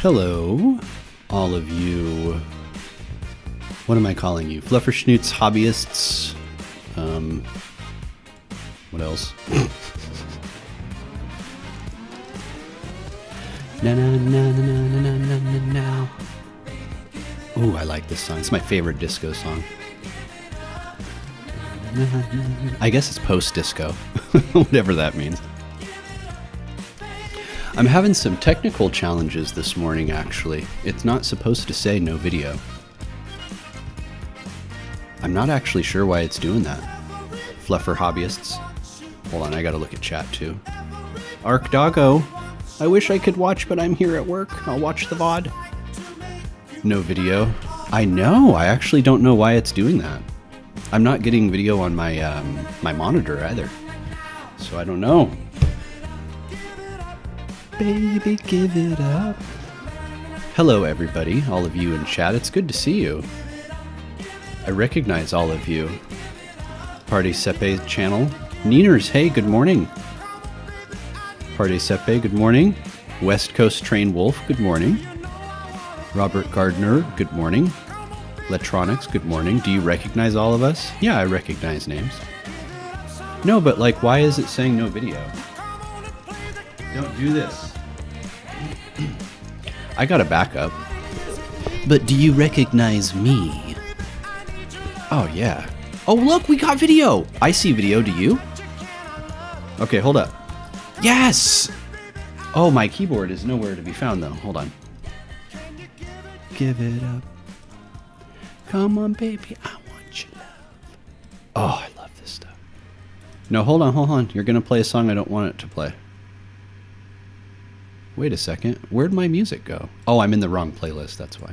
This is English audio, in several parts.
Hello, all of you. What am I calling you? Flufferschnoots, hobbyists. What else? Na na na na na na na na na. Oh, I like this song. It's my favorite disco song. I guess it's post-disco, whatever that means. I'm having some technical challenges this morning, actually. It's not supposed to say no video. I'm not actually sure why it's doing that. Fluffer hobbyists. Hold on, I gotta look at chat too. Arc Doggo. I wish I could watch, but I'm here at work. I'll watch the VOD. No video. I know, I actually don't know why it's doing that. I'm not getting video on my my monitor either. So I don't know. Baby, give it up. Hello everybody, all of you in chat. It's good to see you. I recognize all of you. Party Sepe channel. Neeners, hey, good morning. Party Sepe, good morning. West Coast Train Wolf, good morning. Robert Gardner, good morning. Electronics, good morning. Do you recognize all of us? Yeah, I recognize names. No, but like, why is it saying no video? Don't do this. I got a backup. But do you recognize me? Oh, yeah. Oh, look, we got video. I see video. Do you? Okay, hold up. Yes! Oh, my keyboard is nowhere to be found, though. Hold on. Give it up. Come on, baby. I want your love. Oh, I love this stuff. No, hold on. You're going to play a song I don't want it to play. Wait a second. Where'd my music go? Oh, I'm in the wrong playlist. That's why.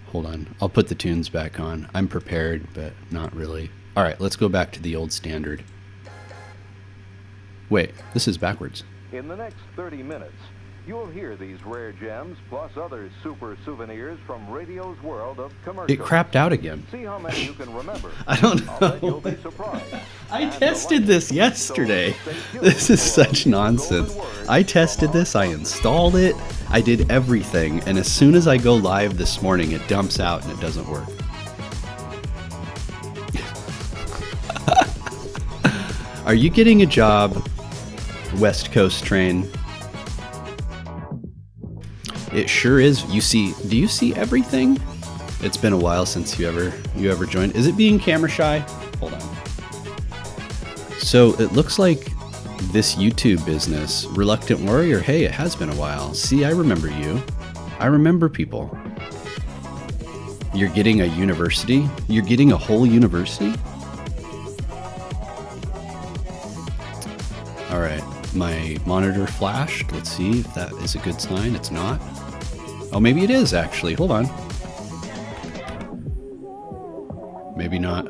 Hold on. I'll put the tunes back on. I'm prepared, but not really. All right, let's go back to the old standard. Wait, this is backwards. In the next 30 minutes, you'll hear these rare gems plus other super souvenirs from radio's world of commercials. It crapped out again. See how many you can remember. I don't know. You'll be surprised. I tested this yesterday. This is such nonsense. I tested this, I installed it, I did everything, and as soon as I go live this morning, it dumps out and it doesn't work. Are you getting a job, West Coast Train? It sure is. Do you see everything? It's been a while since you ever joined. Is it being camera shy? Hold on. So it looks like this YouTube business, Reluctant Warrior, hey, it has been a while. See, I remember you. I remember people. You're getting a university? You're getting a whole university? All right, my monitor flashed. Let's see if that is a good sign. It's not. Oh, maybe it is actually. Hold on. Maybe not.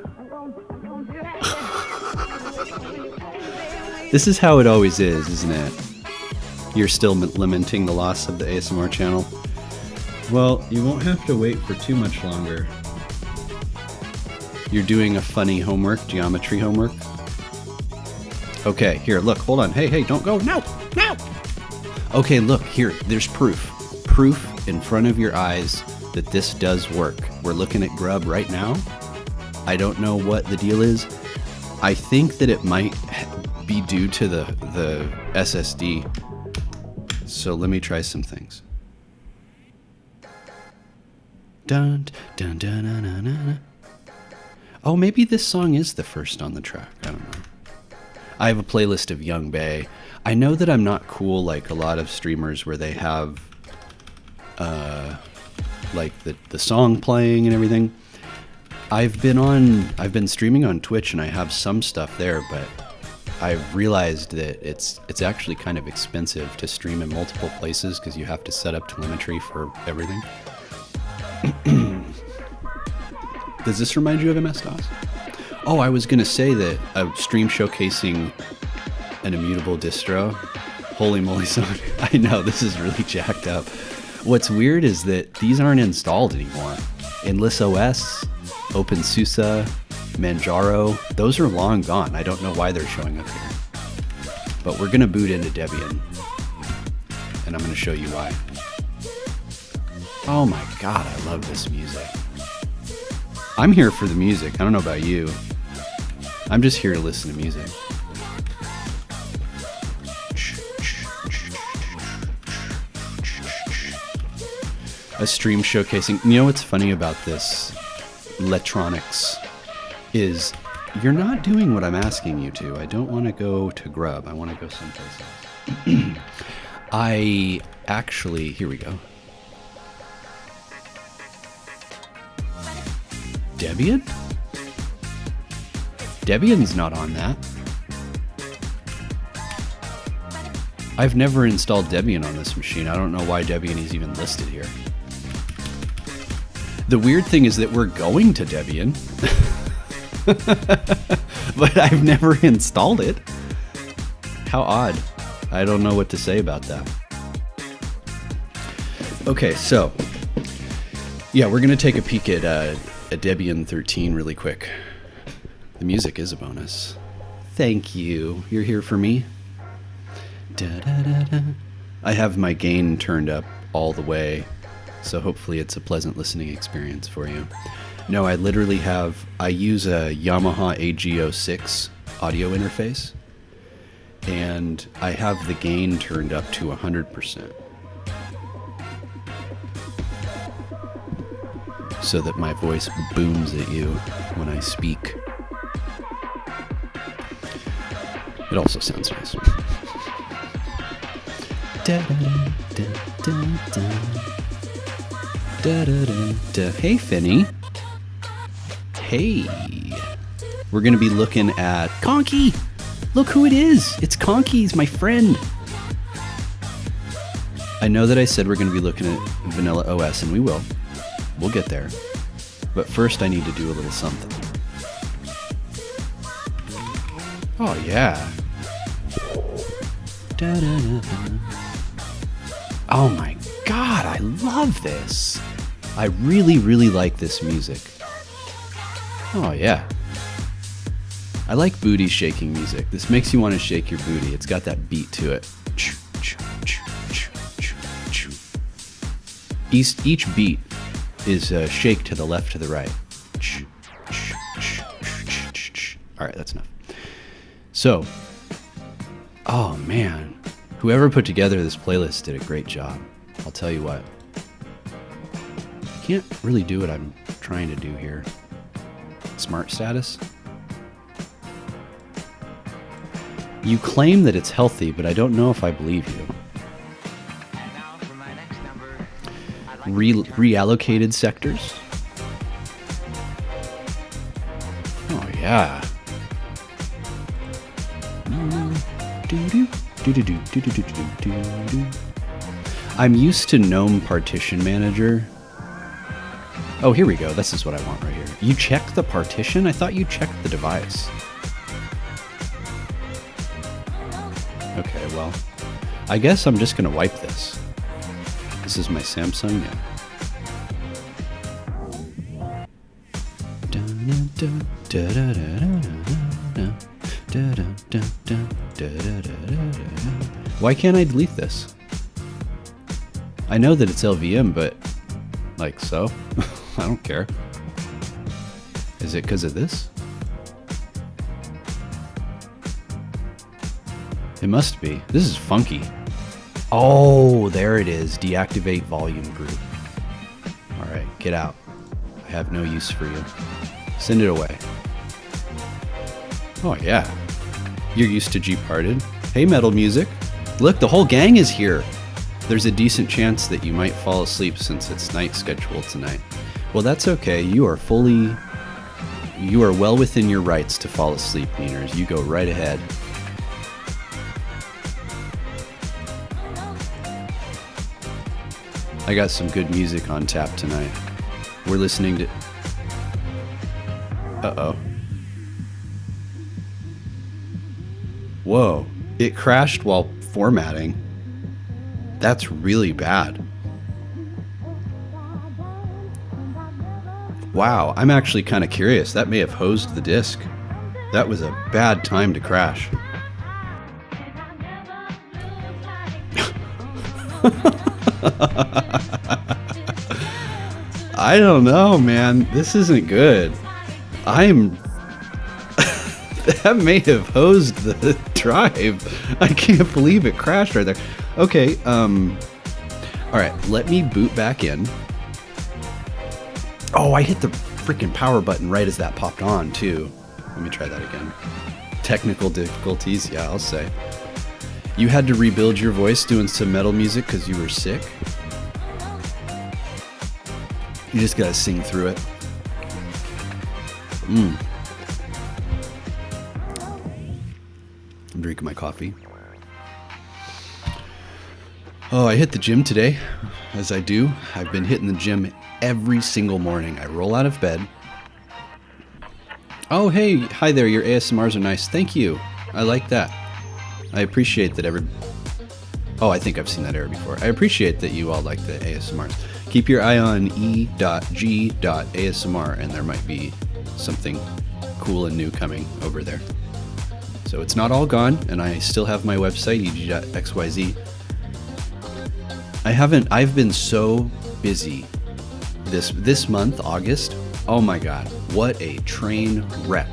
This is how it always is, isn't it? You're still lamenting the loss of the ASMR channel. Well, you won't have to wait for too much longer. You're doing a funny homework, geometry homework. Okay, here, look, hold on. Hey, don't go. No. Okay, look, here, there's proof. Proof in front of your eyes that this does work. We're looking at Grub right now. I don't know what the deal is. I think that it might be due to the SSD. So let me try some things. Dun, dun, dun, dun, dun, dun. Oh, maybe this song is the first on the track. I don't know. I have a playlist of Young Bae. I know that I'm not cool like a lot of streamers where they have like the song playing and everything. I've been streaming on Twitch and I have some stuff there, but I've realized that it's actually kind of expensive to stream in multiple places because you have to set up telemetry for everything. Does this remind you of MS-DOS? Oh, I was gonna say that a stream showcasing an immutable distro. Holy moly, son. I know, this is really jacked up. What's weird is that these aren't installed anymore. Endless OS, OpenSUSE, Manjaro, those are long gone. I don't know why they're showing up here. But we're gonna boot into Debian. And I'm gonna show you why. Oh my god, I love this music. I'm here for the music. I don't know about you. I'm just here to listen to music. A stream showcasing. You know what's funny about this electronics is you're not doing what I'm asking you to. I don't want to go to Grub. I want to go someplace else. I actually, here we go. Debian? Debian's not on that. I've never installed Debian on this machine. I don't know why Debian is even listed here. The weird thing is that we're going to Debian, but I've never installed it. How odd. I don't know what to say about that. Okay, so, yeah, we're going to take a peek at Debian 13 really quick. The music is a bonus. Thank you. You're here for me. Da, da, da, da. I have my gain turned up all the way, so hopefully it's a pleasant listening experience for you. No, I literally I use a Yamaha AG06 audio interface, and I have the gain turned up to 100%. So that my voice booms at you when I speak. It also sounds nice. Da, da, da, da, da. Da, da, da, da. Hey, Finny. Hey. We're going to be looking at Conky. Look who it is. It's Conky's my friend. I know that I said we're going to be looking at Vanilla OS, and we will. We'll get there. But first I need to do a little something. Oh, yeah. Da, da, da, da. Oh my god, I love this. I really, really like this music. Oh, yeah. I like booty shaking music. This makes you want to shake your booty. It's got that beat to it. Each beat is a shake to the left, to the right. All right, that's enough. So, oh man, whoever put together this playlist did a great job. I'll tell you what. I can't really do what I'm trying to do here. Smart status. You claim that it's healthy, but I don't know if I believe you. Reallocated sectors. Oh yeah. I'm used to GNOME Partition Manager. Oh, here we go. This is what I want right here. You checked the partition? I thought you checked the device. Okay, well, I guess I'm just going to wipe this. This is my Samsung now. Why can't I delete this? I know that it's LVM, but like so? I don't care. Is it because of this? It must be. This is funky. Oh, there it is. Deactivate volume group. All right, get out. I have no use for you. Send it away. Oh, yeah. You're used to G-Parted. Hey, Metal Music. Look, the whole gang is here. There's a decent chance that you might fall asleep since it's night schedule tonight. Well, that's okay. You are well within your rights to fall asleep, Meaners. You go right ahead. I got some good music on tap tonight. We're listening to... Uh-oh. Whoa. It crashed while formatting. That's really bad. Wow, I'm actually kind of curious. That may have hosed the disk. That was a bad time to crash. I don't know, man. This isn't good. I'm... That may have hosed the drive. I can't believe it crashed right there. Okay, alright, let me boot back in. Oh, I hit the freaking power button right as that popped on, too. Let me try that again. Technical difficulties, yeah, I'll say. You had to rebuild your voice doing some metal music because you were sick? You just gotta sing through it. I'm drinking my coffee. Oh, I hit the gym today, as I do. I've been hitting the gym every single morning. I roll out of bed. Oh, hey, hi there, your ASMRs are nice. Thank you. I like that. I appreciate that Oh, I think I've seen that error before. I appreciate that you all like the ASMRs. Keep your eye on e.g.asmr, and there might be something cool and new coming over there. So it's not all gone, and I still have my website, eg.xyz. I've been so busy this month, August. Oh my God, what a train wreck.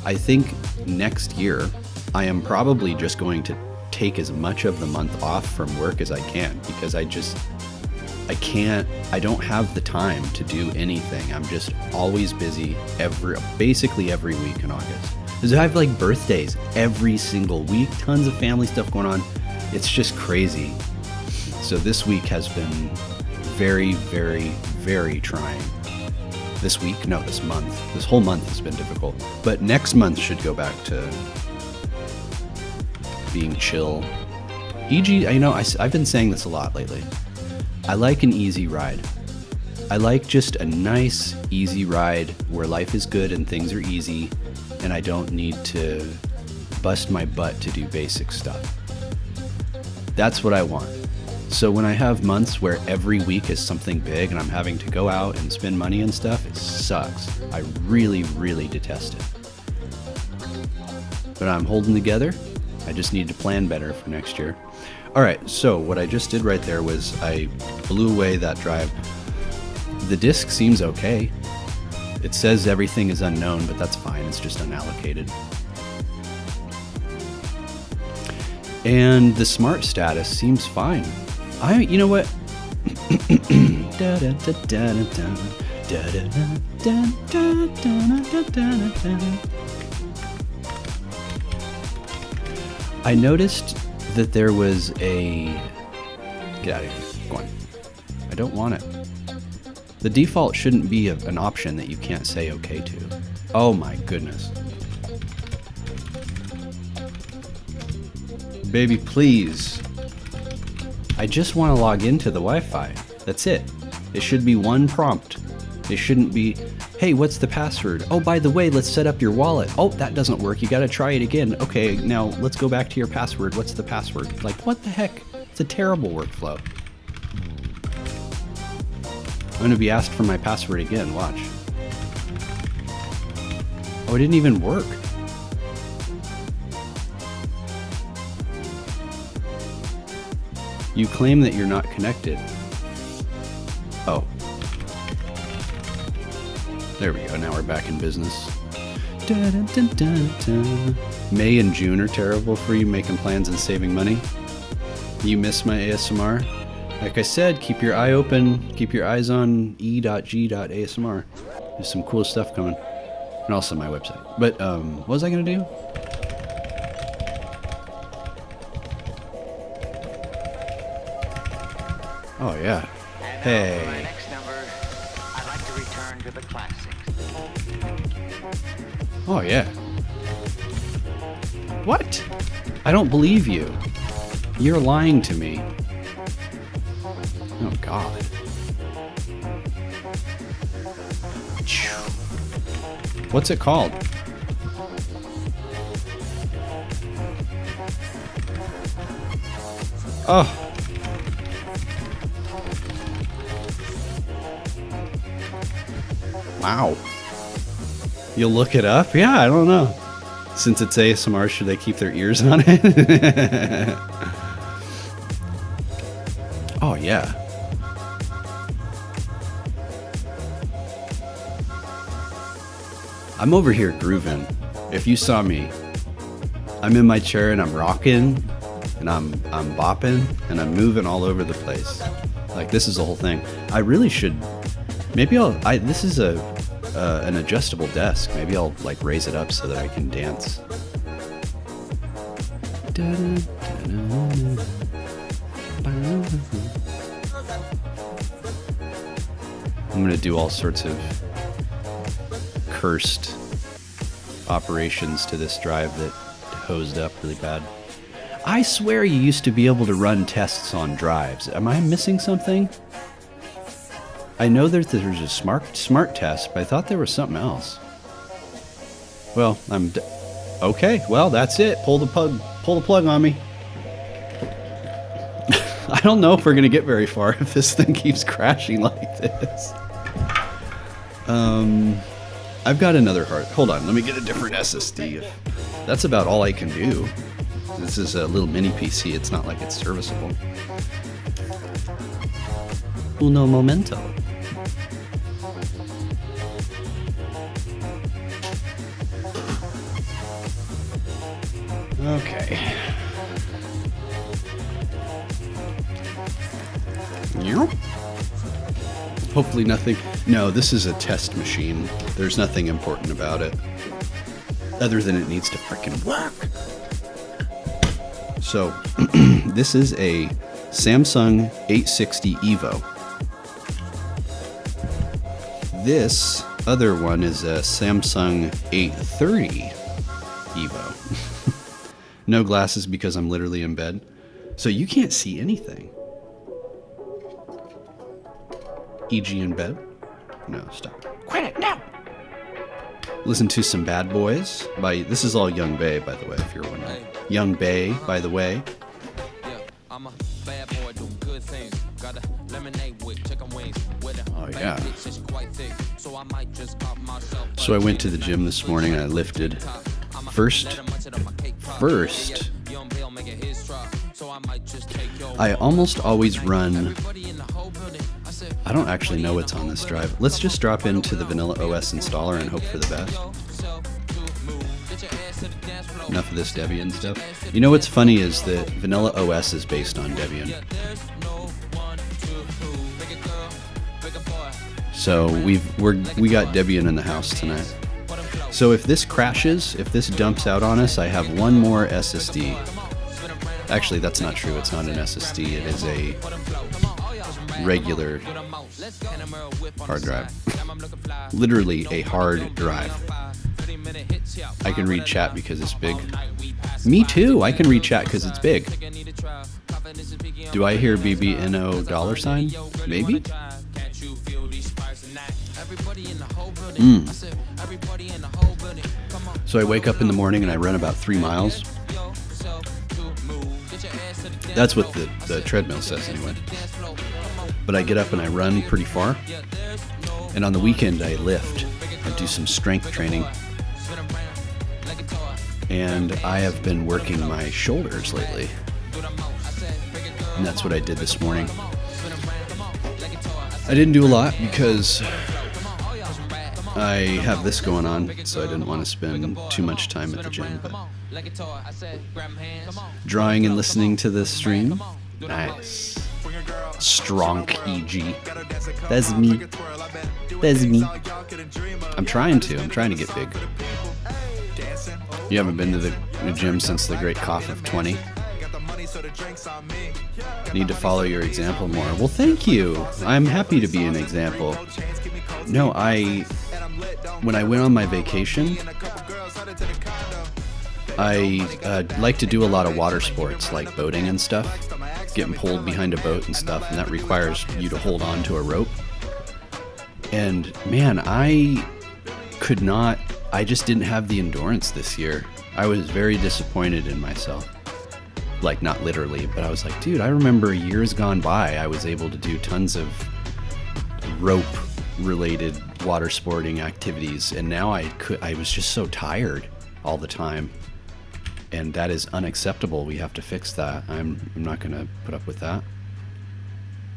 I think next year, I am probably just going to take as much of the month off from work as I can, because I don't have the time to do anything. I'm just always busy basically every week in August. Because I have like birthdays every single week, tons of family stuff going on. It's just crazy. So this week has been very, very, very trying. This month. This whole month has been difficult. But next month should go back to being chill. I've been saying this a lot lately. I like an easy ride. I like just a nice, easy ride where life is good and things are easy, and I don't need to bust my butt to do basic stuff. That's what I want. So when I have months where every week is something big and I'm having to go out and spend money and stuff, it sucks. I really, really detest it. But I'm holding together. I just need to plan better for next year. All right, so what I just did right there was I blew away that drive. The disk seems okay. It says everything is unknown, but that's fine. It's just unallocated. And the smart status seems fine. You know what? I noticed that there was a... Get out of here. Go on. I don't want it. The default shouldn't be an option that you can't say okay to. Oh my goodness. Baby, please. I just want to log into the Wi-Fi. That's it. It should be one prompt. It shouldn't be, hey, what's the password? Oh, by the way, let's set up your wallet. Oh, that doesn't work. You got to try it again. Okay, now let's go back to your password. What's the password? Like, what the heck? It's a terrible workflow. I'm going to be asked for my password again. Watch. Oh, it didn't even work. You claim that you're not connected. Oh. There we go. Now we're back in business. Dun, dun, dun, dun. May and June are terrible for you making plans and saving money. You miss my ASMR? Like I said, keep your eye open. Keep your eyes on e.g.asmr. There's some cool stuff coming. And also my website. But, what was I going to do? Oh, yeah. Hey. For my next number, I'd like to return to the classics. Oh, yeah. What? I don't believe you. You're lying to me. Oh, God. What's it called? Oh. Wow. You'll look it up? Yeah, I don't know. Since it's ASMR, should they keep their ears on it? Oh, yeah. I'm over here grooving. If you saw me, I'm in my chair and I'm rocking and I'm bopping and I'm moving all over the place. Like, this is the whole thing. I really should, maybe this is an adjustable desk. Maybe I'll like raise it up so that I can dance. I'm gonna do all sorts of cursed operations to this drive that hosed up really bad. I swear you used to be able to run tests on drives. Am I missing something? I know that there's a smart test, but I thought there was something else. Well, okay. Well, that's it. Pull the plug on me. I don't know if we're gonna get very far if this thing keeps crashing like this. I've got another hard. Hold on, let me get a different SSD. That's about all I can do. This is a little mini PC. It's not like it's serviceable. Uno momento. Okay. Hopefully nothing. No, this is a test machine. There's nothing important about it. Other than it needs to frickin' work. So, this is a Samsung 860 EVO. This other one is a Samsung 830 EVO. No glasses because I'm literally in bed. So you can't see anything. E.g. in bed? No, stop. Quit it now! Listen to some Bad Boys by, this is all Young Bae, by the way, if you're wondering. Young Bae, by the way. Oh yeah. So I went to the gym this morning and I lifted. First, I almost always run. I don't actually know what's on this drive. Let's just drop into the Vanilla OS installer and hope for the best. Enough of this Debian stuff. You know what's funny is that Vanilla OS is based on Debian. So we got Debian in the house tonight. So if this crashes, if this dumps out on us, I have one more SSD. Actually, that's not true. It's not an SSD. It is a regular hard drive. Literally a hard drive. I can read chat because it's big. Me too. I can read chat because it's big. Do I hear BBNO $? Maybe? So I wake up in the morning and I run about 3 miles. That's what the treadmill says anyway. But I get up and I run pretty far. And on the weekend I lift. I do some strength training. And I have been working my shoulders lately. And that's what I did this morning. I didn't do a lot because I have this going on, so I didn't want to spend too much time at the gym. But drawing and listening to this stream, nice. Strong EG. That's me. That's me. I'm trying to get big. You haven't been to the gym since the great cough of 20. Need to follow your example more. Well, thank you. I'm happy to be an example. No, when I went on my vacation, I like to do a lot of water sports like boating and stuff, getting pulled behind a boat and stuff, and that requires you to hold on to a rope. And man, I just didn't have the endurance this year. I was very disappointed in myself. Like, not literally, but I was like, dude, I remember years gone by, I was able to do tons of rope-related water sporting activities, and now I was just so tired all the time. And that is unacceptable. We have to fix that. I'm not going to put up with that.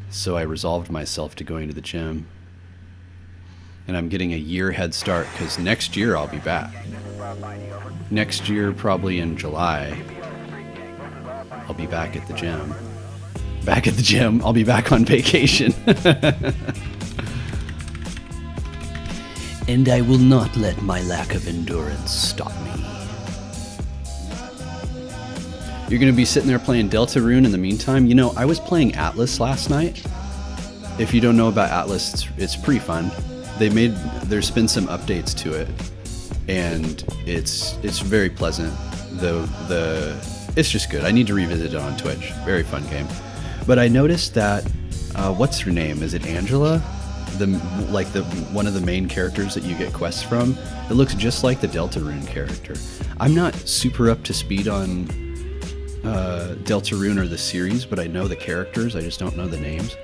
So I resolved myself to going to the gym. And I'm getting a year head start because next year I'll be back. Next year, probably in July, I'll be back at the gym. Back at the gym. I'll be back on vacation. And I will not let my lack of endurance stop me. You're going to be sitting there playing Deltarune in the meantime. You know, I was playing Atlas last night. If you don't know about Atlas, it's pretty fun. There's been some updates to it, and it's very pleasant. It's just good. I need to revisit it on Twitch. Very fun game. But I noticed that what's her name? Is it Angela? One of the main characters that you get quests from. It looks just like the Deltarune character. I'm not super up to speed on Deltarune or the series, but I know the characters. I just don't know the names.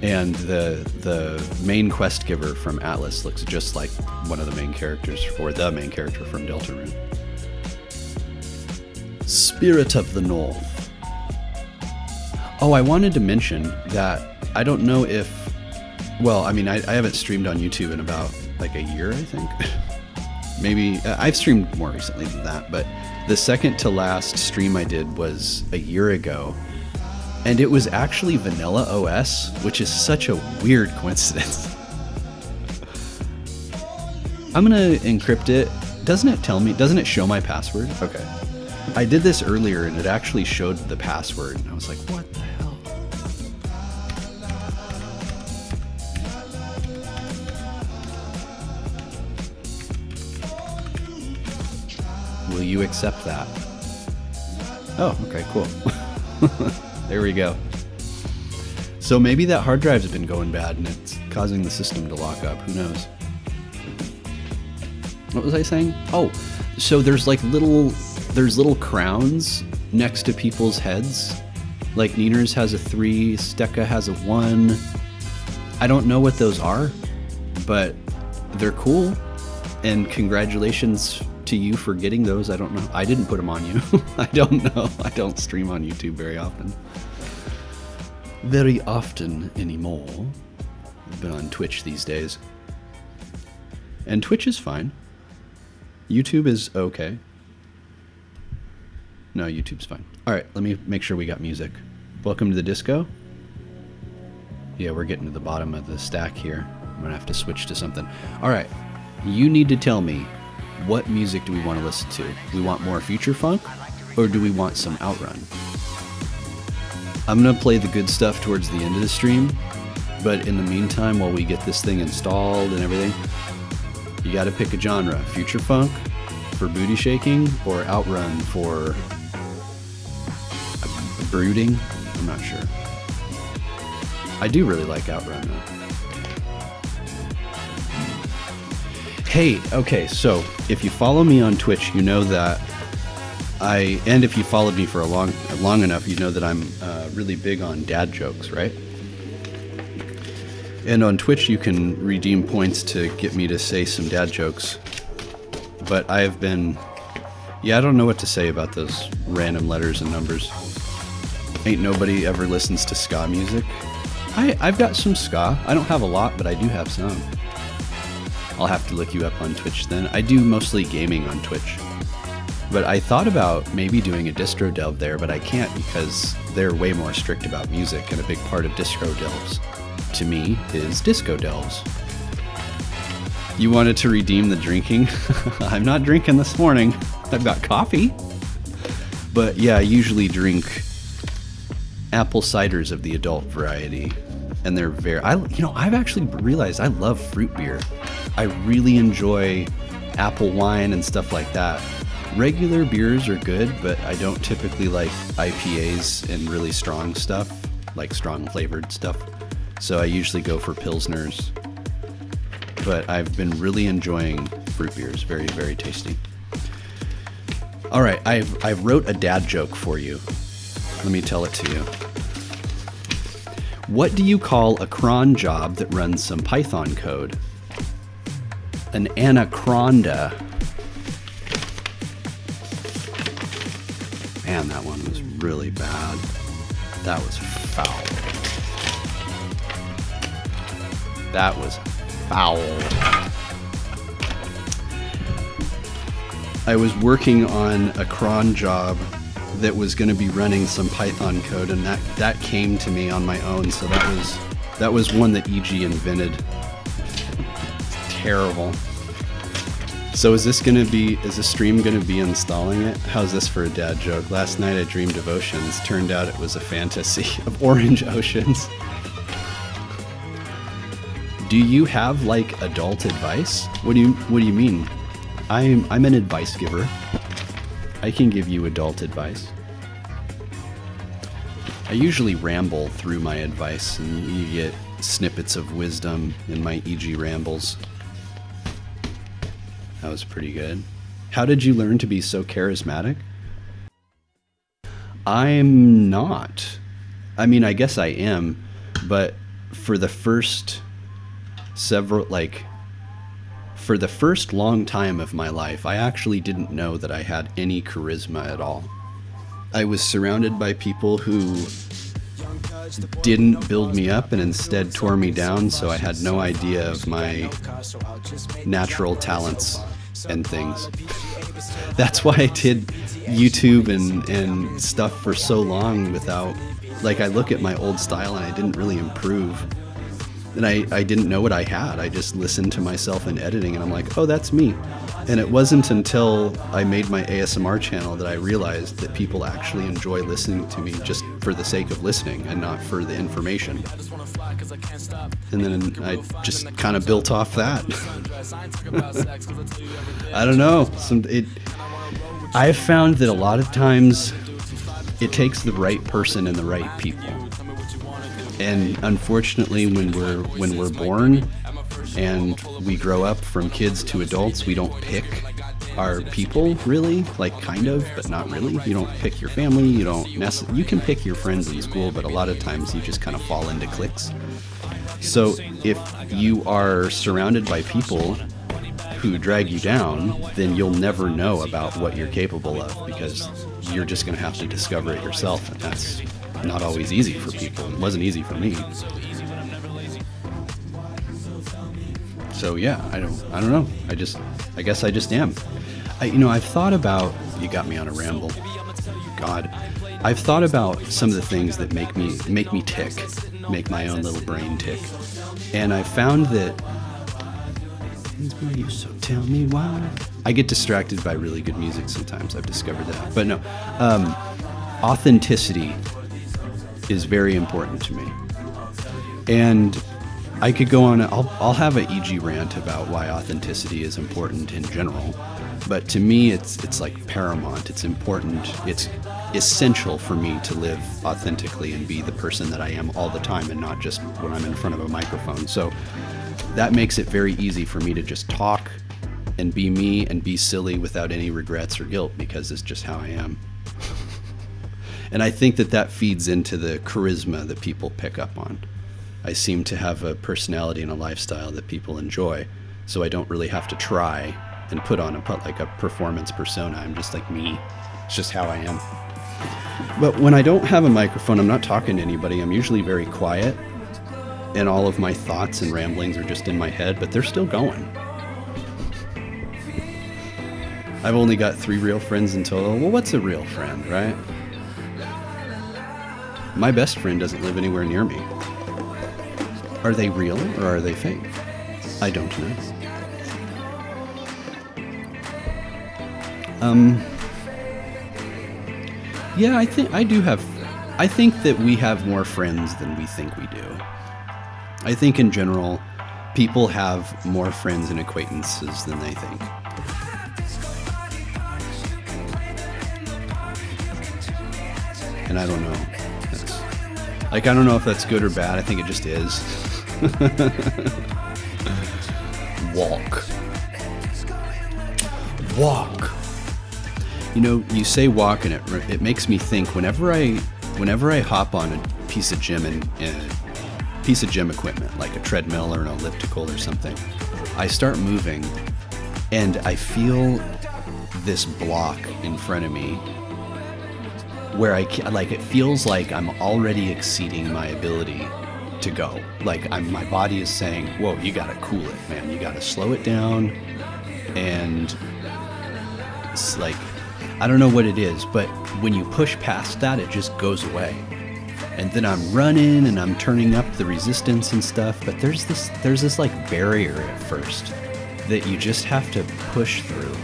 And the main quest giver from Atlas looks just like one of the main characters, or the main character from Deltarune. Spirit of the North. Oh, I wanted to mention that I don't know if... Well, I mean, I haven't streamed on YouTube in about like a year, I think. Maybe... I've streamed more recently than that, but the second to last stream I did was a year ago. And it was actually Vanilla OS, which is such a weird coincidence. I'm gonna encrypt it. Doesn't it show my password? Okay. I did this earlier and it actually showed the password. And I was like, what the hell? Will you accept that? Oh, okay, cool. There we go. So maybe that hard drive's been going bad and it's causing the system to lock up. Who knows? What was I saying? Oh, so there's little crowns next to people's heads. Like Nieners has a 3, Steka has a 1. I don't know what those are, but they're cool. And congratulations to you for getting those. I don't know. I didn't put them on you. I don't know. I don't stream on YouTube very often. Very often anymore. I've been on Twitch these days. And Twitch is fine. YouTube is okay. No, YouTube's fine. All right, let me make sure we got music. Welcome to the disco. Yeah, we're getting to the bottom of the stack here. I'm gonna have to switch to something. All right, you need to tell me, what music do we want to listen to? Do we want more future funk, or do we want some Outrun? I'm gonna play the good stuff towards the end of the stream, but in the meantime, while we get this thing installed and everything, you gotta pick a genre. Future funk for booty shaking, or Outrun for brooding? I'm not sure. I do really like Outrun though. Hey, okay, so if you follow me on Twitch, you know that and if you followed me for long enough, you know that I'm really big on dad jokes, right? And on Twitch, you can redeem points to get me to say some dad jokes. But I've been... Yeah, I don't know what to say about those random letters and numbers. Ain't nobody ever listens to ska music. I've got some ska. I don't have a lot, but I do have some. I'll have to look you up on Twitch then. I do mostly gaming on Twitch. But I thought about maybe doing a Distro Delve there, but I can't because they're way more strict about music, and a big part of Distro Delves, to me, is Disco Delves. You wanted to redeem the drinking? I'm not drinking this morning. I've got coffee. But yeah, I usually drink apple ciders of the adult variety, and they're I've actually realized I love fruit beer. I really enjoy apple wine and stuff like that. Regular beers are good, but I don't typically like IPAs and really strong stuff, like strong flavored stuff. So I usually go for Pilsners. But I've been really enjoying fruit beers. Very, very tasty. All right, I've wrote a dad joke for you. Let me tell it to you. What do you call a cron job that runs some Python code? An anaconda. Man, that one was really bad. That was foul. That was Foul. I was working on a cron job that was going to be running some Python code, and that came to me on my own. So that was one that EG invented. Terrible. So is this stream gonna be installing it? How's this for a dad joke? Last night I dreamed of oceans. Turned out it was a fantasy of orange oceans. Do you have like adult advice? What do you mean? I'm an advice giver. I can give you adult advice. I usually ramble through my advice, and you get snippets of wisdom in my EG rambles. That was pretty good. How did you learn to be so charismatic? I'm not. I mean, I guess I am, but for the first long time of my life, I actually didn't know that I had any charisma at all. I was surrounded by people who didn't build me up and instead tore me down, so I had no idea of my natural talents and things. That's why I did YouTube and stuff for so long without, like, I look at my old style and I didn't really improve. And I didn't know what I had. I just listened to myself in editing and I'm like, oh, that's me. And it wasn't until I made my ASMR channel that I realized that people actually enjoy listening to me just for the sake of listening and not for the information. And then I just kind of built off that. I don't know. I've found that a lot of times it takes the right person and the right people. And unfortunately, when we're born and we grow up from kids to adults, we don't pick our people, really, like kind of, but not really. You don't pick your family. You can pick your friends in school, but a lot of times you just kind of fall into cliques. So if you are surrounded by people who drag you down, then you'll never know about what you're capable of, because you're just going to have to discover it yourself, and that's not always easy for people. It wasn't easy for me. So yeah, I don't know. I guess I just am. I've thought about, you got me on a ramble. God. I've thought about some of the things that make me tick, make my own little brain tick. And I found that, so tell me why. I get distracted by really good music sometimes. I've discovered that. But no, authenticity is very important to me. And I could go on, I'll have an EG rant about why authenticity is important in general, but to me it's like paramount. It's important. It's essential for me to live authentically and be the person that I am all the time and not just when I'm in front of a microphone. So that makes it very easy for me to just talk and be me and be silly without any regrets or guilt, because it's just how I am. And I think that feeds into the charisma that people pick up on. I seem to have a personality and a lifestyle that people enjoy, so I don't really have to try and put a performance persona. I'm just like me. It's just how I am. But when I don't have a microphone, I'm not talking to anybody. I'm usually very quiet, and all of my thoughts and ramblings are just in my head, but they're still going. I've only got 3 real friends in total. Well, what's a real friend, right? My best friend doesn't live anywhere near me. Are they real or are they fake? I don't know. Yeah, I think that we have more friends than we think we do. I think in general, people have more friends and acquaintances than they think. And I don't know. I don't know if that's good or bad. I think it just is. Walk. You say walk, and it makes me think. Whenever I hop on a piece of gym equipment, like a treadmill or an elliptical or something, I start moving, and I feel this block in front of me, where it feels like I'm already exceeding my ability to go. Like my body is saying, whoa, you gotta cool it, man. You gotta slow it down. And it's like, I don't know what it is, but when you push past that, it just goes away. And then I'm running and I'm turning up the resistance and stuff, but there's this like barrier at first that you just have to push through.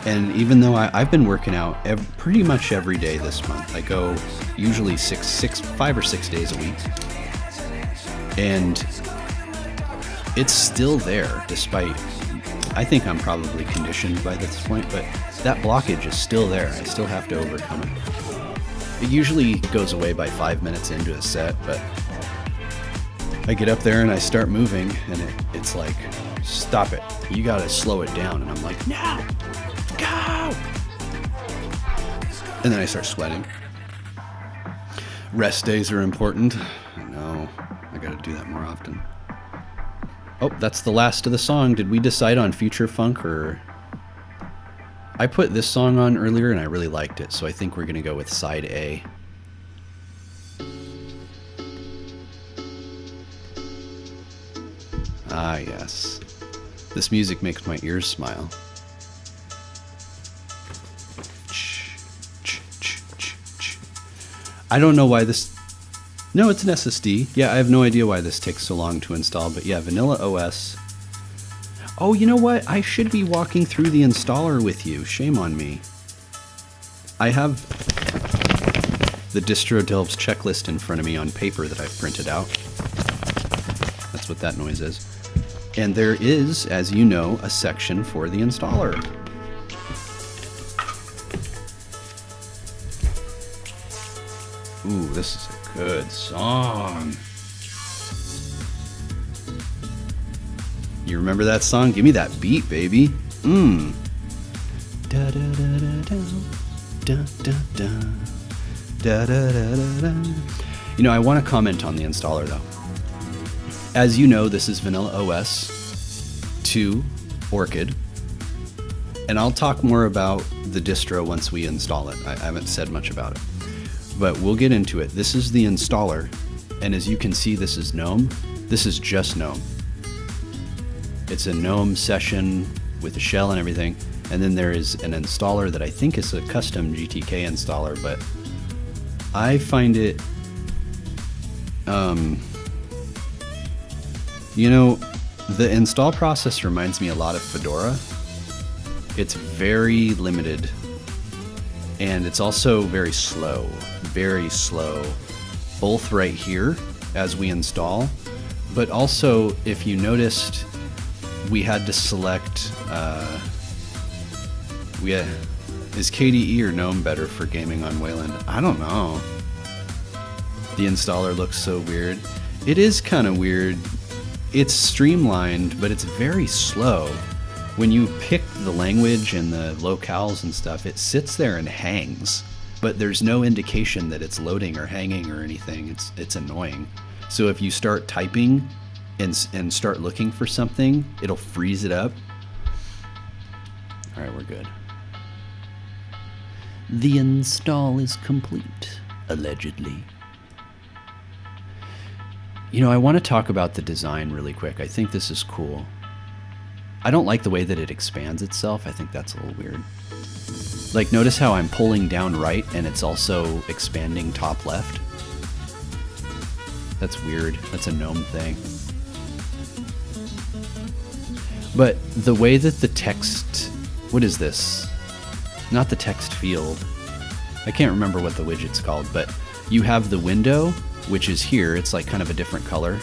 And even though I've been working out pretty much every day this month, I go usually 5 or 6 days a week, and it's still there despite, I think I'm probably conditioned by this point, but that blockage is still there. I still have to overcome it. It usually goes away by 5 minutes into a set, but I get up there and I start moving, and it's like, stop it. You gotta slow it down. And I'm like, no, go! And then I start sweating. Rest days are important. I know. I gotta do that more often. Oh, that's the last of the song. Did we decide on future funk, or... I put this song on earlier and I really liked it, so I think we're gonna go with side A. Ah, yes. This music makes my ears smile. I don't know why this... No, it's an SSD. Yeah, I have no idea why this takes so long to install, but yeah, Vanilla OS. Oh, you know what? I should be walking through the installer with you. Shame on me. I have the Distro Delves checklist in front of me on paper that I've printed out. That's what that noise is. And there is, as you know, a section for the installer. Ooh, this is a good song. You remember that song? Give me that beat, baby. Da da da da da da da da da da da. You know, I want to comment on the installer though. As you know, this is Vanilla OS 2 Orchid, and I'll talk more about the distro once we install it. I haven't said much about it, but we'll get into it. This is the installer, and as you can see, this is GNOME. This is just GNOME. It's a GNOME session with a shell and everything, and then there is an installer that I think is a custom GTK installer, but I find it, you know, the install process reminds me a lot of Fedora. It's very limited, and it's also very slow, both right here as we install, but also if you noticed, we had to select, is KDE or GNOME better for gaming on Wayland? I don't know. The installer looks so weird. It is kind of weird. It's streamlined, but it's very slow. When you pick the language and the locales and stuff, it sits there and hangs, but there's no indication that it's loading or hanging or anything. It's annoying. So if you start typing and start looking for something, it'll freeze it up. All right, we're good. The install is complete, allegedly. You know, I want to talk about the design really quick. I think this is cool. I don't like the way that it expands itself. I think that's a little weird. Like, notice how I'm pulling down right and it's also expanding top left. That's weird. That's a GNOME thing. But the way that the text, what is this? Not the text field. I can't remember what the widget's called, but you have the window, which is here. It's like kind of a different color.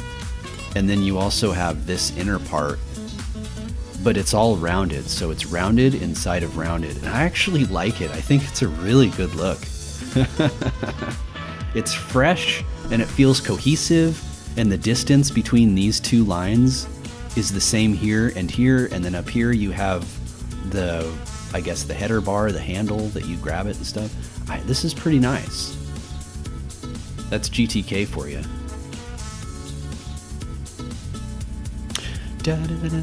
And then you also have this inner part, but it's all rounded. So it's rounded inside of rounded. And I actually like it. I think it's a really good look. It's fresh and it feels cohesive. And the distance between these two lines is the same here, and then up here you have the, I guess, the header bar, the handle that you grab it and stuff. This is pretty nice. That's GTK for you. Da, da, da,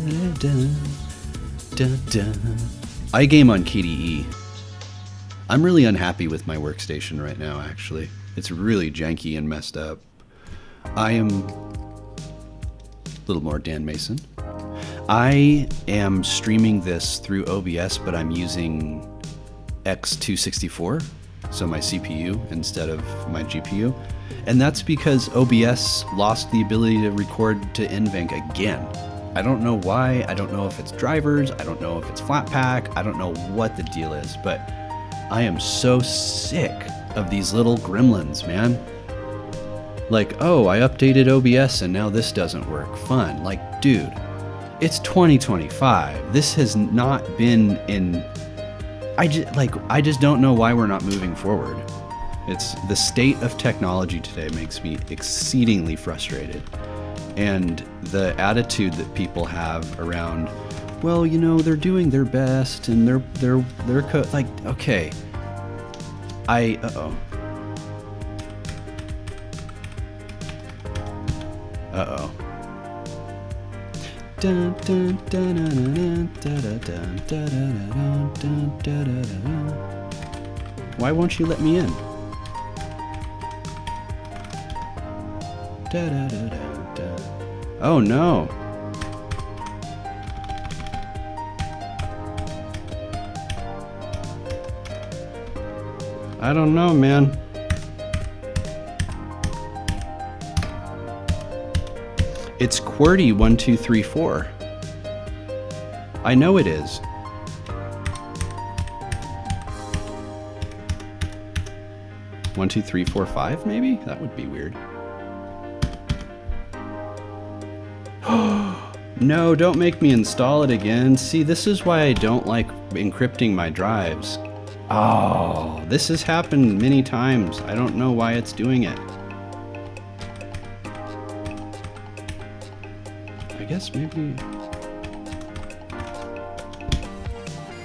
da, da. I game on KDE. I'm really unhappy with my workstation right now, actually. It's really janky and messed up. I am a little more Dan Mason. I am streaming this through OBS, but I'm using X264, so my CPU instead of my GPU. And that's because OBS lost the ability to record to NVENC again. I don't know why. I don't know if it's drivers. I don't know if it's Flatpak. I don't know what the deal is, but I am so sick of these little gremlins, man. Like, oh, I updated OBS and now this doesn't work. Fun. Like, dude, it's 2025. This has not been in... I just don't know why we're not moving forward. It's the state of technology today makes me exceedingly frustrated. And the attitude that people have around, well, you know, they're doing their best and they're like, okay, uh-oh. Dun, dun, dun, dun, dun, dun, dun, dun, dun, dun. Why won't you let me in? Da, da, da, da, da. Oh no. I don't know, man. It's QWERTY1234. I know it is. One, two, three, four, five, maybe? That would be weird. No, don't make me install it again. See, this is why I don't like encrypting my drives. Oh, this has happened many times. I don't know why it's doing it. I guess maybe...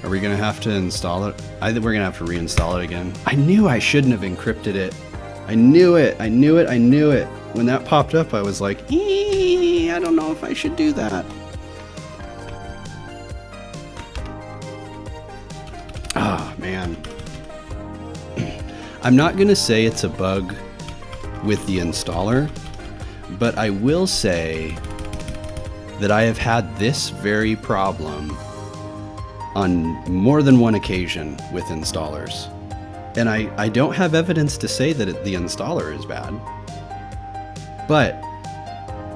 Are we gonna have to install it? I think we're gonna have to reinstall it again. I knew I shouldn't have encrypted it. I knew it. I knew it. I knew it. When that popped up, I was like, I don't know if I should do that. Ah, man. I'm not gonna say it's a bug with the installer, but I will say that I have had this very problem on more than one occasion with installers. And I don't have evidence to say that the installer is bad, but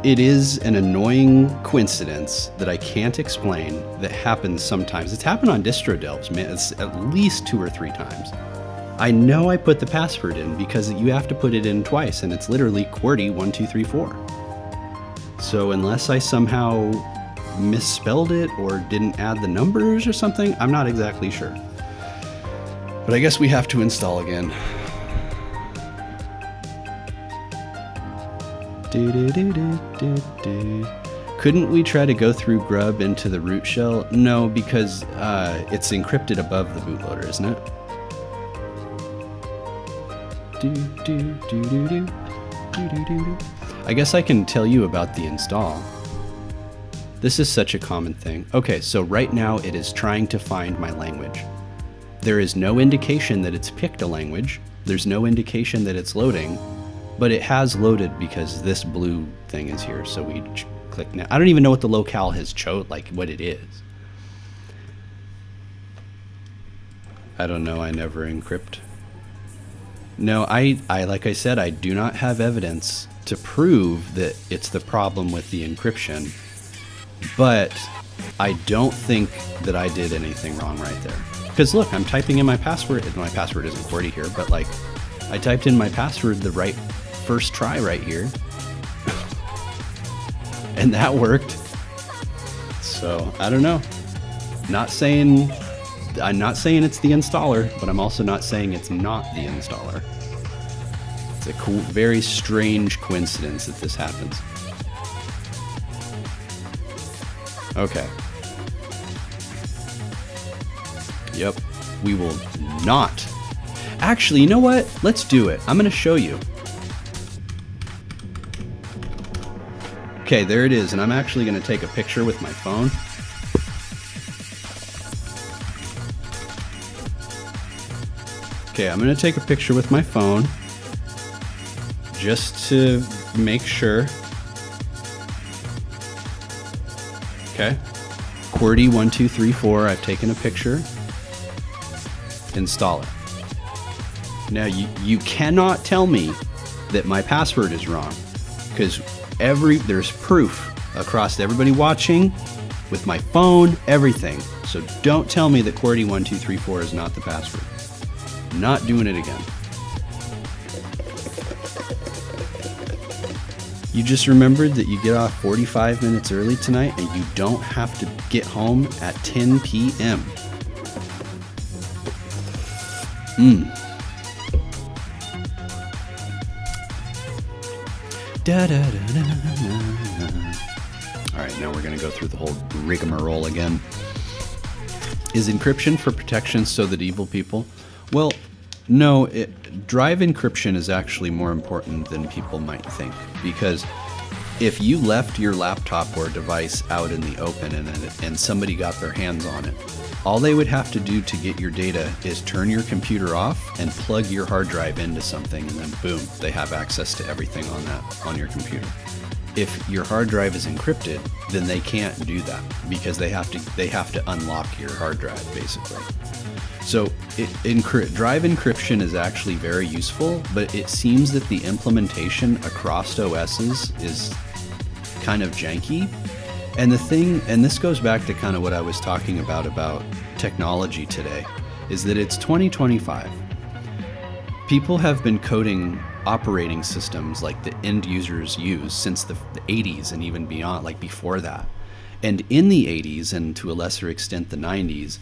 it is an annoying coincidence that I can't explain that happens sometimes. It's happened on Distro Delves, man. It's at least 2 or 3 times. I know I put the password in because you have to put it in twice, and it's literally QWERTY1234. So unless I somehow misspelled it or didn't add the numbers or something, I'm not exactly sure. But I guess we have to install again. Couldn't we try to go through grub into the root shell? No, because it's encrypted above the bootloader, isn't it? I guess I can tell you about the install. This is such a common thing. Okay, so right now it is trying to find my language. There is no indication that it's picked a language. There's no indication that it's loading, but it has loaded because this blue thing is here. So we click now. I don't even know what the locale has chose, like what it is. I don't know. I never encrypt. No, I like I said, I do not have evidence to prove that it's the problem with the encryption, but I don't think that I did anything wrong right there. Because look, I'm typing in my password. My password isn't QWERTY here, but like I typed in my password the right first try right here. And that worked. So I don't know. I'm not saying it's the installer, but I'm also not saying it's not the installer. It's a cool, very strange coincidence that this happens. Okay. Yep. We will not. Actually, you know what? Let's do it. I'm going to show you. Okay, there it is. And I'm actually going to take a picture with my phone. Okay, I'm going to take a picture with my phone just to make sure. Okay. QWERTY1234, I've taken a picture. Install it. Now you cannot tell me that my password is wrong, because there's proof across everybody watching with my phone, everything. So don't tell me that QWERTY1234 is not the password. Not doing it again. You just remembered that you get off 45 minutes early tonight and you don't have to get home at 10 p.m. Da, da, da, da, da. All right, now we're going to go through the whole rigmarole again. Is encryption for protection so that evil people? Well, no, drive encryption is actually more important than people might think, because if you left your laptop or device out in the open and somebody got their hands on it, all they would have to do to get your data is turn your computer off and plug your hard drive into something, and then boom, they have access to everything on your computer. If your hard drive is encrypted, then they can't do that, because they have to unlock your hard drive, basically. So drive encryption is actually very useful, but it seems that the implementation across OSs is kind of janky. And this goes back to kind of what I was talking about technology today, is that it's 2025. People have been coding operating systems like the end users use since the 80s and even beyond, like before that. And in the 80s, and to a lesser extent the 90s,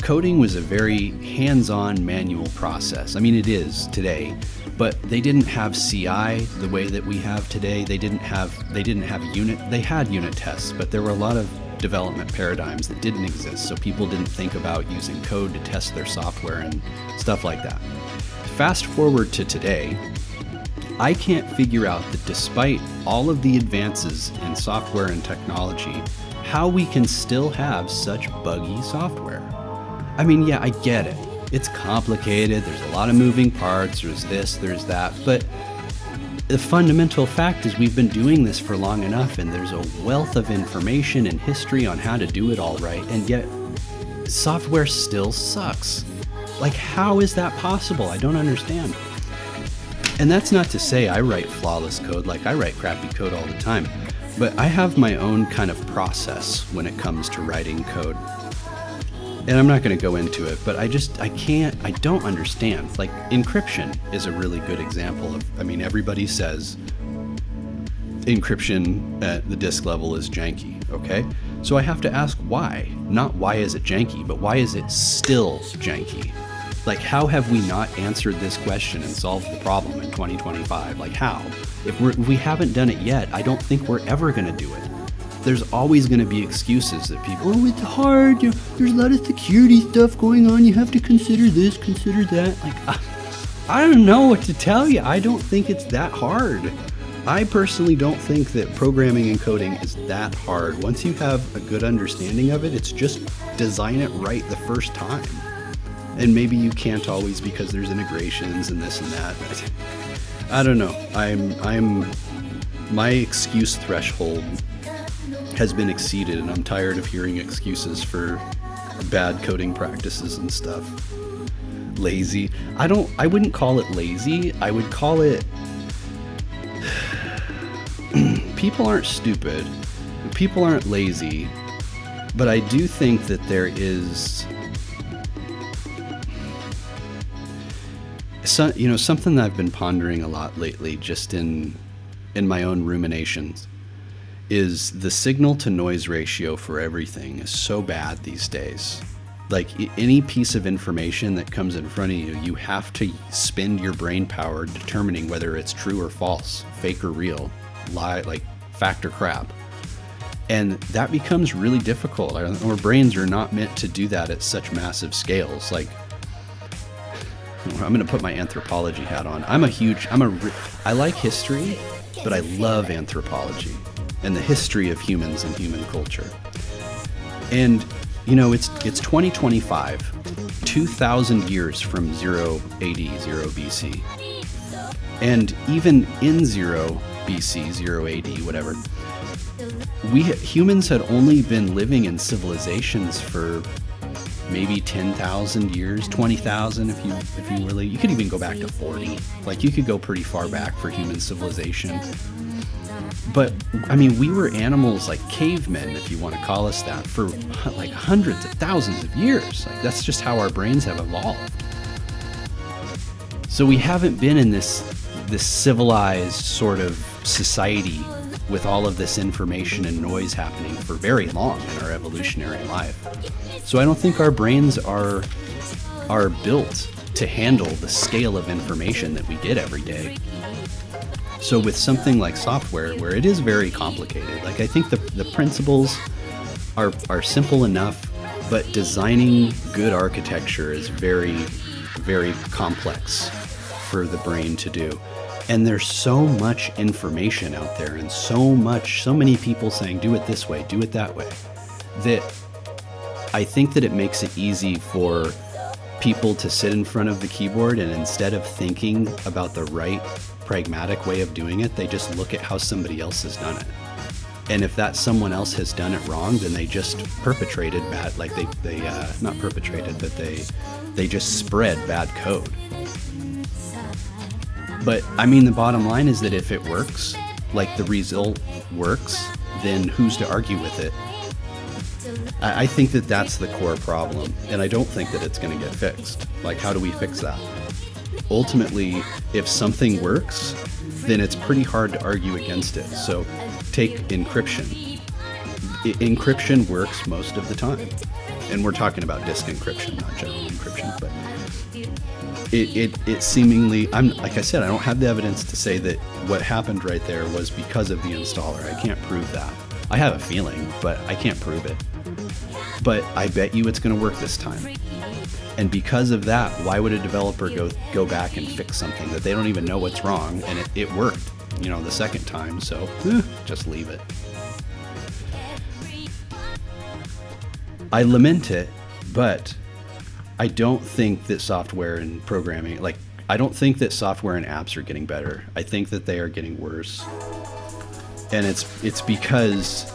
coding was a very hands-on manual process. I mean, it is today, but they didn't have CI the way that we have today. They had unit tests, but there were a lot of development paradigms that didn't exist, so people didn't think about using code to test their software and stuff like that. Fast forward to today, I can't figure out that despite all of the advances in software and technology, how we can still have such buggy software. I mean, yeah, I get it. It's complicated, there's a lot of moving parts, there's this, there's that, but the fundamental fact is we've been doing this for long enough, and there's a wealth of information and history on how to do it all right, and yet software still sucks. Like, how is that possible? I don't understand. And that's not to say I write flawless code, like I write crappy code all the time, but I have my own kind of process when it comes to writing code. And I'm not going to go into it, but I don't understand. Like, encryption is a really good example of, I mean, everybody says encryption at the disk level is janky, okay? So I have to ask why. Not why is it janky, but why is it still janky? Like, how have we not answered this question and solved the problem in 2025? Like, how? If we haven't done it yet, I don't think we're ever going to do it. There's always going to be excuses that people, oh, it's hard, there's a lot of security stuff going on, you have to consider this, consider that. Like, I don't know what to tell you. I don't think it's that hard. I personally don't think that programming and coding is that hard. Once you have a good understanding of it, it's just design it right the first time. And maybe you can't always because there's integrations and this and that. I don't know. My excuse threshold has been exceeded, and I'm tired of hearing excuses for bad coding practices and stuff. Lazy. I wouldn't call it lazy. I would call it people aren't stupid. People aren't lazy. But I do think that there is something that I've been pondering a lot lately, just in my own ruminations, is the signal to noise ratio for everything is so bad these days. Like, any piece of information that comes in front of you, you have to spend your brain power determining whether it's true or false, fake or real, lie, like fact or crap. And that becomes really difficult. Our brains are not meant to do that at such massive scales. Like, I'm going to put my anthropology hat on. I like history, but I love anthropology and the history of humans and human culture. And, it's 2025, 2,000 years from 0 AD, 0 BC. And even in 0 BC, 0 AD, whatever. Humans had only been living in civilizations for maybe 10,000 years, 20,000 if you really, you could even go back to 40. Like, you could go pretty far back for human civilization. But I mean, we were animals like cavemen, if you want to call us that, for like hundreds of thousands of years. Like, that's just how our brains have evolved. So we haven't been in this civilized sort of society with all of this information and noise happening for very long in our evolutionary life. So I don't think our brains are built to handle the scale of information that we get every day. So with something like software, where it is very complicated, like, I think the principles are simple enough, but designing good architecture is very, very complex for the brain to do. And there's so much information out there, and so many people saying, do it this way, do it that way, that I think that it makes it easy for people to sit in front of the keyboard, and instead of thinking about the right pragmatic way of doing it, they just look at how somebody else has done it. And if that someone else has done it wrong, then they just perpetrated bad, like they not perpetrated, but they just spread bad code. But I mean, the bottom line is that if it works, like the result works, then who's to argue with it? I think that that's the core problem, and I don't think that it's going to get fixed. Like, how do we fix that? Ultimately, if something works, then it's pretty hard to argue against it. So take encryption. Encryption works most of the time. And we're talking about disk encryption, not general encryption. But it seemingly, like I said, I don't have the evidence to say that what happened right there was because of the installer. I can't prove that. I have a feeling, but I can't prove it. But I bet you it's going to work this time. And because of that, why would a developer go back and fix something that they don't even know what's wrong, and it worked, the second time, so just leave it. I lament it, but I don't think that software and programming, like, I don't think that software and apps are getting better. I think that they are getting worse. And it's because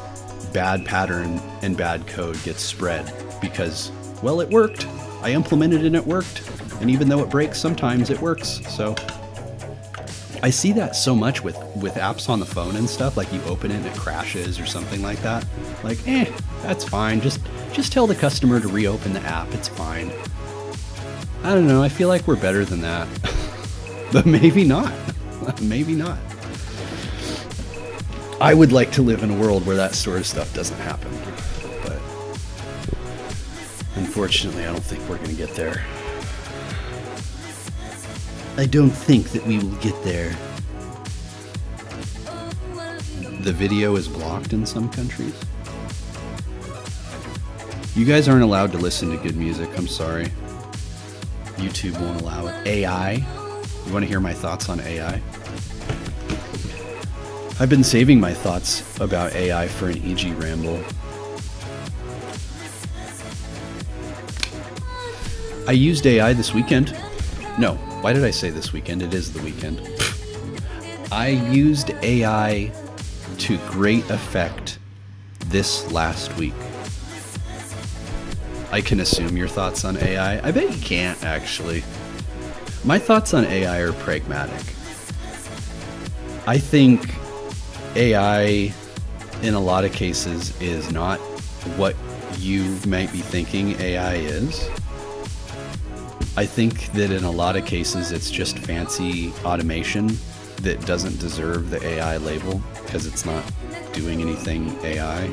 bad pattern and bad code gets spread because, well, it worked. I implemented it and it worked. And even though it breaks, sometimes it works. So I see that so much with apps on the phone and stuff. Like, you open it and it crashes or something like that. Like, that's fine. Just tell the customer to reopen the app. It's fine. I don't know. I feel like we're better than that. But maybe not. Maybe not. I would like to live in a world where that sort of stuff doesn't happen. But unfortunately, I don't think we're going to get there. I don't think that we will get there. The video is blocked in some countries. You guys aren't allowed to listen to good music. I'm sorry. YouTube won't allow it. AI. You want to hear my thoughts on AI? I've been saving my thoughts about AI for an EG ramble. I used AI this weekend. No, why did I say this weekend? It is the weekend. I used AI to great effect this last week. I can assume your thoughts on AI. I bet you can't, actually. My thoughts on AI are pragmatic. I think AI, in a lot of cases, is not what you might be thinking AI is. I think that in a lot of cases, it's just fancy automation that doesn't deserve the AI label because it's not doing anything AI.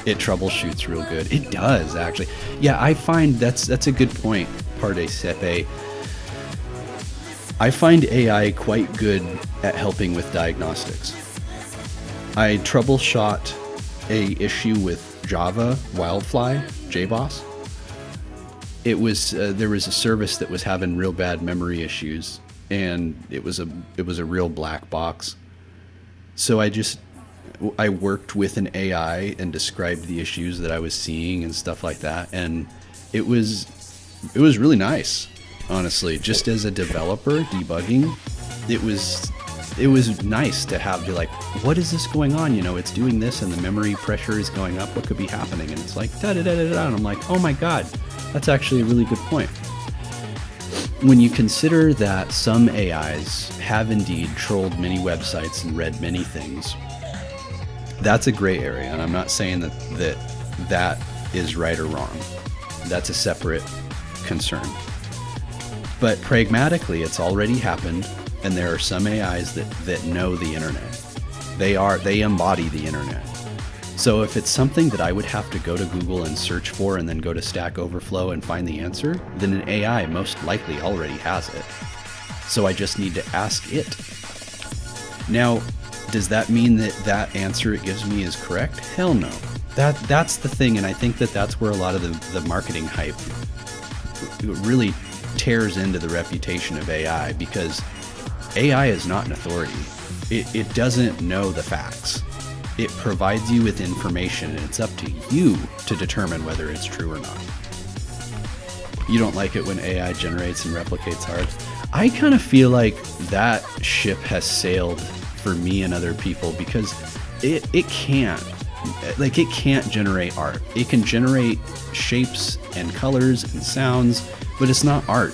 It troubleshoots real good. It does, actually. Yeah, I find that's a good point, Pardesepe. I find AI quite good at helping with diagnostics. I troubleshot a issue with Java Wildfly, JBoss. It was there was a service that was having real bad memory issues, and it was a real black box. So I worked with an AI and described the issues that I was seeing and stuff like that, and it was really nice, honestly. Just as a developer debugging, it was it was nice to have, be like, what is this going on? You know, it's doing this and the memory pressure is going up. What could be happening? And it's like, da-da-da-da-da. And I'm like, oh my God, that's actually a really good point. When you consider that some AIs have indeed trolled many websites and read many things, that's a gray area. And I'm not saying that is right or wrong. That's a separate concern. But pragmatically, it's already happened, and there are some AIs that know the internet. They embody the internet. So if it's something that I would have to go to Google and search for and then go to Stack Overflow and find the answer, then an AI most likely already has it. So I just need to ask it. Now, does that mean that answer it gives me is correct? Hell no. That's the thing, and I think that's where a lot of the marketing hype really tears into the reputation of AI, because AI is not an authority. It doesn't know the facts. It provides you with information, and it's up to you to determine whether it's true or not. You don't like it when AI generates and replicates art? I kind of feel like that ship has sailed for me and other people, because it can't generate art. It can generate shapes and colors and sounds, but it's not art.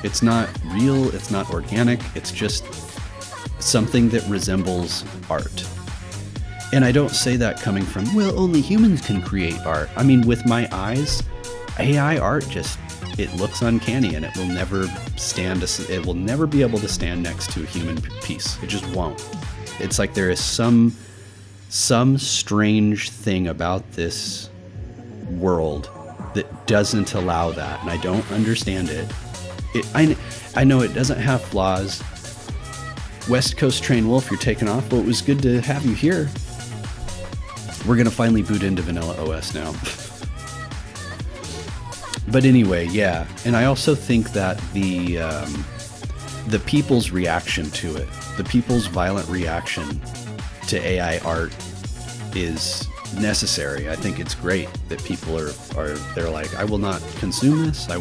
It's not real. It's not organic. It's just something that resembles art. And I don't say that coming from, well, only humans can create art. I mean, with my eyes, AI art it looks uncanny, and it will never be able to stand next to a human piece. It just won't. It's like there is some strange thing about this world that doesn't allow that, and I don't understand it. I know it doesn't have flaws. West Coast Train Wolf, you're taking off. Well, it was good to have you here. We're gonna finally boot into Vanilla OS now. But anyway, yeah, and I also think that the people's reaction to it, the people's violent reaction to AI art is necessary. I think it's great that people they're like, I will not consume this. I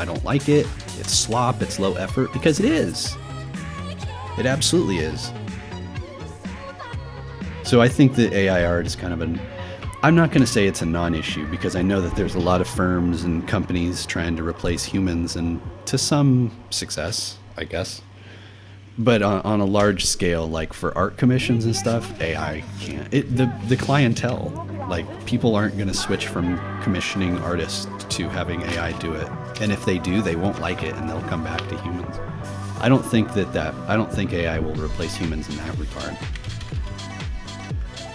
don't like it. It's slop. It's low effort, because it is. It absolutely is. So I think that AI art is kind of I'm not going to say it's a non-issue, because I know that there's a lot of firms and companies trying to replace humans, and to some success, I guess. But on a large scale, like for art commissions and stuff, AI can't. The clientele, like, people aren't going to switch from commissioning artists to having AI do it. And if they do, they won't like it, and they'll come back to humans. I don't think AI will replace humans in that regard.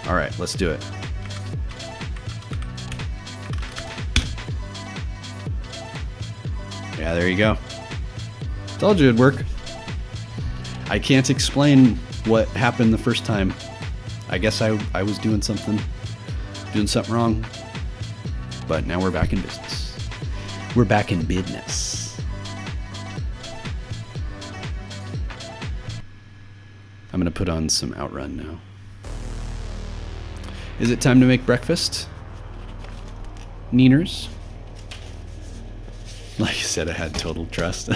All right, let's do it. Yeah, there you go. Told you it'd work. I can't explain what happened the first time. I guess I was doing something wrong. But now we're back in business. We're back in business. I'm going to put on some Outrun now. Is it time to make breakfast? Neeners? Like I said, I had total trust.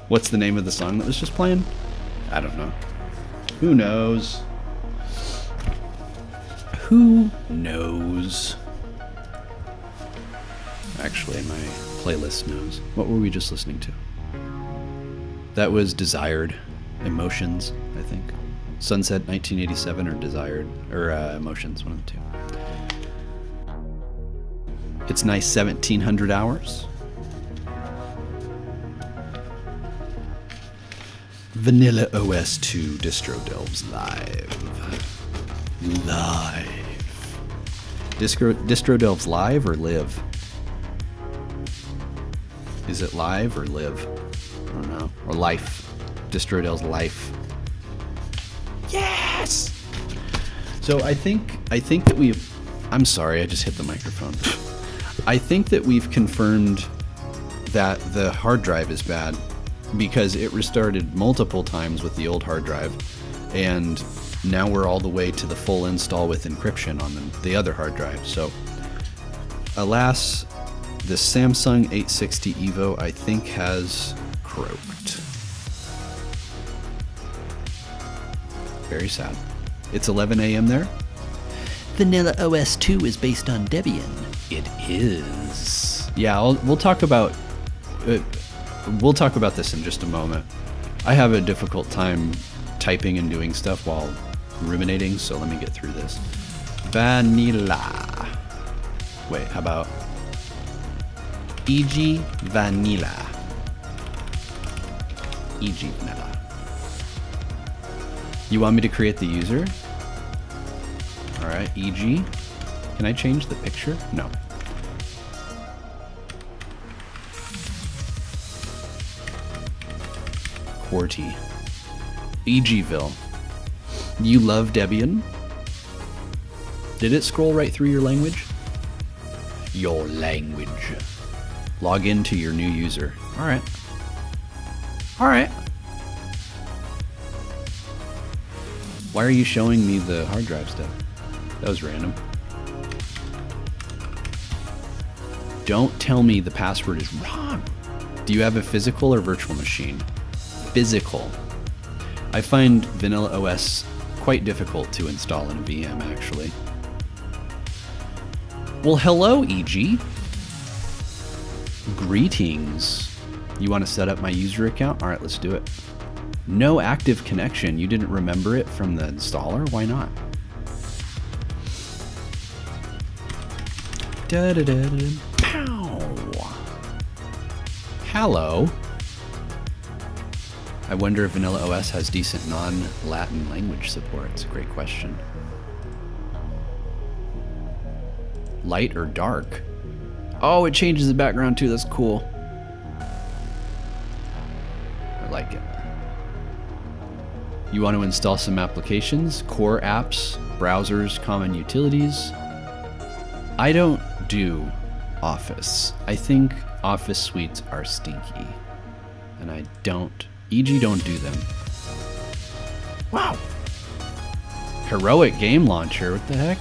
What's the name of the song that was just playing? I don't know. Who knows? Who knows? Actually, my playlist knows. What were we just listening to? That was Desired Emotions, I think. Sunset 1987 or Desired, or Emotions, one of the two. It's nice 1700 hours. Vanilla OS 2 Distro Delves live. Distro Delves live or live? Is it live or live? I don't know. Or life. Distro Delves life. Yes! So I think that we've... I'm sorry, I just hit the microphone. I think that we've confirmed that the hard drive is bad, because it restarted multiple times with the old hard drive, and now we're all the way to the full install with encryption on the other hard drive. So alas, the Samsung 860 EVO, I think, has croaked. Very sad. It's 11 a.m. there? Vanilla OS 2 is based on Debian. It is. Yeah, we'll talk about this in just a moment. I have a difficult time typing and doing stuff while ruminating, so let me get through this. Vanilla. Wait, how about e.g. vanilla? E.g. vanilla. You want me to create the user? All right, e.g. Can I change the picture? No. Qwerty. E.g.ville. You love Debian? Did it scroll right through your language? Your language. Log into your new user. All right. All right. Why are you showing me the hard drive stuff? That was random. Don't tell me the password is wrong. Do you have a physical or virtual machine? Physical. I find Vanilla OS quite difficult to install in a VM, actually. Well, hello, EG. Greetings. You want to set up my user account? All right, let's do it. No active connection. You didn't remember it from the installer? Why not? Da-da-da-da. Pow. Hello. I wonder if Vanilla OS has decent non-Latin language support. It's a great question. Light or dark? Oh, it changes the background too. That's cool. I like it. You want to install some applications, core apps, browsers, common utilities. I don't do Office. I think Office suites are stinky. And I don't, e.g. don't do them. Wow. Heroic game launcher, what the heck?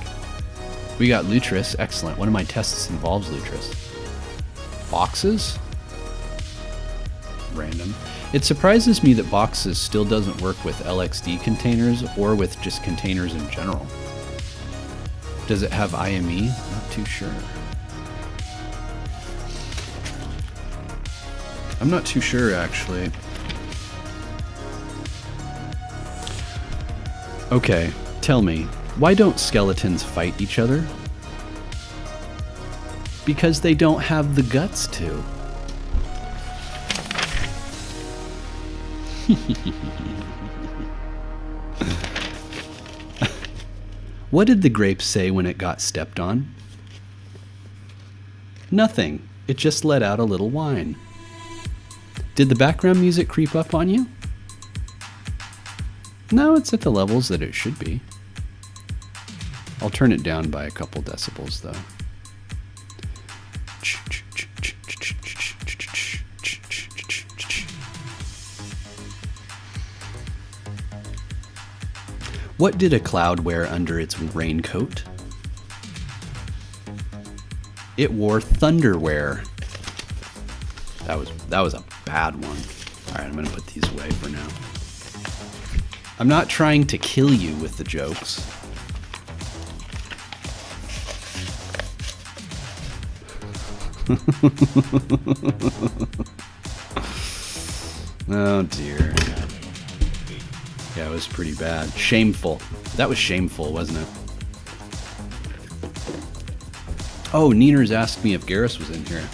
We got Lutris, excellent. One of my tests involves Lutris. Boxes? Random. It surprises me that Boxes still doesn't work with LXD containers or with just containers in general. Does it have IME? Not too sure. I'm not too sure, actually. Okay, tell me, why don't skeletons fight each other? Because they don't have the guts to. What did the grape say when it got stepped on? Nothing. It just let out a little whine. Did the background music creep up on you? No, it's at the levels that it should be. I'll turn it down by a couple decibels, though. What did a cloud wear under its raincoat? It wore thunderwear. That was a bad one. All right, I'm gonna put these away for now. I'm not trying to kill you with the jokes. Oh dear. Yeah, it was pretty bad. Shameful. That was shameful, wasn't it? Oh, Neeners asked me if Garrus was in here.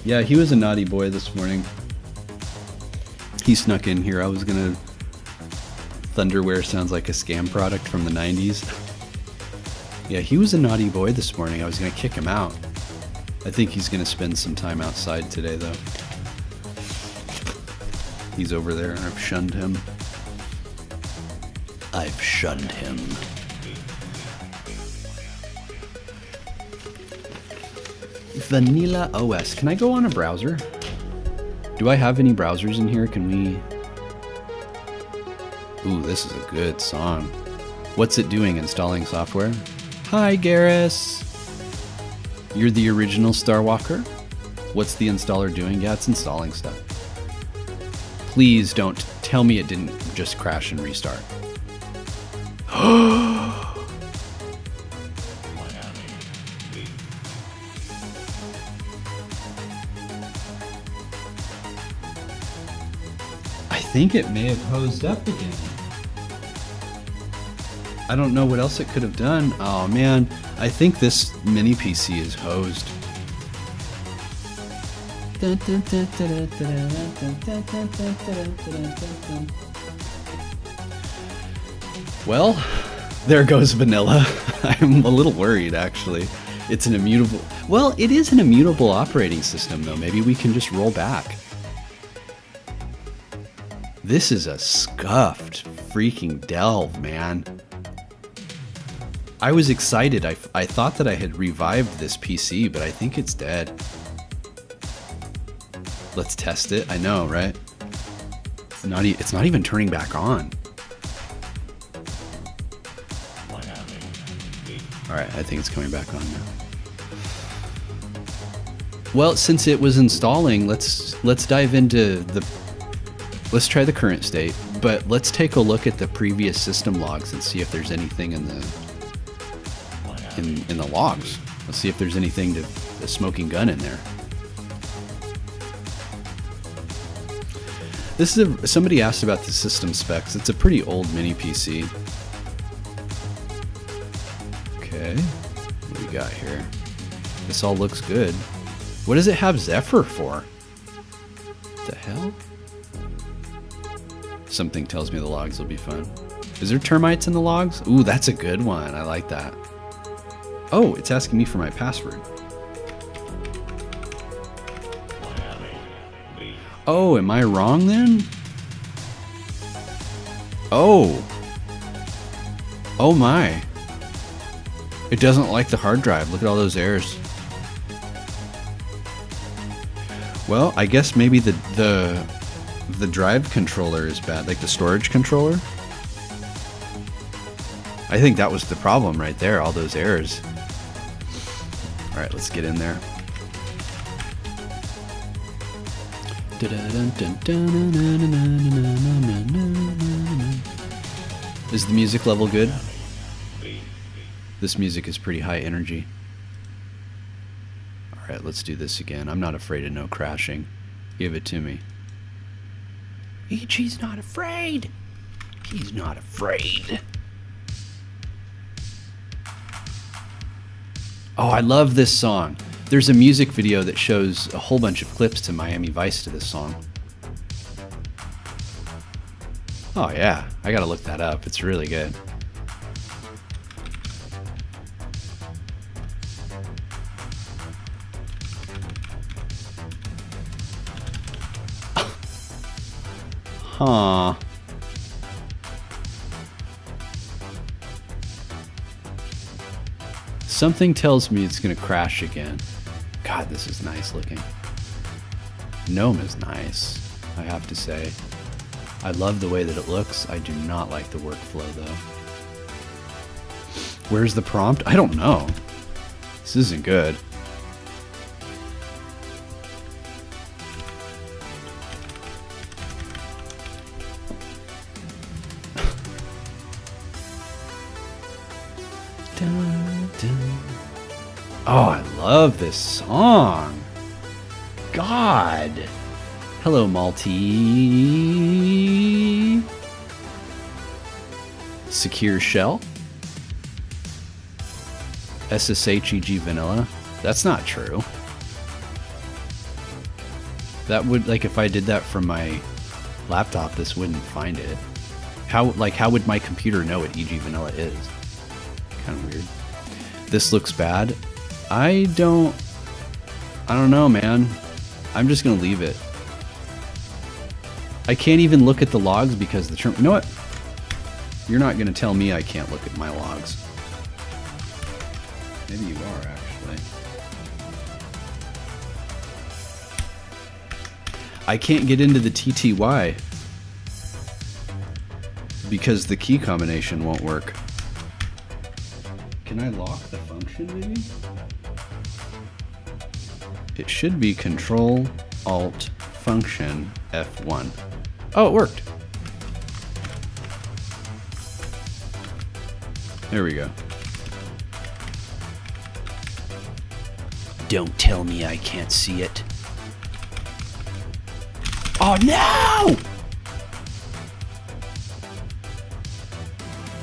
Yeah, he was a naughty boy this morning. He snuck in here. I was gonna... Thunderwear sounds like a scam product from the 90s. Yeah, he was a naughty boy this morning. I was gonna kick him out. I think he's gonna spend some time outside today, though. He's over there, and I've shunned him. I've shunned him. Vanilla OS. Can I go on a browser? Do I have any browsers in here? Can we... Ooh, this is a good song. What's it doing? Installing software? Hi, Garrus. You're the original Starwalker? What's the installer doing? Yeah, it's installing stuff. Please don't tell me it didn't just crash and restart. I think it may have hosed up again. I don't know what else it could have done. Oh man, I think this mini PC is hosed. Well, there goes vanilla. I'm a little worried actually. It's an immutable. Well, it is an immutable operating system though. Maybe we can just roll back. This is a scuffed freaking delve, man. I was excited. I thought that I had revived this PC, but I think it's dead. Let's test it. I know, right? It's not even turning back on. All right, I think it's coming back on now. Well, since it was installing, let's dive into the. Let's try the current state, but let's take a look at the previous system logs and see if there's anything in the logs. Let's see if there's anything to the smoking gun in there. This is somebody asked about the system specs. It's a pretty old mini PC. Okay, what do we got here? This all looks good. What does it have Zephyr for? The hell? Something tells me the logs will be fun. Is there termites in the logs? Ooh, that's a good one. I like that. Oh, it's asking me for my password. Oh, am I wrong then? Oh. Oh my. It doesn't like the hard drive. Look at all those errors. Well, I guess maybe the drive controller is bad, like the storage controller. I think that was the problem right there, all those errors. All right, let's get in there. Is the music level good? This music is pretty high energy. All right, let's do this again. I'm not afraid of no crashing. Give it to me. EG's not afraid. He's not afraid. Oh, I love this song. There's a music video that shows a whole bunch of clips to Miami Vice to this song. Oh yeah, I gotta look that up. It's really good. Huh. Something tells me it's gonna crash again. God, this is nice looking. Gnome is nice, I have to say. I love the way that it looks. I do not like the workflow though. Where's the prompt? I don't know. This isn't good. Oh, I love this song. God. Hello, Maltese. Secure shell. SSHEG vanilla. That's not true. That would, like, if I did that from my laptop, this wouldn't find it. How would my computer know what EG vanilla is? Kind of weird. This looks bad. I don't know, man. I'm just gonna leave it. I can't even look at the logs because the term. You know what? You're not gonna tell me I can't look at my logs. Maybe you are, actually. I can't get into the TTY because the key combination won't work. Can I lock the function, maybe? It should be Control Alt Function F1. Oh, it worked. There we go. Don't tell me I can't see it. Oh no!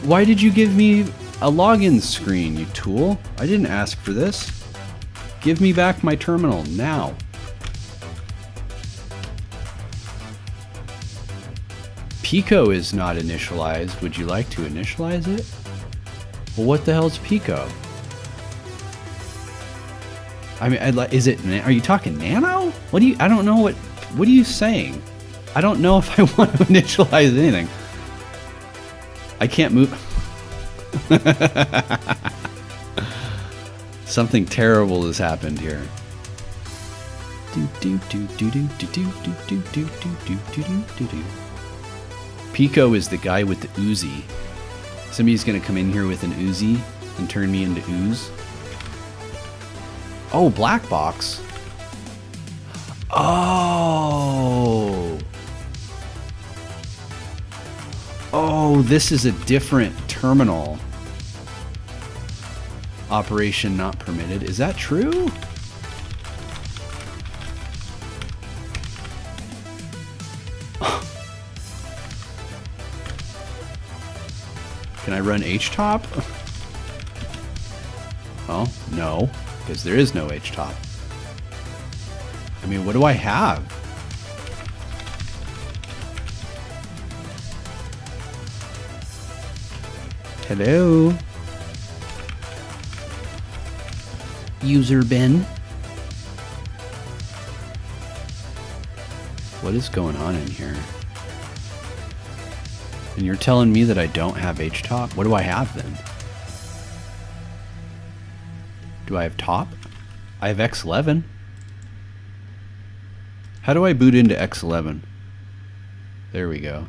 Why did you give me a login screen, you tool? I didn't ask for this. Give me back my terminal now. Pico is not initialized. Would you like to initialize it? Well, what the hell's Pico? I mean, is it? Are you talking nano? What do you? I don't know what. What are you saying? I don't know if I want to initialize anything. I can't move. Something terrible has happened here. Pico is the guy with the Uzi. Somebody's gonna come in here with an Uzi and turn me into ooze. Oh, black box. Oh. Oh, this is a different terminal. Operation not permitted. Is that true? Can I run htop? Oh, no, because there is no htop. I mean, what do I have? Hello? User bin. What is going on in here? And you're telling me that I don't have htop? What do I have then? Do I have top? I have X11. How do I boot into X11? There we go.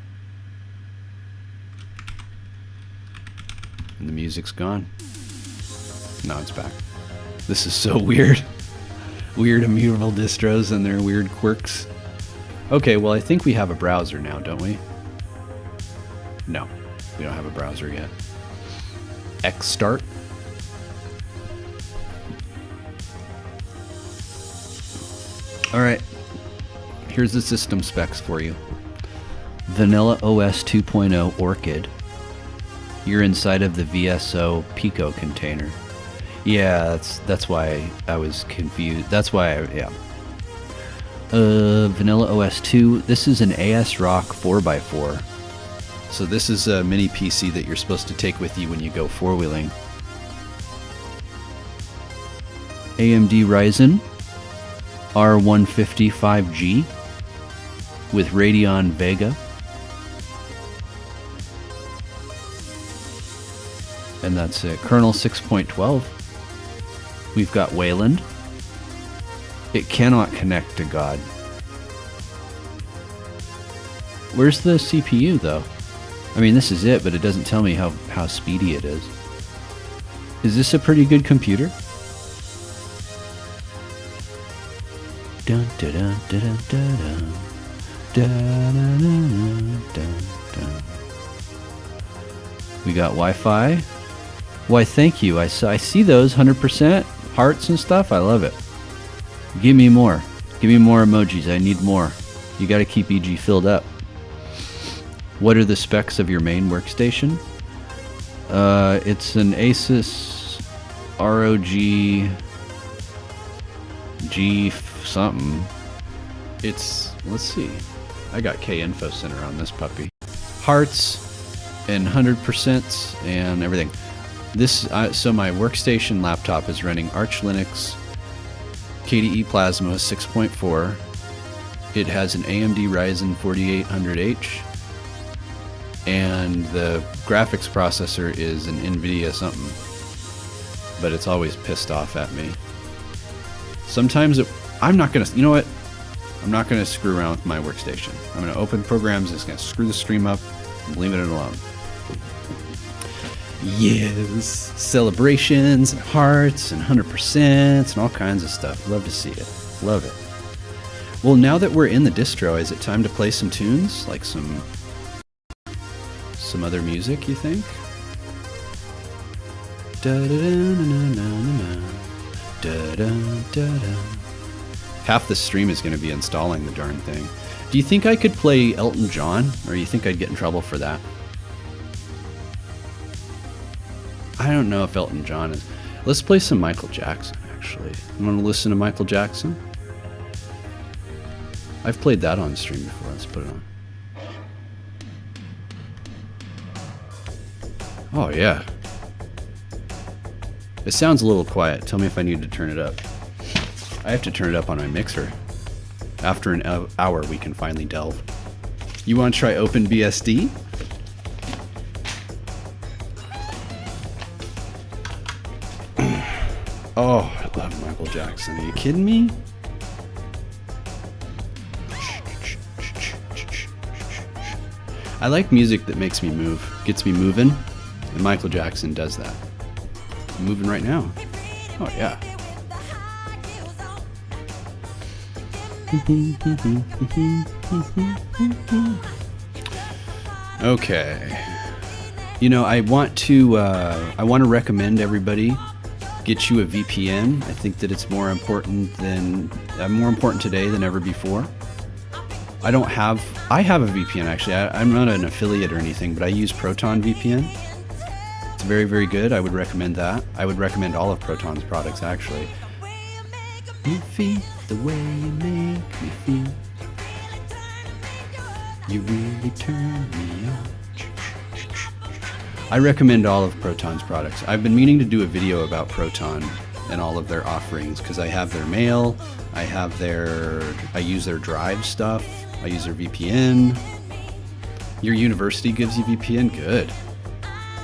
And the music's gone. No, it's back. This is so weird. Weird immutable distros and their weird quirks. Okay, well I think we have a browser now, don't we? No, we don't have a browser yet. Xstart. Alright, here's the system specs for you. Vanilla OS 2.0 Orchid. You're inside of the VSO Pico container. Yeah, that's why I was confused. That's why yeah. Vanilla OS 2. This is an ASRock 4x4. So this is a mini PC that you're supposed to take with you when you go four-wheeling. AMD Ryzen R150 5G with Radeon Vega. And that's it. Kernel 6.12. We've got Wayland. It cannot connect to God. Where's the CPU though? I mean, this is it, but it doesn't tell me how speedy it is. Is this a pretty good computer? Dun, dun, dun, dun, dun, dun, dun, dun, dun, dun, dun. We got Wi-Fi. Why, thank you. I see those 100% hearts and stuff. I love it. Give me more. Give me more emojis. I need more. You got to keep EG filled up. What are the specs of your main workstation? It's an Asus ROG G something. It's, let's see. I got K Info Center on this puppy. Hearts and 100% and everything. This so my workstation laptop is running Arch Linux KDE Plasma 6.4. It has an AMD Ryzen 4800H. And the graphics processor is an NVIDIA something. But it's always pissed off at me. Sometimes I'm not going to, you know what? I'm not going to screw around with my workstation. I'm going to open programs, it's going to screw the stream up, and leave it alone. Yes, celebrations, and hearts, and 100%, and all kinds of stuff. Love to see it. Love it. Well, now that we're in the distro, is it time to play some tunes? Like some other music, you think? Half the stream is going to be installing the darn thing. Do you think I could play Elton John, or do you think I'd get in trouble for that? I don't know if Elton John is. Let's play some Michael Jackson, actually. You want to listen to Michael Jackson? I've played that on stream before. Let's put it on. Oh, yeah. It sounds a little quiet. Tell me if I need to turn it up. I have to turn it up on my mixer. After an hour, we can finally delve. You want to try OpenBSD? Oh, I love Michael Jackson. Are you kidding me? I like music that makes me move, gets me moving, and Michael Jackson does that. I'm moving right now. Oh, yeah. Okay. You know, I want to recommend everybody get you a VPN. I think that it's more important today than ever before. I have a VPN actually. I'm not an affiliate or anything, but I use Proton VPN. It's very, very good. I would recommend that. I would recommend all of Proton's products actually. You feel the way you make me feel. You really turn me on. I recommend all of Proton's products. I've been meaning to do a video about Proton and all of their offerings because I have their mail, I use their Drive stuff, I use their VPN. Your university gives you VPN? Good.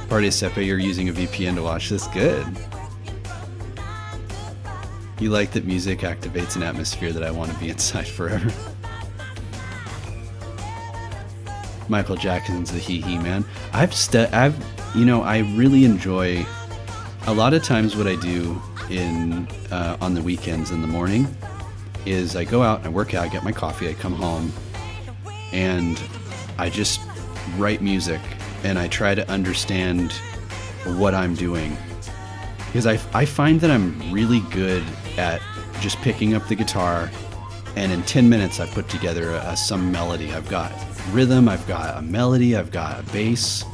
Participe, you're using a VPN to watch this? Good. You like that music activates an atmosphere that I want to be inside forever. Michael Jackson's the hee-hee man. I really enjoy, a lot of times what I do on the weekends in the morning is I go out and I work out, I get my coffee, I come home, and I just write music and I try to understand what I'm doing. Because I find that I'm really good at just picking up the guitar, and in 10 minutes I put together some melody. I've got rhythm, I've got a melody, I've got a bass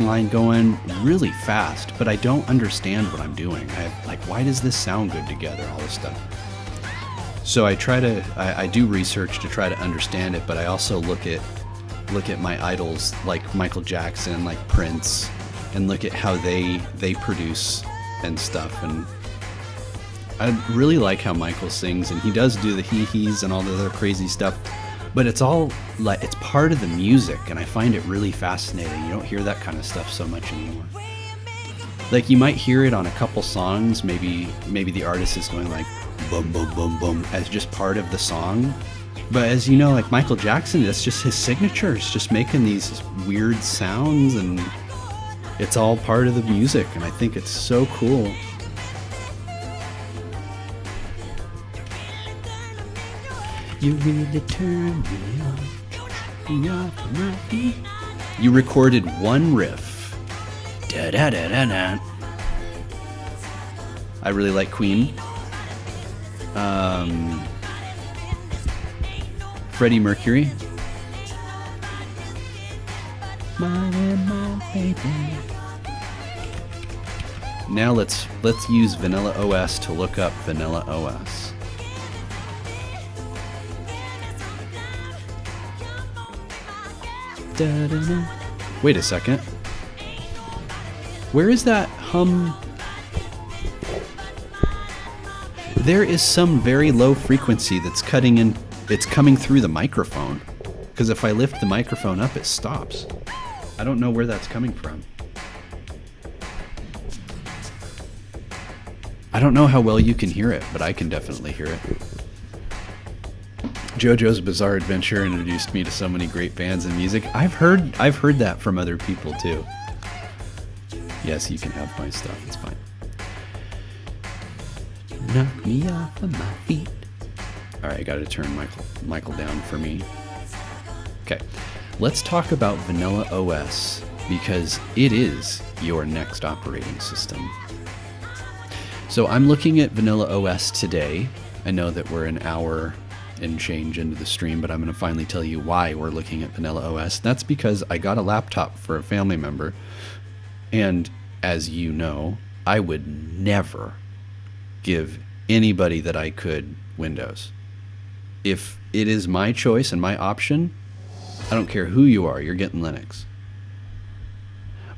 line going really fast, but I don't understand what I'm doing. Why does this sound good together, all this stuff? So I do research to try to understand it, but I also look at my idols like Michael Jackson, like Prince, and look at how they produce and stuff. And I really like how Michael sings, and he does do the hee-hees and all the other crazy stuff, but it's all like, it's part of the music, and I find it really fascinating. You don't hear that kind of stuff so much anymore. Like, you might hear it on a couple songs, maybe the artist is going like boom boom boom boom as just part of the song, but as you know, like Michael Jackson, that's just his signature. It's just making these weird sounds, and it's all part of the music, and I think it's so cool. You really turn me on, off my feet. You recorded one riff. Da da da da da. I really like Queen. Freddie Mercury. My baby. Now let's use Vanilla OS to look up Vanilla OS. Wait a second. Where is that hum? There is some very low frequency that's cutting in. It's coming through the microphone. Because if I lift the microphone up, it stops. I don't know where that's coming from. I don't know how well you can hear it, but I can definitely hear it. JoJo's Bizarre Adventure introduced me to so many great bands and music. I've heard that from other people too. Yes, you can have my stuff. It's fine. Knock me off of my feet. All right, I got to turn Michael down for me. Okay, let's talk about Vanilla OS. because it is your next operating system. So I'm looking at Vanilla OS today. I know that we're an hour and change into the stream, but I'm going to finally tell you why we're looking at Vanilla OS. That's because I got a laptop for a family member, and as you know, I would never give anybody that I could Windows. If it is my choice and my option, I don't care who you are, you're getting Linux.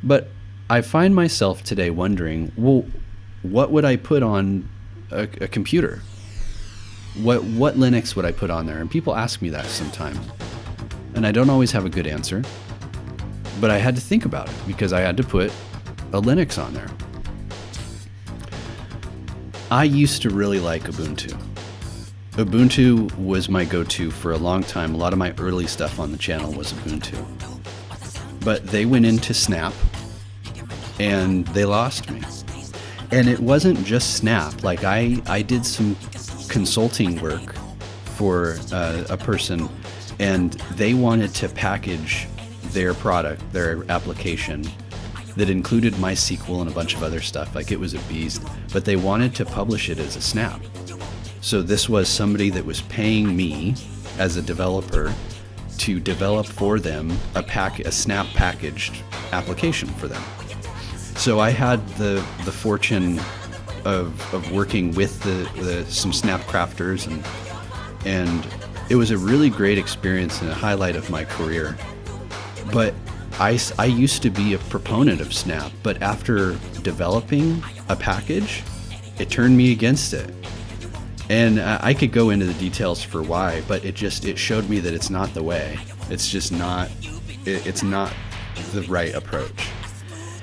But I find myself today wondering, well, what would I put on a computer? What Linux would I put on there? And people ask me that sometimes, and I don't always have a good answer, but I had to think about it because I had to put a Linux on there. I used to really like Ubuntu. Ubuntu was my go-to for a long time. A lot of my early stuff on the channel was Ubuntu. But they went into Snap, and they lost me. And it wasn't just Snap. Like, I did some consulting work for a person, and they wanted to package their product, their application, that included MySQL and a bunch of other stuff. Like, it was a beast, but they wanted to publish it as a Snap. So this was somebody that was paying me as a developer to develop for them a Snap packaged application for them. So I had the fortune of working with some Snap crafters, and it was a really great experience and a highlight of my career. But I used to be a proponent of Snap, but after developing a package, it turned me against it. And I could go into the details for why, but it showed me that it's not the way. It's just not, it's not the right approach.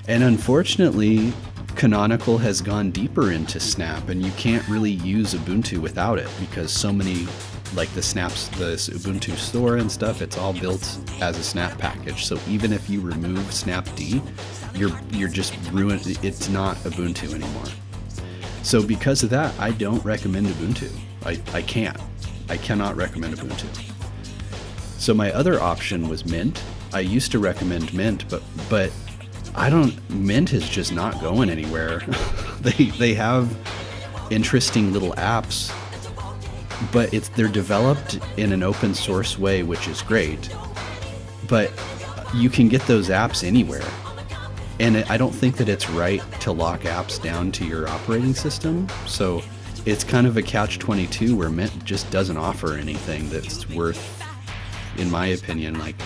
And unfortunately, Canonical has gone deeper into Snap, and you can't really use Ubuntu without it because so many, like the Ubuntu store and stuff, it's all built as a Snap package. So even if you remove Snapd, you're just ruined. It's not Ubuntu anymore. So because of that, I don't recommend Ubuntu. I cannot recommend Ubuntu. So my other option was Mint. I used to recommend Mint, but Mint is just not going anywhere. They have interesting little apps, but they're developed in an open source way, which is great. But you can get those apps anywhere. And I don't think that it's right to lock apps down to your operating system. So it's kind of a catch-22 where Mint just doesn't offer anything that's worth, in my opinion, like,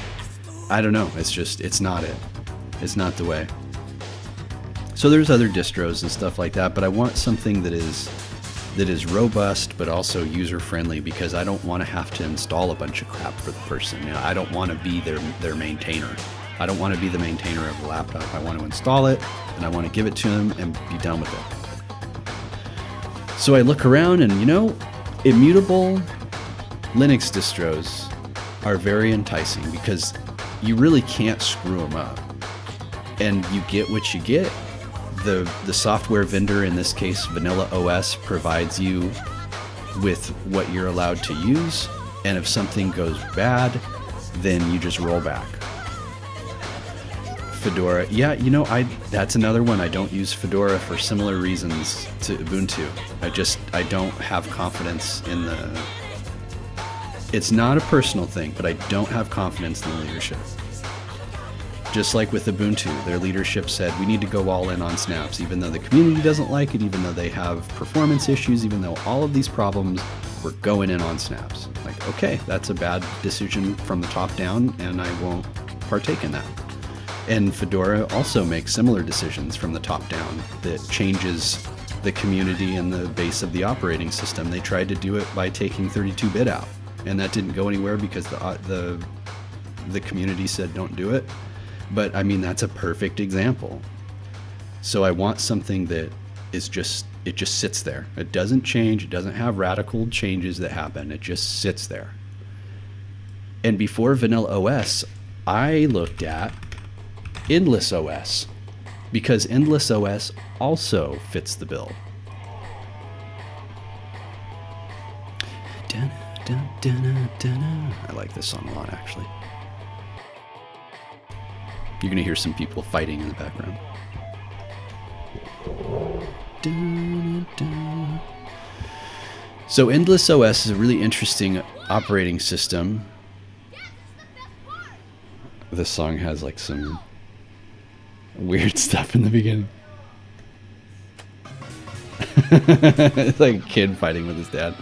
I don't know. It's not it. It's not the way. So there's other distros and stuff like that, but I want something that is robust but also user-friendly, because I don't want to have to install a bunch of crap for the person. You know, I don't want to be their maintainer. I don't want to be the maintainer of the laptop. I want to install it, and I want to give it to them and be done with it. So I look around, and immutable Linux distros are very enticing because you really can't screw them up. And you get what you get. The software vendor, in this case Vanilla OS, provides you with what you're allowed to use, and if something goes bad, then you just roll back. Fedora, that's another one. I don't use Fedora for similar reasons to Ubuntu. I don't have confidence in it's not a personal thing, but I don't have confidence in the leadership. Just like with Ubuntu, their leadership said we need to go all in on snaps, even though the community doesn't like it, even though they have performance issues, even though all of these problems, we're going in on snaps. Like, okay, that's a bad decision from the top down, and I won't partake in that. And Fedora also makes similar decisions from the top down that changes the community and the base of the operating system. They tried to do it by taking 32-bit out, and that didn't go anywhere because the community said don't do it. But I mean, that's a perfect example. So I want something that is just sits there. It doesn't change. It doesn't have radical changes that happen. It just sits there. And before Vanilla OS, I looked at Endless OS, because Endless OS also fits the bill. I like this song a lot, actually. You're going to hear some people fighting in the background. Dun, dun. So Endless OS is a really interesting operating system. This song has like some weird stuff in the beginning. It's like a kid fighting with his dad.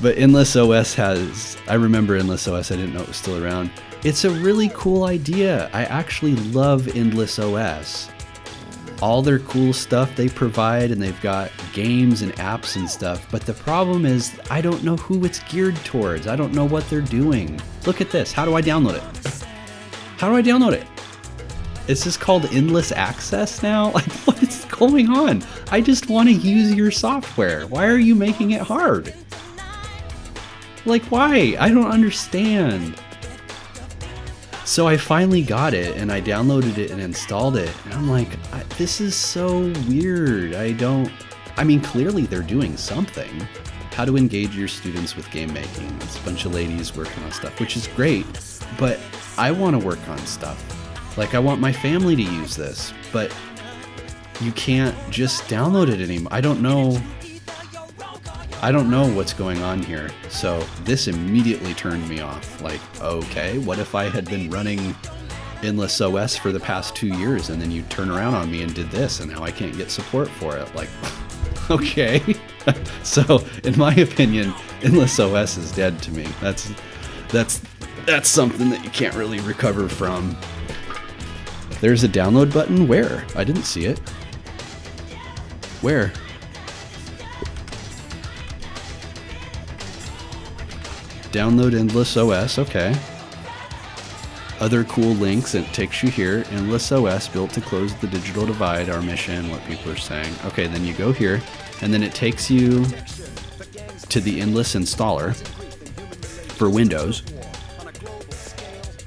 But Endless OS has, I remember Endless OS, I didn't know it was still around. It's a really cool idea. I actually love Endless OS. All their cool stuff they provide, and they've got games and apps and stuff. But the problem is, I don't know who it's geared towards. I don't know what they're doing. Look at this. How do I download it? How do I download it? Is this called Endless Access now? Like, what is going on? I just want to use your software. Why are you making it hard? Like, why? I don't understand. So I finally got it, and I downloaded it and installed it. And I'm like, this is so weird. I mean, clearly they're doing something. How to engage your students with game making. It's a bunch of ladies working on stuff, which is great. But I want to work on stuff. Like, I want my family to use this, but you can't just download it anymore. I don't know what's going on here. So this immediately turned me off. Like, okay, what if I had been running Endless OS for the past 2 years, and then you turn around on me and did this, and now I can't get support for it? Like, okay. So in my opinion, Endless OS is dead to me. That's something that you can't really recover from. There's a download button. Where? I didn't see it. Where? Download Endless OS. Okay. Other cool links. It takes you here. Endless OS built to close the digital divide. Our mission. What people are saying. Okay, then you go here, and then it takes you to the Endless installer for Windows.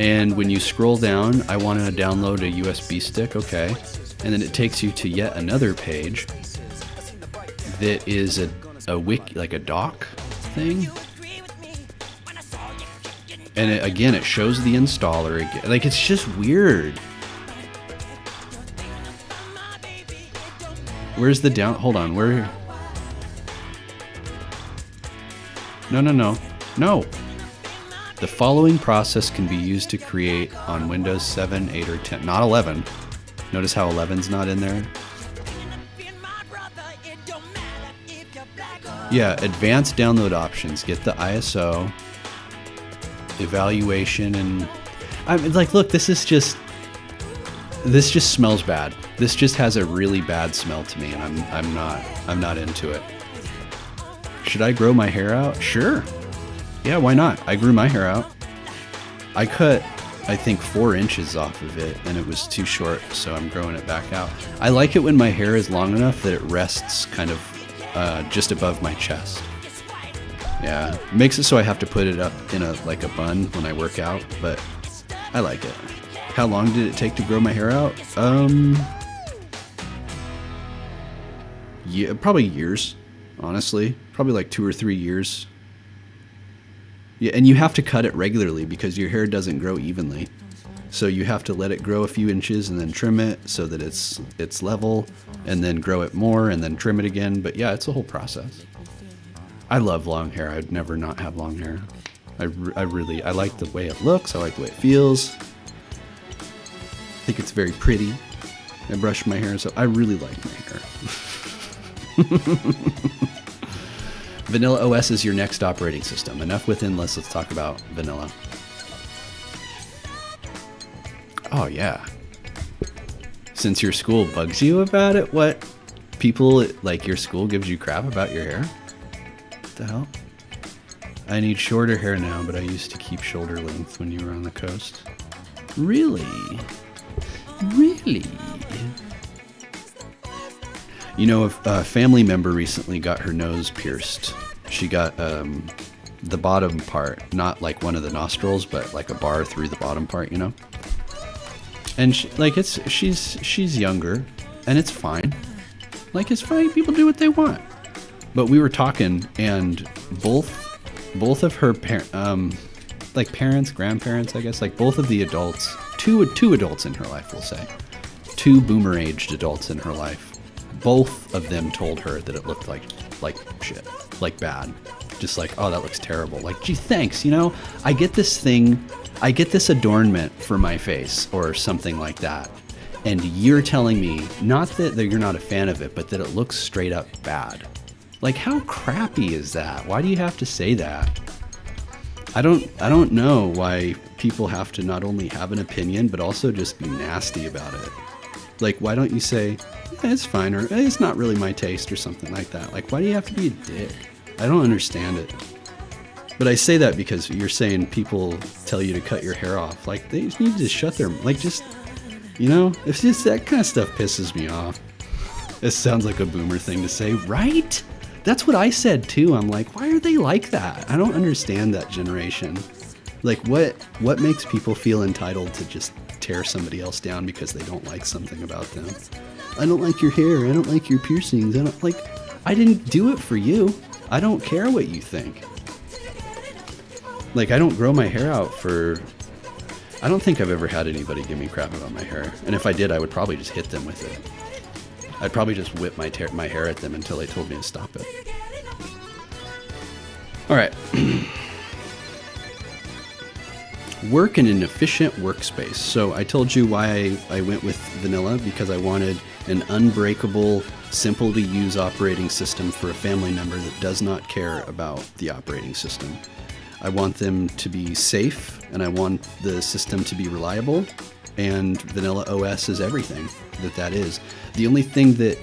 And when you scroll down, I want to download a USB stick, okay. And then it takes you to yet another page that is a wiki, like a doc thing. And again, it shows the installer again. Like, it's just weird. Where's the down? Hold on, where? No. The following process can be used to create on Windows 7, 8, or 10. Not 11. Notice how 11's not in there? Yeah, advanced download options. Get the ISO, evaluation, and... I'm like, look, this just smells bad. This just has a really bad smell to me, and I'm not into it. Should I grow my hair out? Sure. Yeah, why not? I grew my hair out. I cut, I think, 4 inches off of it, and it was too short, so I'm growing it back out. I like it when my hair is long enough that it rests kind of just above my chest. Yeah, it makes it so I have to put it up in a bun when I work out, but I like it. How long did it take to grow my hair out? Yeah, probably years, honestly. Probably like 2 or 3 years. Yeah, and you have to cut it regularly because your hair doesn't grow evenly. So you have to let it grow a few inches and then trim it so that it's level, and then grow it more and then trim it again. But yeah, it's a whole process. I love long hair. I'd never not have long hair. I like the way it looks. I like the way it feels. I think it's very pretty. I brush my hair, so I really like my hair. Vanilla OS is your next operating system. Enough with Endless, let's talk about Vanilla. Oh yeah. Since your school bugs you about it, what? People, like, your school gives you crap about your hair? What the hell? I need shorter hair now, but I used to keep shoulder length when you were on the coast. Really? Really? You know, a family member recently got her nose pierced. She got the bottom part, not like one of the nostrils, but like a bar through the bottom part, you know? And she's younger, and it's fine. Like, it's fine. People do what they want. But we were talking, and both of her parents, like parents, grandparents, I guess, like both of the adults, two adults in her life, we'll say, two boomer-aged adults in her life, both of them told her that it looked like shit, like bad. Just like, oh, that looks terrible. Like, gee, thanks, you know? I get this adornment for my face or something like that. And you're telling me, not that you're not a fan of it, but that it looks straight up bad. Like, how crappy is that? Why do you have to say that? I don't know why people have to not only have an opinion, but also just be nasty about it. Like, why don't you say, it's fine, or it's not really my taste, or something like that? Like, why do you have to be a dick? I don't understand it. But I say that because you're saying people tell you to cut your hair off. Like, they just need to shut their, like, just, you know, it's just that kind of stuff pisses me off. It sounds like a boomer thing to say, right? That's what I said too. I'm like, why are they like that? I don't understand that generation. Like, what makes people feel entitled to just tear somebody else down because they don't like something about them? I don't like your hair. I don't like your piercings. I didn't do it for you. I don't care what you think. Like, I don't grow my hair out for... I don't think I've ever had anybody give me crap about my hair. And if I did, I would probably just hit them with it. I'd probably just whip my hair at them until they told me to stop it. All right. Work in an efficient workspace. So I told you why I went with vanilla, because I wanted an unbreakable, simple to use operating system for a family member that does not care about the operating system. I want them to be safe, and I want the system to be reliable, and Vanilla OS is everything that is. The only thing that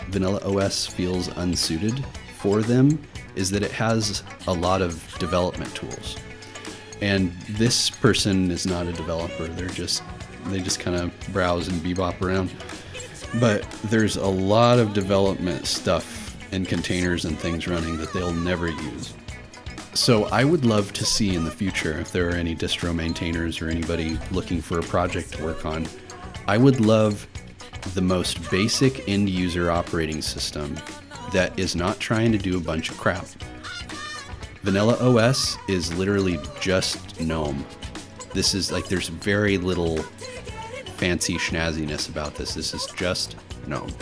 Vanilla OS feels unsuited for them is that it has a lot of development tools. And this person is not a developer. They just kind of browse and bebop around. But there's a lot of development stuff and containers and things running that they'll never use. So I would love to see in the future, if there are any distro maintainers or anybody looking for a project to work on, I would love the most basic end user operating system that is not trying to do a bunch of crap. Vanilla OS is literally just GNOME. This is like, there's very little fancy schnazziness about this. This is just GNOME.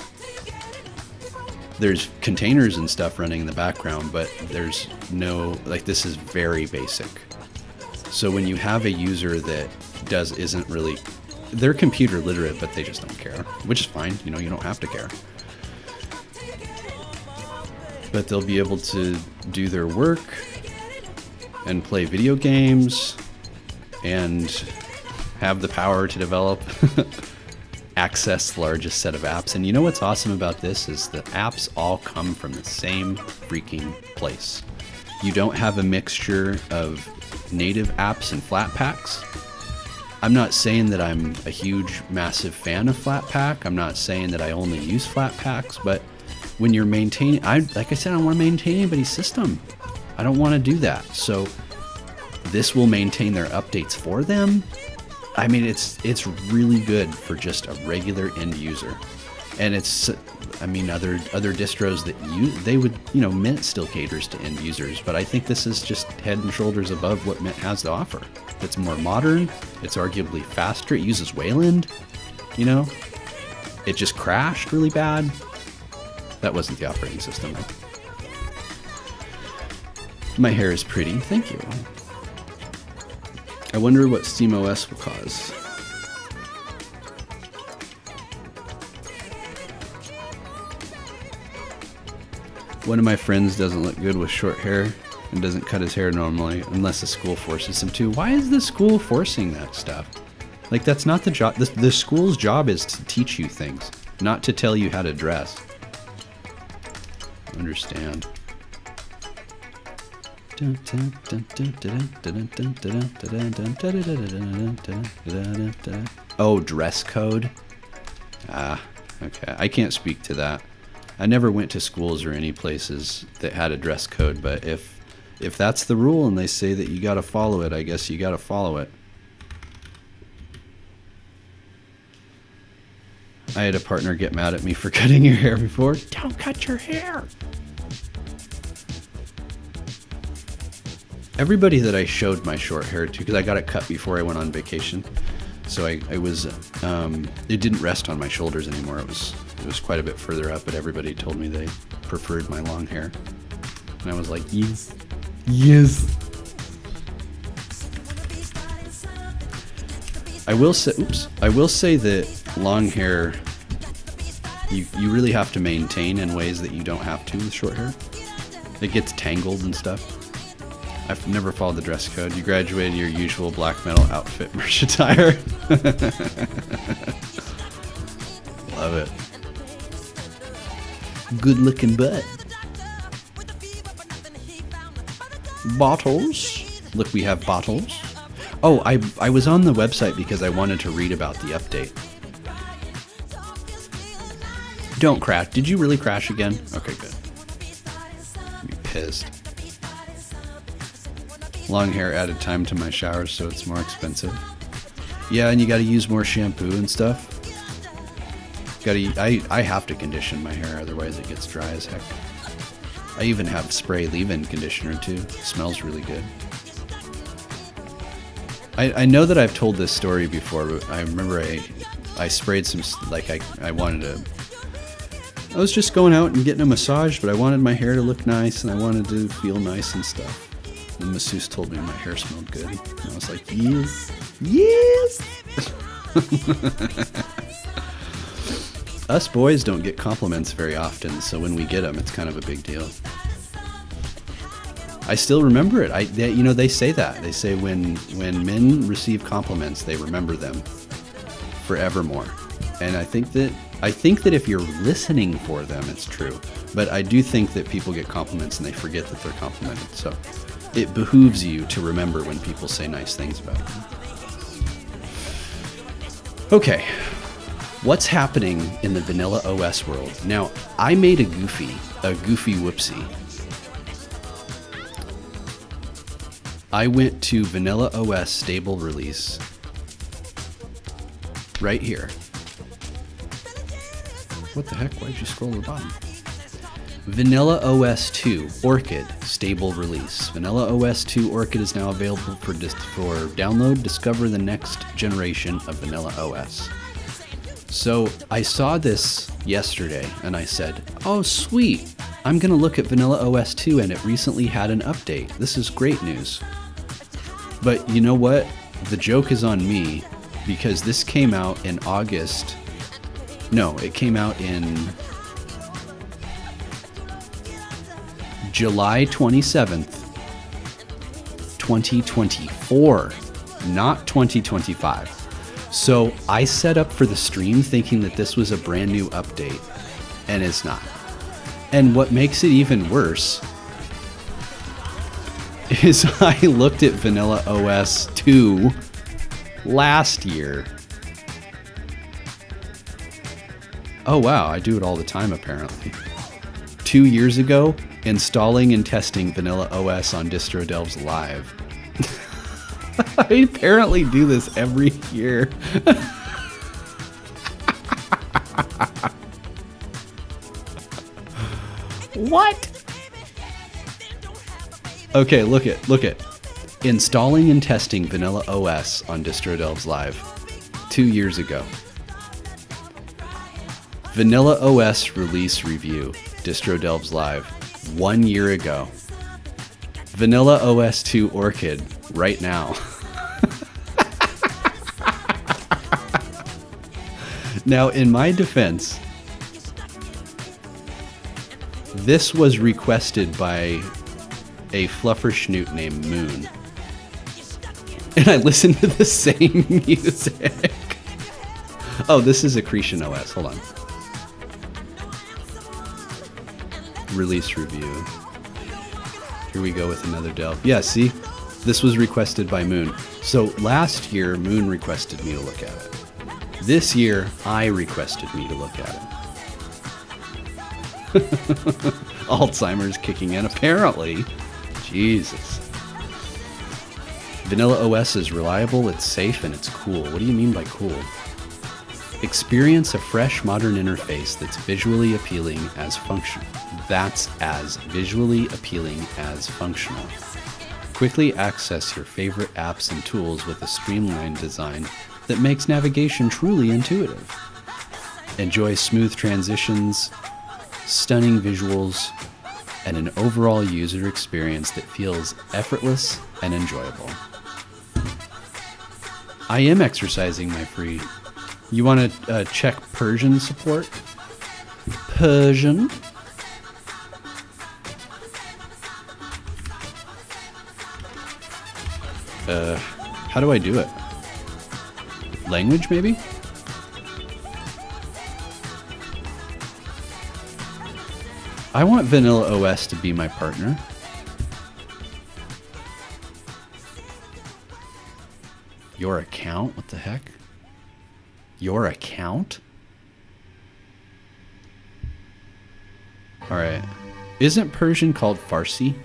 There's containers and stuff running in the background, but there's no, like, this is very basic. So when you have a user that isn't really, they're computer literate, but they just don't care, which is fine. You know, you don't have to care. But they'll be able to do their work and play video games and have the power to develop, access the largest set of apps. And you know what's awesome about this is the apps all come from the same freaking place. You don't have a mixture of native apps and Flatpaks. I'm not saying that I'm a huge, massive fan of Flatpak. I'm not saying that I only use Flatpaks, but when you're maintaining, like I said, I don't want to maintain anybody's system. I don't want to do that. So this will maintain their updates for them. I mean, it's really good for just a regular end user. And it's, I mean, other distros that they would, you know, Mint still caters to end users, but I think this is just head and shoulders above what Mint has to offer. It's more modern. It's arguably faster. It uses Wayland, you know. It just crashed really bad. That wasn't the operating system. My hair is pretty. Thank you. I wonder what SteamOS will cause. One of my friends doesn't look good with short hair and doesn't cut his hair normally unless the school forces him to. Why is the school forcing that stuff? Like, that's not the job. The school's job is to teach you things, not to tell you how to dress. Understand. Oh, dress code? Ah, okay. I can't speak to that. I never went to schools or any places that had a dress code, but if that's the rule and they say that you gotta follow it, I guess you gotta follow it. I had a partner get mad at me for cutting your hair before. Don't cut your hair! everybody that I showed my short hair to, because I got it cut before I went on vacation, so I was it didn't rest on my shoulders anymore. It was quite a bit further up, but everybody told me they preferred my long hair, and I was like, yes, yes. I will say that long hair, you really have to maintain in ways that you don't have to with short hair. It gets tangled and stuff. I've never followed the dress code. You graduated your usual black metal outfit merch attire. Love it. Good looking butt. Bottles. Look, we have bottles. Oh, I was on the website because I wanted to read about the update. Don't crash. Did you really crash again? Okay, good. I'd be pissed. Long hair added time to my showers, so it's more expensive. Yeah, and you gotta use more shampoo and stuff. I have to condition my hair, otherwise it gets dry as heck. I even have spray leave-in conditioner too. It smells really good. I know that I've told this story before, but I remember I sprayed some, like I wanted to, I was just going out and getting a massage, but I wanted my hair to look nice and I wanted to feel nice and stuff. The masseuse told me my hair smelled good. And I was like, yes, yes. Us boys don't get compliments very often, so when we get them, it's kind of a big deal. I still remember it. They say that. They say when men receive compliments, they remember them forevermore. And I think that if you're listening for them, it's true. But I do think that people get compliments and they forget that they're complimented. So it behooves you to remember when people say nice things about you. Okay. What's happening in the vanilla OS world? Now, I made a goofy whoopsie. I went to vanilla OS stable release right here. What the heck? Why'd you scroll to the bottom? Vanilla OS 2 Orchid stable release. Vanilla OS 2 Orchid is now available for download. Discover the next generation of Vanilla OS. So I saw this yesterday and I said, oh sweet, I'm going to look at Vanilla OS 2 and it recently had an update. This is great news. But you know what? The joke is on me because this came out in August. No, it came out in July 27th, 2024, not 2025. So I set up for the stream thinking that this was a brand new update, and it's not. And what makes it even worse is I looked at Vanilla OS 2 last year. Oh wow, I do it all the time apparently. 2 years ago, installing and testing Vanilla OS on Distro Delves live. I apparently do this every year. What? Okay, look it. Installing and testing Vanilla OS on Distro Delves live 2 years ago. Vanilla OS release review, Distro Delves live 1 year ago. Vanilla OS 2 Orchid right now. Now, in my defense, this was requested by a fluffer schnoot named Moon. And I listened to the same music. Oh, this is Accretion OS. Hold on. Release review. Here we go with another delve. Yeah, see? This was requested by Moon. So last year, Moon requested me to look at it. This year, I requested me to look at it. Alzheimer's kicking in, apparently. Jesus. Vanilla OS is reliable, it's safe, and it's cool. What do you mean by cool? Experience a fresh, modern interface that's visually appealing as functional. That's as visually appealing as functional. Quickly access your favorite apps and tools with a streamlined design that makes navigation truly intuitive. Enjoy smooth transitions, stunning visuals, and an overall user experience that feels effortless and enjoyable. I am exercising my free. You want to check Persian support? Persian? How do I do it? Language, maybe? I want Vanilla OS to be my partner. Your account? What the heck? Your account? Alright. Isn't Persian called Farsi?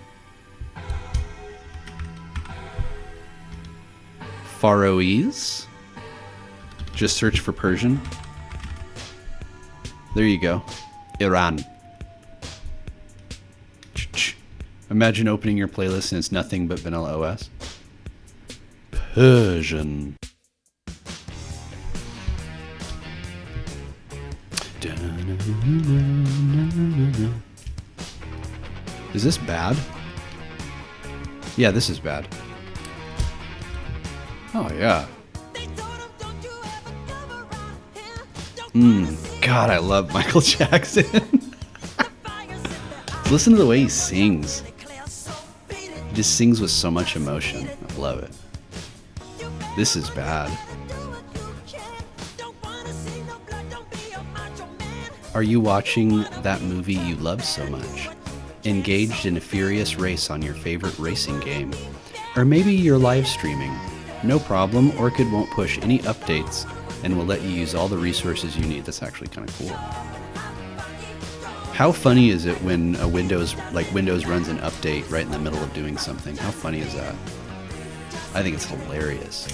Faroese? Just search for Persian. There you go. Iran. Imagine opening your playlist and it's nothing but Vanilla OS. Persian. Is this bad? Yeah, this is bad. Oh, yeah. God, I love Michael Jackson. Listen to the way he sings. He just sings with so much emotion. I love it. This is bad. Are you watching that movie you love so much? Engaged in a furious race on your favorite racing game? Or maybe you're live streaming? No problem, Orchid won't push any updates and will let you use all the resources you need. That's actually kind of cool. How funny is it when a Windows runs an update right in the middle of doing something? How funny is that? I think it's hilarious.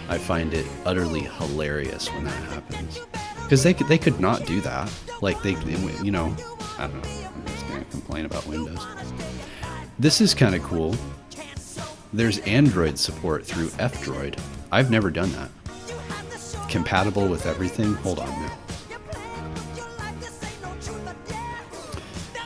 I find it utterly hilarious when that happens. Because they could not do that. Like, I don't know. I'm just going to complain about Windows. This is kind of cool. There's Android support through F-Droid. I've never done that. Compatible with everything? Hold on now.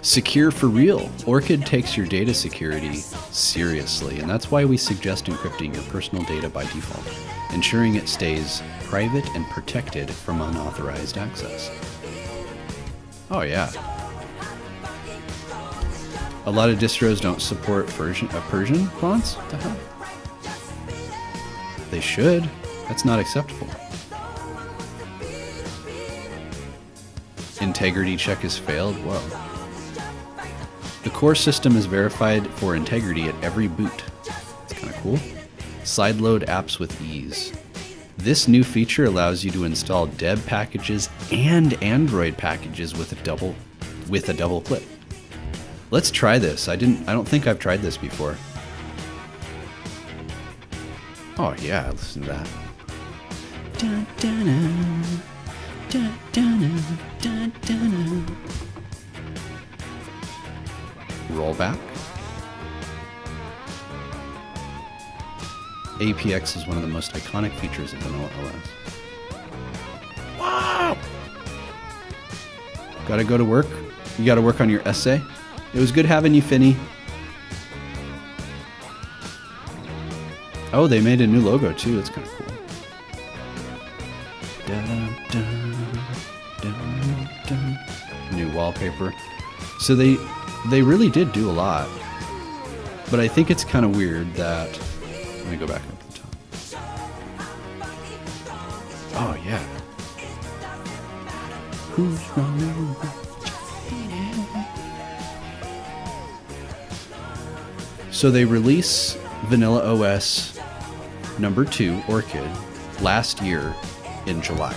Secure for real. Orchid takes your data security seriously, and that's why we suggest encrypting your personal data by default, ensuring it stays private and protected from unauthorized access. Oh yeah. A lot of distros don't support Persian fonts? What the hell? They should. That's not acceptable. Integrity check has failed? Whoa. The core system is verified for integrity at every boot. It's kind of cool. Sideload apps with ease. This new feature allows you to install Deb packages and Android packages with a double click. Let's try this. I don't think I've tried this before. Oh yeah, listen to that. Rollback. APX is one of the most iconic features of Vanilla OS. Wow! Gotta go to work? You gotta work on your essay? It was good having you, Finny. Oh, they made a new logo too. That's kind of cool. New wallpaper. So they really did do a lot. But I think it's kind of weird that... Let me go back up to the top. Oh, yeah. Who's running? So they release Vanilla OS number 2, Orchid, last year in July.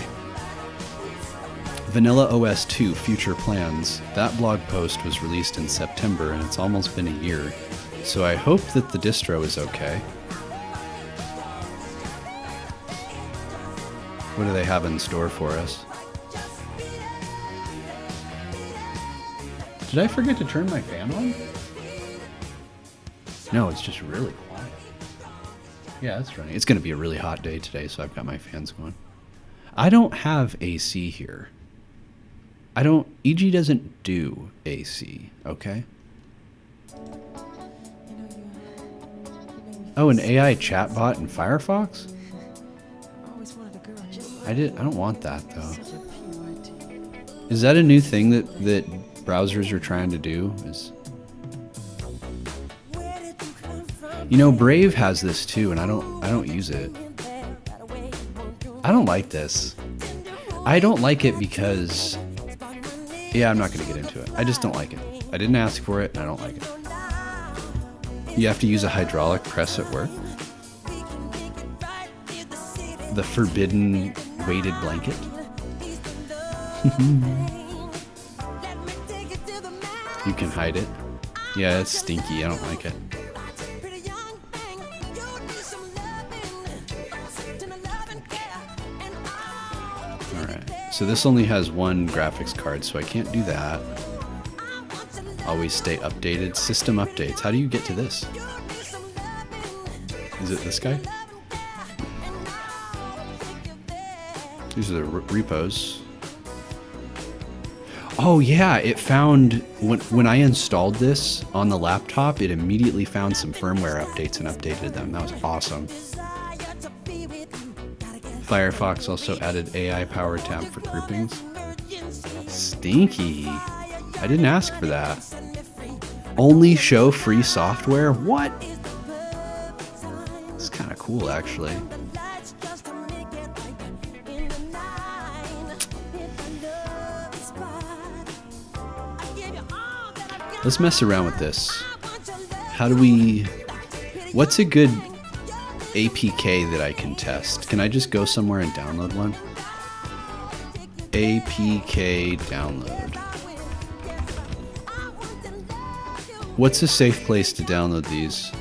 Vanilla OS 2 Future Plans. That blog post was released in September and it's almost been a year. So I hope that the distro is okay. What do they have in store for us? Did I forget to turn my fan on? No, it's just really quiet. Yeah, it's running. It's going to be a really hot day today, so I've got my fans going. I don't have AC here. EG doesn't do AC, okay? Oh, an AI chatbot in Firefox? I don't want that though. Is that a new thing that browsers are trying to do? You know, Brave has this too, and I don't use it. I don't like this. I don't like it because, yeah, I'm not going to get into it. I just don't like it. I didn't ask for it, and I don't like it. You have to use a hydraulic press at work. The forbidden weighted blanket. You can hide it. Yeah, it's stinky. I don't like it. So this only has one graphics card, so I can't do that. Always stay updated. System updates. How do you get to this? Is it this guy? These are the repos. Oh yeah, it found, when I installed this on the laptop, it immediately found some firmware updates and updated them. That was awesome. Firefox also added AI power tab for groupings. Stinky. I didn't ask for that. Only show free software? What? It's kind of cool, actually. Let's mess around with this. How do we... What's a good APK that I can test? Can I just go somewhere and download one? APK download. What's a safe place to download these?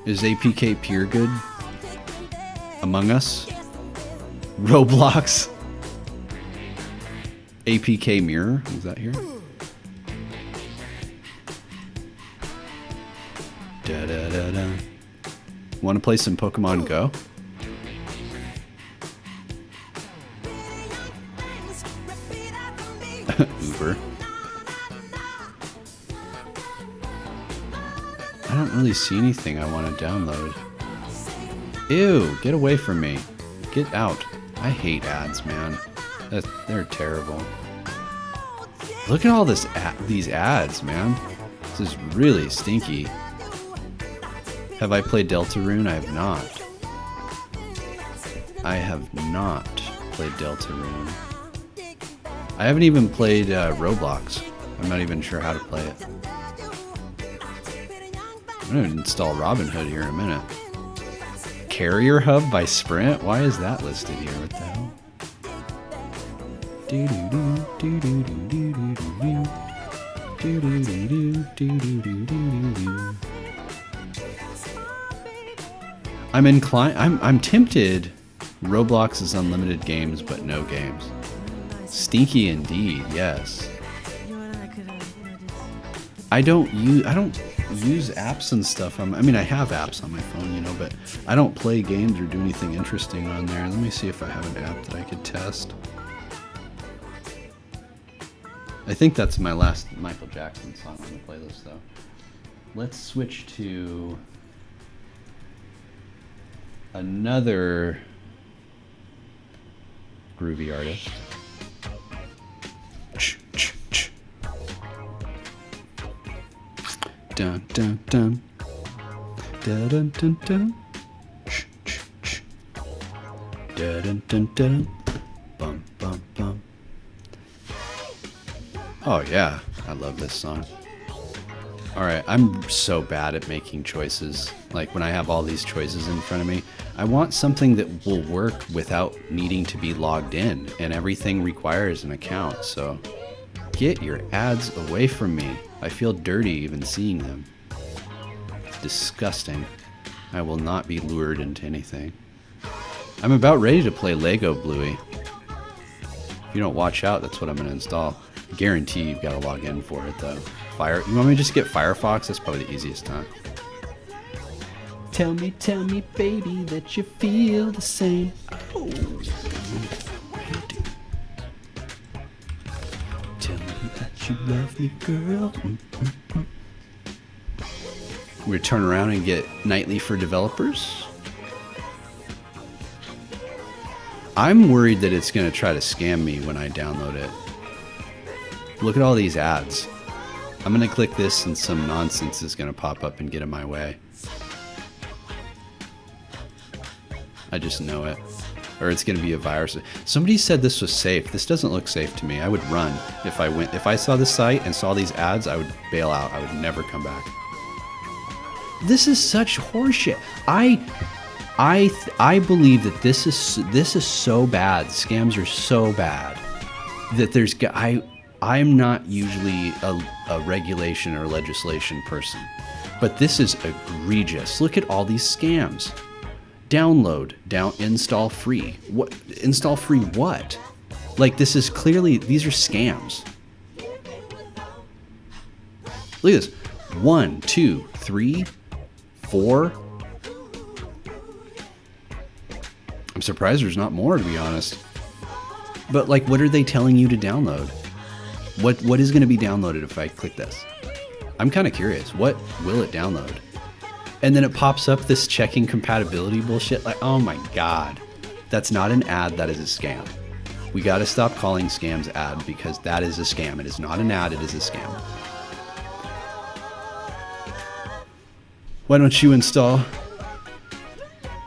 Is APK Pure good? Among Us? Roblox? APK Mirror? Is that here? Da da da da. Want to play some Pokemon Go? Uber. I don't really see anything I want to download. Ew, get away from me. Get out. I hate ads, man. They're terrible. Look at all these ads, man. This is really stinky. Have I played Deltarune? I have not. I have not played Deltarune. I haven't even played Roblox. I'm not even sure how to play it. I'm going to install Robinhood here in a minute. Carrier Hub by Sprint? Why is that listed here? What the hell? I'm tempted. Roblox is unlimited games, but no games. Stinky indeed, yes. I don't use apps and stuff. I mean, I have apps on my phone, you know, but I don't play games or do anything interesting on there. Let me see if I have an app that I could test. I think that's my last Michael Jackson song on the playlist, though. Let's switch to another groovy artist. Dun dun dun. Dun dun dun dun. Dun dun dun dun. Bum bum bum. Oh yeah, I love this song. Alright, I'm so bad at making choices. Like when I have all these choices in front of me, I want something that will work without needing to be logged in, and everything requires an account, so get your ads away from me. I feel dirty even seeing them. It's disgusting. I will not be lured into anything. I'm about ready to play Lego Bluey. If you don't watch out, that's what I'm going to install. Guarantee you've got to log in for it though. You want me to just get Firefox? That's probably the easiest, huh? Tell me, baby, that you feel the same. Oh, tell me that you love me, girl. We turn around and get Nightly for Developers. I'm worried that it's going to try to scam me when I download it. Look at all these ads. I'm going to click this and some nonsense is going to pop up and get in my way. I just know it. Or it's going to be a virus. Somebody said this was safe. This doesn't look safe to me. I would run if I saw this site and saw these ads, I would bail out. I would never come back. This is such horseshit. I believe that this is so bad. Scams are so bad that I'm not usually a regulation or legislation person, but this is egregious. Look at all these scams. Install free. What? Install free what? Like, this is clearly, these are scams. Look at this. 1, 2, 3, 4. I'm surprised there's not more, to be honest. But like, what are they telling you to download? What is going to be downloaded if I click this? I'm kind of curious. What will it download? And then it pops up this checking compatibility bullshit. Like, oh my God. That's not an ad. That is a scam. We got to stop calling scams ad, because that is a scam. It is not an ad. It is a scam. Why don't you install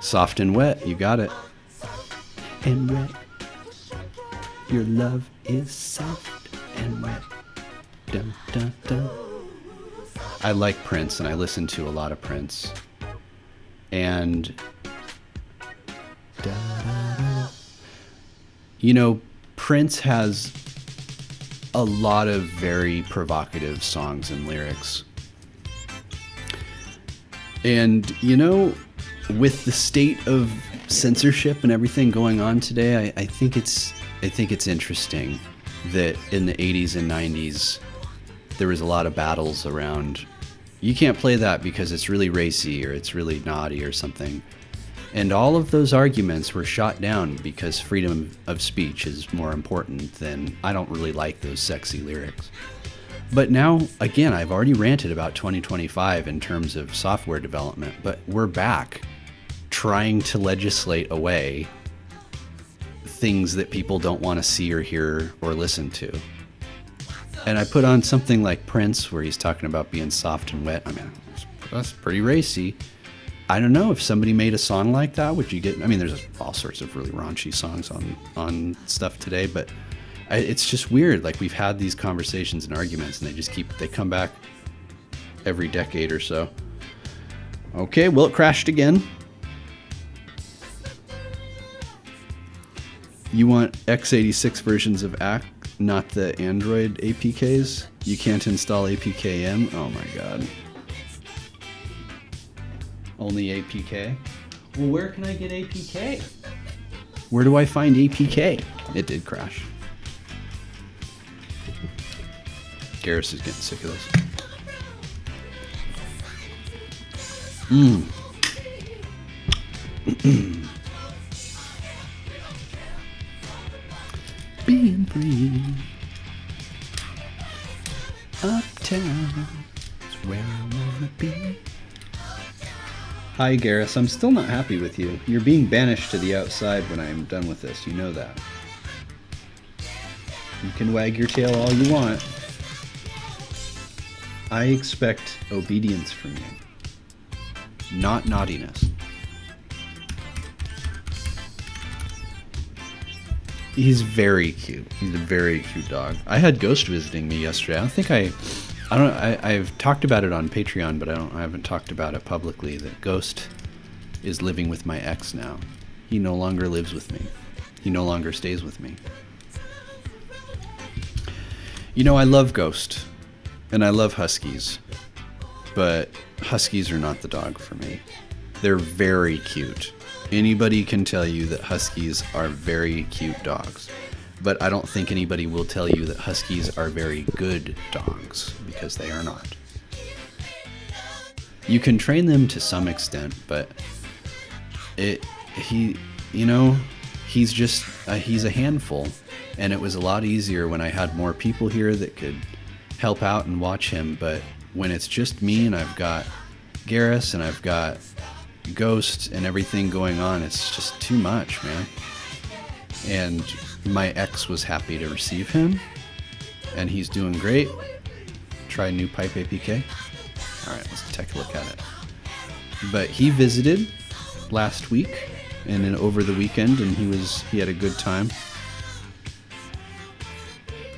Soft and Wet? You got it. And wet. Your love is soft and wet. Dun, dun, dun. I like Prince, and I listen to a lot of Prince. And you know, Prince has a lot of very provocative songs and lyrics. And you know, with the state of censorship and everything going on today, I think it's interesting that in the 80s and 90s there was a lot of battles around, you can't play that because it's really racy or it's really naughty or something. And all of those arguments were shot down because freedom of speech is more important than, I don't really like those sexy lyrics. But now, again, I've already ranted about 2025 in terms of software development, but we're back trying to legislate away things that people don't want to see or hear or listen to. And I put on something like Prince, where he's talking about being soft and wet. I mean, that's pretty racy. I don't know, if somebody made a song like that, would you get, I mean, there's all sorts of really raunchy songs on stuff today, but it's just weird. Like, we've had these conversations and arguments, and they come back every decade or so. Okay, well, it crashed again. You want x86 versions of ACK, not the Android APKs? You can't install APKM? Oh my God. Only APK? Well, where can I get APK? Where do I find APK? It did crash. Garrus is getting sick of this. Being free. Uptown is where I wanna be. Hi, Garrus. I'm still not happy with you. You're being banished to the outside when I'm done with this. You know that. You can wag your tail all you want. I expect obedience from you, not naughtiness. He's very cute. He's a very cute dog. I had Ghost visiting me yesterday. I've talked about it on Patreon, but I haven't talked about it publicly, that Ghost is living with my ex now. He no longer lives with me. He no longer stays with me. You know, I love Ghost, and I love Huskies, but Huskies are not the dog for me. They're very cute. Anybody can tell you that Huskies are very cute dogs. But I don't think anybody will tell you that Huskies are very good dogs, because they are not. You can train them to some extent, but he's a handful, and it was a lot easier when I had more people here that could help out and watch him. But when it's just me and I've got Garrus and I've got Ghost and everything going on, it's just too much, man. And my ex was happy to receive him, and he's doing great. Try new pipe APK. All right, let's take a look at it. But he visited last week and then over the weekend, and he had a good time.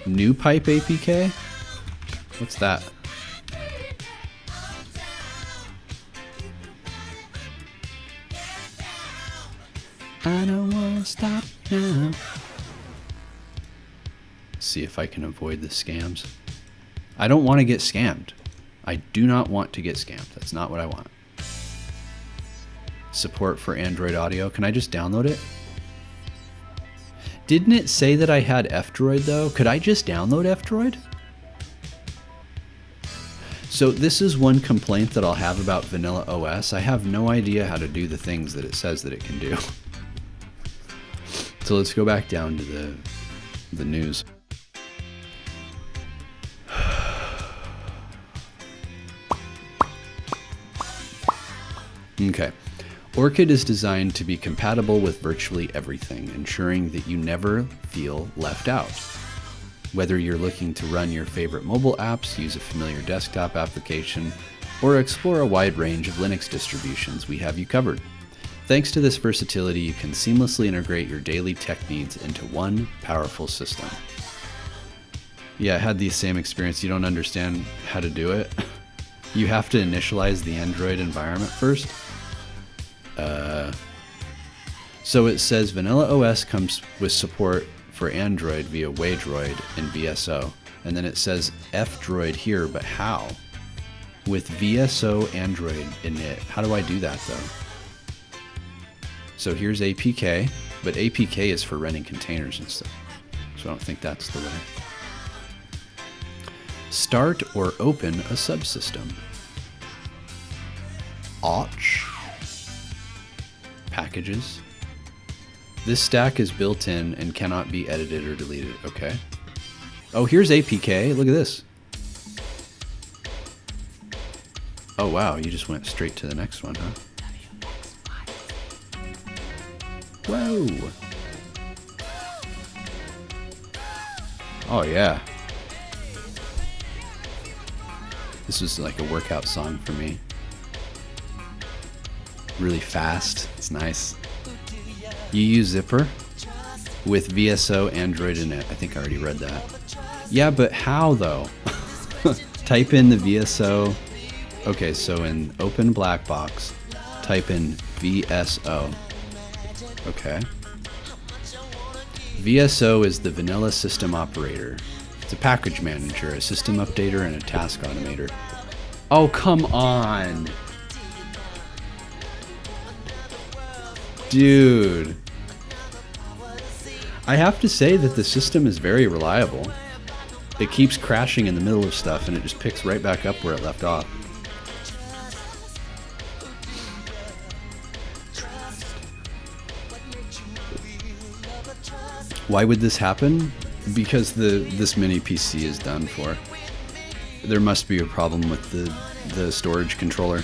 New pipe APK? What's that? I don't wanna stop now. See if I can avoid the scams. I don't want to get scammed. I do not want to get scammed. That's not what I want. Support for Android Audio. Can I just download it? Didn't it say that I had F-Droid though? Could I just download F-Droid? So this is one complaint that I'll have about Vanilla OS. I have no idea how to do the things that it says that it can do. So let's go back down to the news. Okay. Orchid is designed to be compatible with virtually everything, ensuring that you never feel left out. Whether you're looking to run your favorite mobile apps, use a familiar desktop application, or explore a wide range of Linux distributions, we have you covered. Thanks to this versatility, you can seamlessly integrate your daily tech needs into one powerful system. Yeah, I had the same experience. You don't understand how to do it. You have to initialize the Android environment first. So it says Vanilla OS comes with support for Android via Waydroid and VSO. And then it says F-Droid here, but how? With VSO Android init. How do I do that though? So here's APK, but APK is for running containers and stuff. So I don't think that's the way. Start or open a subsystem. Auch. Packages. This stack is built in and cannot be edited or deleted. Okay. Oh, here's APK. Look at this. Oh, wow. You just went straight to the next one, huh? Whoa. Oh, yeah. This was like a workout song for me. Really fast. It's nice. You use Zipper with VSO Android in it. I think I already read that. Yeah, but how though? Type in the VSO. Okay, so in open black box, type in VSO. Okay. VSO is the vanilla system operator. It's a package manager, a system updater, and a task automator. Oh, come on. Dude. I have to say that the system is very reliable. It keeps crashing in the middle of stuff and it just picks right back up where it left off. Why would this happen? Because this mini PC is done for. There must be a problem with the storage controller.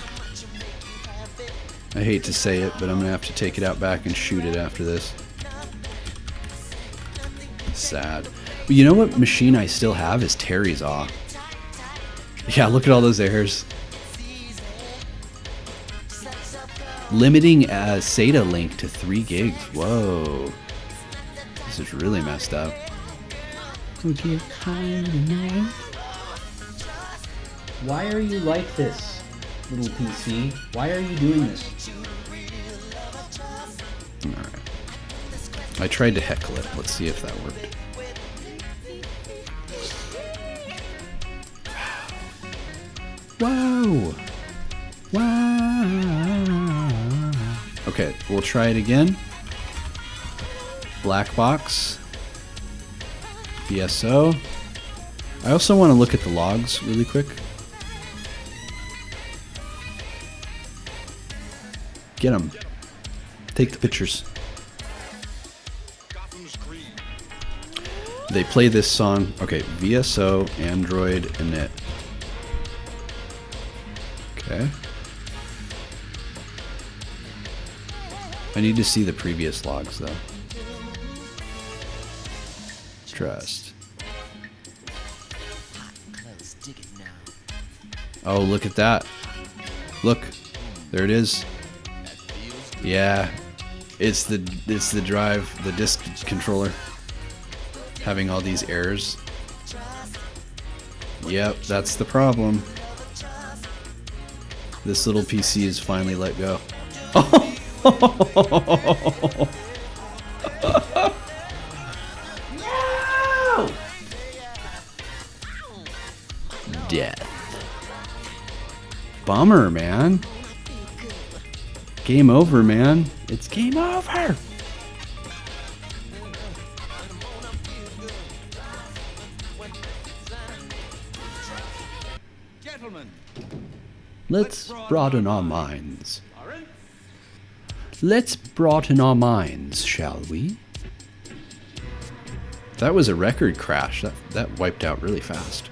I hate to say it, but I'm gonna have to take it out back and shoot it after this. Sad. But you know what machine I still have is Terry's Awe. Yeah, look at all those errors. Limiting a SATA link to 3 gigs. Whoa. This is really messed up. Why are you like this, little PC? Why are you doing this? Alright. I tried to heckle it. Let's see if that worked. Whoa! Wow! Okay, we'll try it again. Black box. VSO. I also want to look at the logs really quick. Get them. Take the pictures. They play this song. Okay, VSO, Android, init. Okay. I need to see the previous logs though. Trust. Oh, look at that. Look. There it is. Yeah. It's the drive, the disk controller. Having all these errors. Yep, that's the problem. This little PC is finally let go. No! Death. Bummer, man. Game over, man. It's game over. Let's broaden our minds. Let's broaden our minds, shall we? That was a record crash. That wiped out really fast.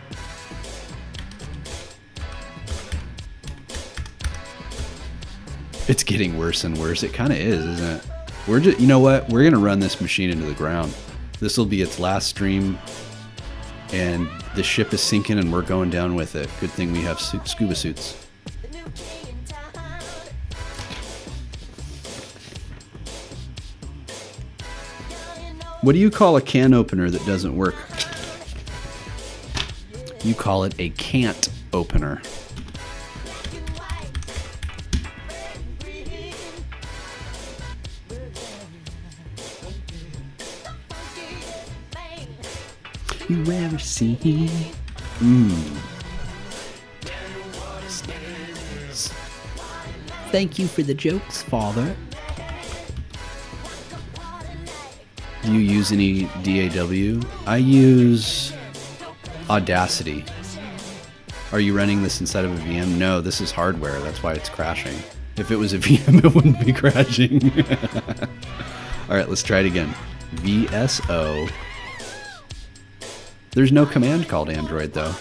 It's getting worse and worse. It kind of is, isn't it? We're just, you know what? We're gonna run this machine into the ground. This will be its last stream, and the ship is sinking, and we're going down with it. Good thing we have scuba suits. What do you call a can opener that doesn't work? You call it a can't opener. You ever seen? Thank you for the jokes, Father. Do you use any DAW? I use Audacity. Are you running this inside of a VM? No, this is hardware. That's why it's crashing. If it was a VM, it wouldn't be crashing. All right, let's try it again. VSO. There's no command called Android, though.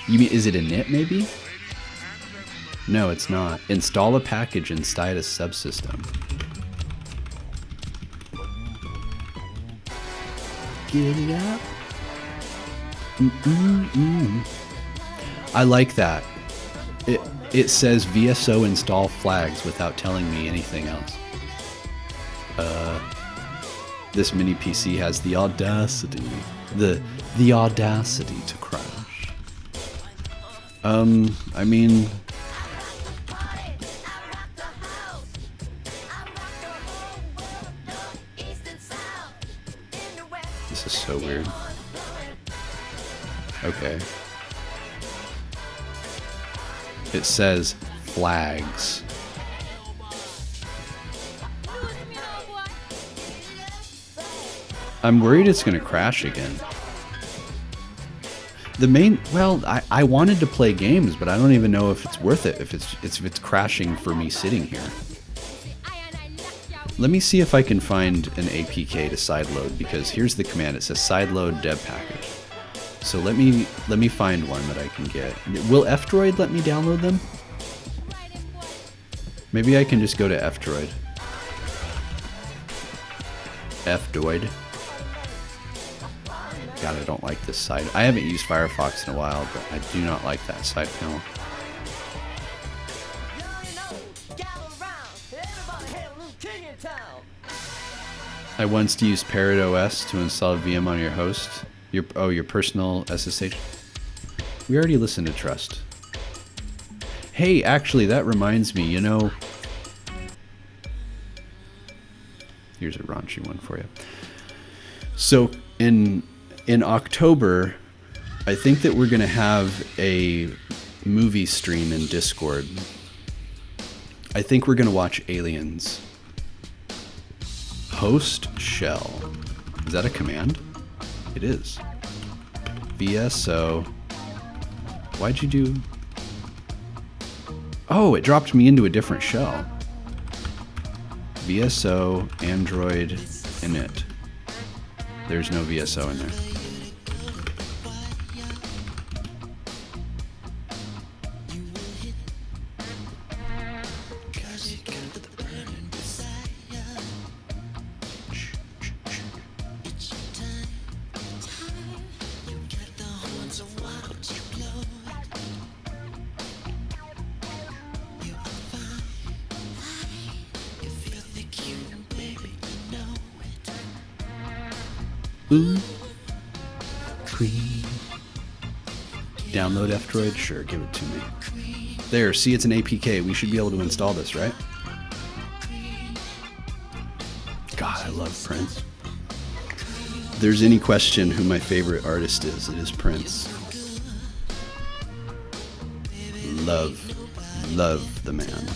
You mean, is it init, maybe? No, it's not. Install a package inside a subsystem. Get it up. I like that. It says VSO install flags without telling me anything else. This mini PC has the audacity, the audacity to crash. I mean, this is so weird. Okay. It says flags. I'm worried it's going to crash again. The main, well, I wanted to play games, but I don't even know if it's worth it if it's crashing for me sitting here. Let me see if I can find an APK to sideload, because here's the command. It says sideload deb package. So let me find one that I can get. Will F-Droid let me download them? Maybe I can just go to F-Droid. F-Droid. God, I don't like this side. I haven't used Firefox in a while, but I do not like that side panel. I once used Parrot OS to install a VM on your host. Your personal SSH. We already listened to Trust. Hey, actually, that reminds me, you know... Here's a raunchy one for you. So, in October, I think that we're going to have a movie stream in Discord. I think we're going to watch Aliens. Host shell. Is that a command? It is. VSO. Why'd you do... Oh, it dropped me into a different shell. VSO, Android, init. There's no VSO in there. Ooh. Cream. Download F-Droid? Sure, give it to me. There, see, it's an APK. We should be able to install this, right? God, I love Prince. If there's any question who my favorite artist is, it is Prince. Love the man.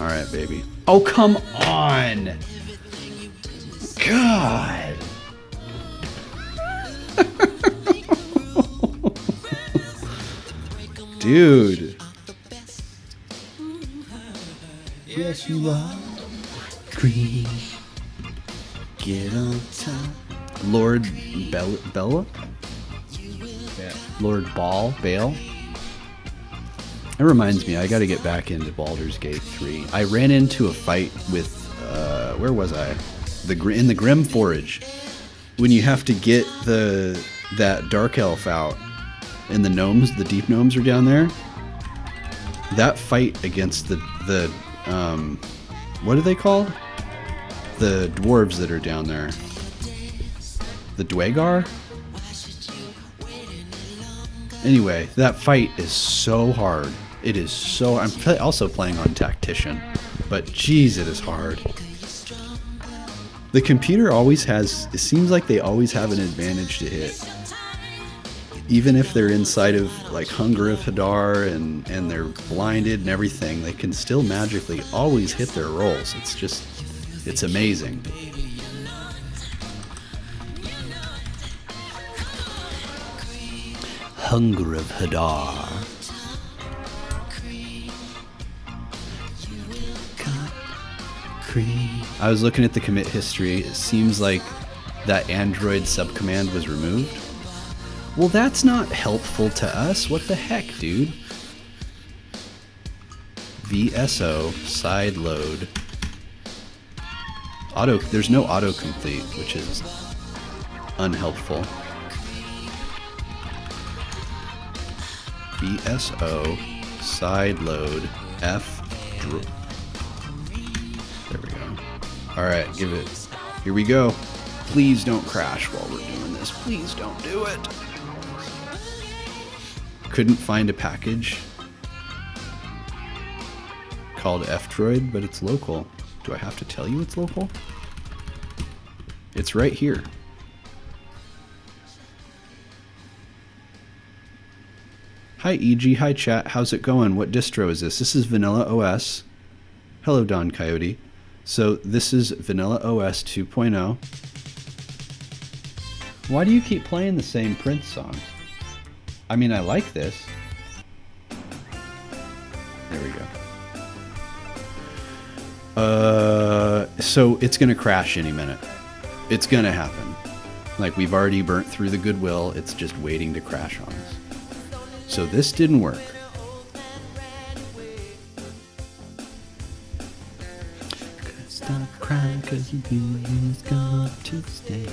All right, baby. Oh, come on. God. Dude. Yes, you are. Green. Get on top. Lord Bella? Yeah. Lord Bale? It reminds me, I gotta get back into Baldur's Gate 3. I ran into a fight with, where was I? In the Grim Forge. When you have to get that Dark Elf out, and the gnomes, the deep gnomes are down there. That fight against the what are they called? The dwarves that are down there. The Dwagar? Anyway, that fight is so hard. It is so... I'm also playing on Tactician, but geez, it is hard. The computer always has... It seems like they always have an advantage to hit. Even if they're inside of, like, Hunger of Hadar and they're blinded and everything, they can still magically always hit their rolls. It's just... It's amazing. Hunger of Hadar. I was looking at the commit history. It seems like that Android subcommand was removed. Well, that's not helpful to us. What the heck, dude? VSO side load. There's no autocomplete, which is unhelpful. VSO side load F. There we go. All right, give it. Here we go. Please don't crash while we're doing this. Please don't do it. Couldn't find a package called F-Droid, but it's local. Do I have to tell you it's local? It's right here. Hi EG, hi chat, how's it going? What distro is this? This is Vanilla OS. Hello Don Coyote. So this is Vanilla OS 2.0. Why do you keep playing the same Prince songs? I mean, I like this. There we go. So it's gonna crash any minute. It's gonna happen. Like, we've already burnt through the goodwill, it's just waiting to crash on us. So this didn't work. Stop crying 'cause you is going to stay.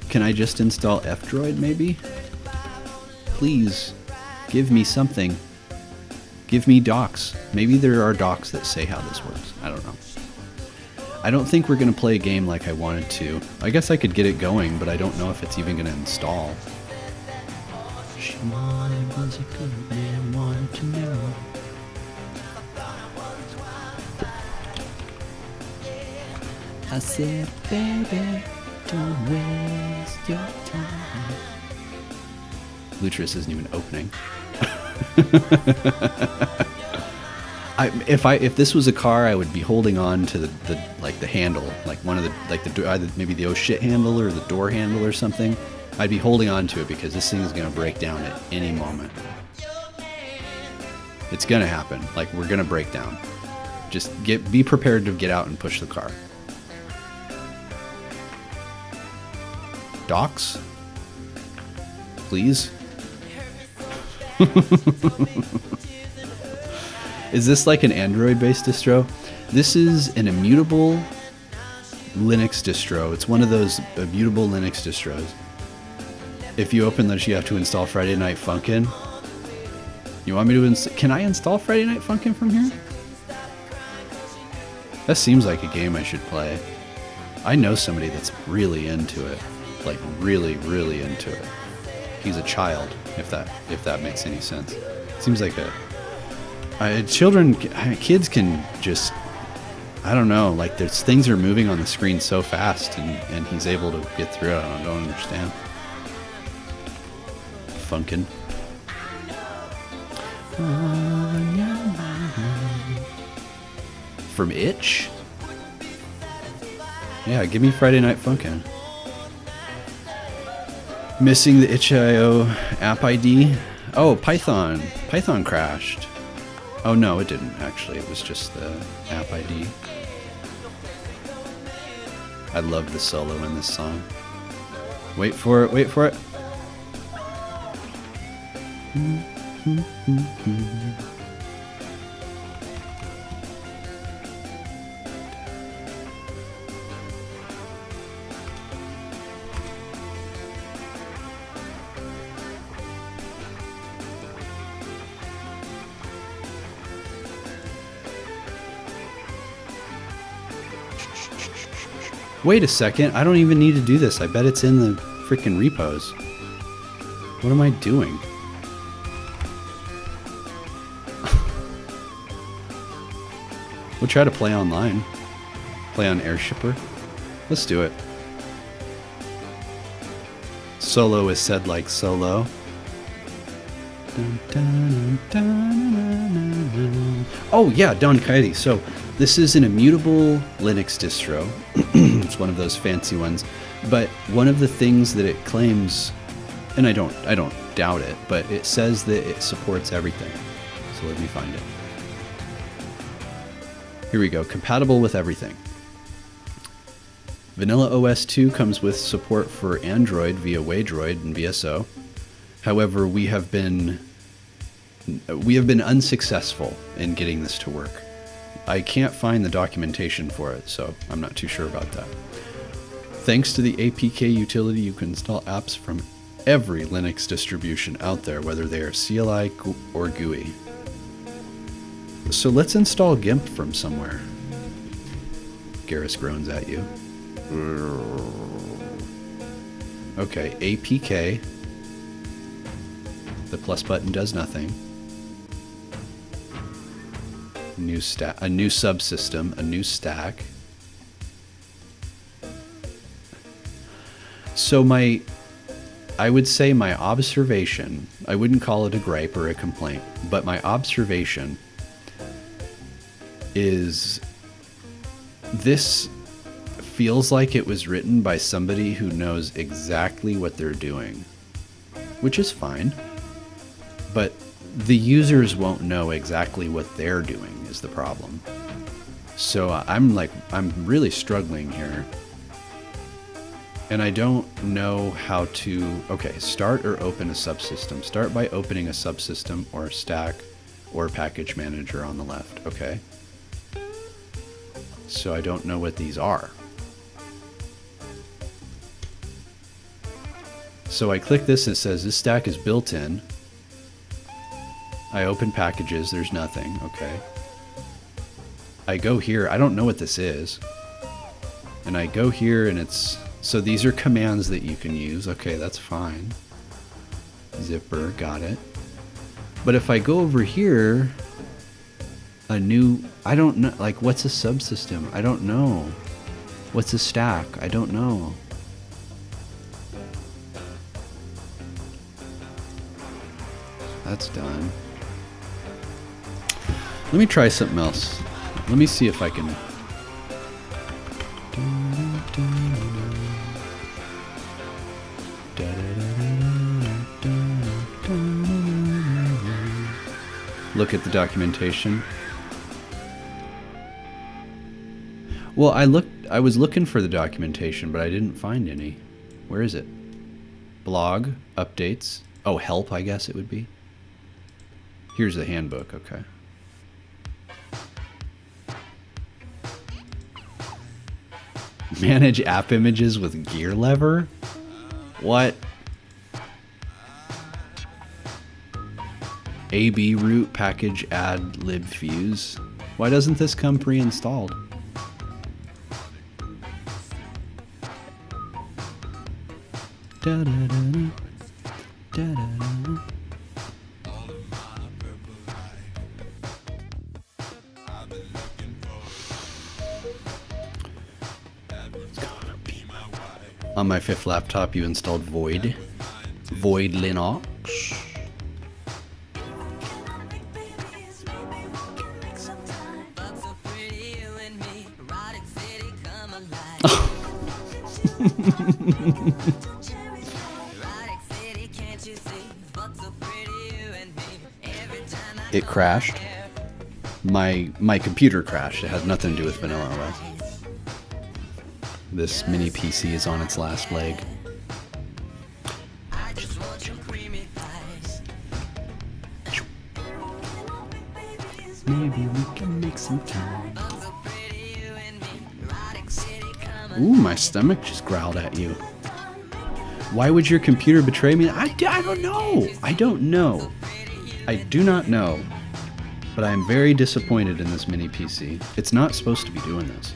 Can I just install F-Droid maybe? Please, give me something. Give me docs. Maybe there are docs that say how this works. I don't know. I don't think we're going to play a game like I wanted to. I guess I could get it going, but I don't know if it's even going to install. Was a good man, wanted to know. I said, baby, don't waste your time. Lutris isn't even opening. If this was a car, I would be holding on to the like the handle, like one of the like the either maybe the oh shit handle or the door handle or something. I'd be holding on to it because this thing is gonna break down at any moment. It's gonna happen. Like we're gonna break down. Just be prepared to get out and push the car. Docs, please. Is this like an Android-based distro? This is an immutable Linux distro. It's one of those immutable Linux distros. If you open this, you have to install Friday Night Funkin'. You want me to can I install Friday Night Funkin' from here? That seems like a game I should play. I know somebody that's really into it. Like really, really into it. He's a child, if that makes any sense. Seems like kids can just, I don't know, like there's things are moving on the screen so fast and he's able to get through it. I don't understand. Funkin'. From Itch? Yeah, give me Friday Night Funkin'. Missing the itch.io app ID. Oh, Python. Python crashed. Oh no, it didn't actually. It was just the app ID. I love the solo in this song. Wait for it, wait for it. Wait a second, I don't even need to do this. I bet it's in the freaking repos. What am I doing? We'll try to play online. Play on Airshipper. Let's do it. Solo is said like solo. Oh yeah, Don Coyote. So this is an immutable Linux distro. It's one of those fancy ones. But one of the things that it claims, and I don't doubt it, but it says that it supports everything. So let me find it. Here we go. Compatible with everything. Vanilla OS 2 comes with support for Android via Waydroid and VSO. However, we have been unsuccessful in getting this to work. I can't find the documentation for it, so I'm not too sure about that. Thanks to the APK utility, you can install apps from every Linux distribution out there, whether they are CLI or GUI. So let's install GIMP from somewhere. Garrus groans at you. Okay, APK. The plus button does nothing. A new subsystem, a new stack. So I would say my observation, I wouldn't call it a gripe or a complaint, but my observation is this feels like it was written by somebody who knows exactly what they're doing, which is fine, but the users won't know exactly what they're doing is the problem. So I'm really struggling here. And I don't know how to, okay, start or open a subsystem. Start by opening a subsystem or stack or package manager on the left, okay? So I don't know what these are. So I click this and it says this stack is built in. I open packages, there's nothing, okay. I go here, I don't know what this is. And I go here and it's, so these are commands that you can use. Okay, that's fine. Zipper, got it. But if I go over here, I don't know, like what's a subsystem? I don't know. What's a stack? I don't know. That's done. Let me try something else. Let me see if I can... Look at the documentation. Well, I was looking for the documentation, but I didn't find any. Where is it? Blog, updates. Oh, help, I guess it would be. Here's the handbook, okay. Manage app images with gear lever? What? AB root package add lib fuse. Why doesn't this come pre-installed? Da, da, da, da. Da, da, da. On my 5th laptop, you installed Void. Void Linux. It crashed. My computer crashed. It has nothing to do with Vanilla OS. This mini PC is on its last leg. Maybe we can make some time. Ooh, my stomach just growled at you. Why would your computer betray me? I don't know. I don't know. I do not know. But I am very disappointed in this mini PC. It's not supposed to be doing this.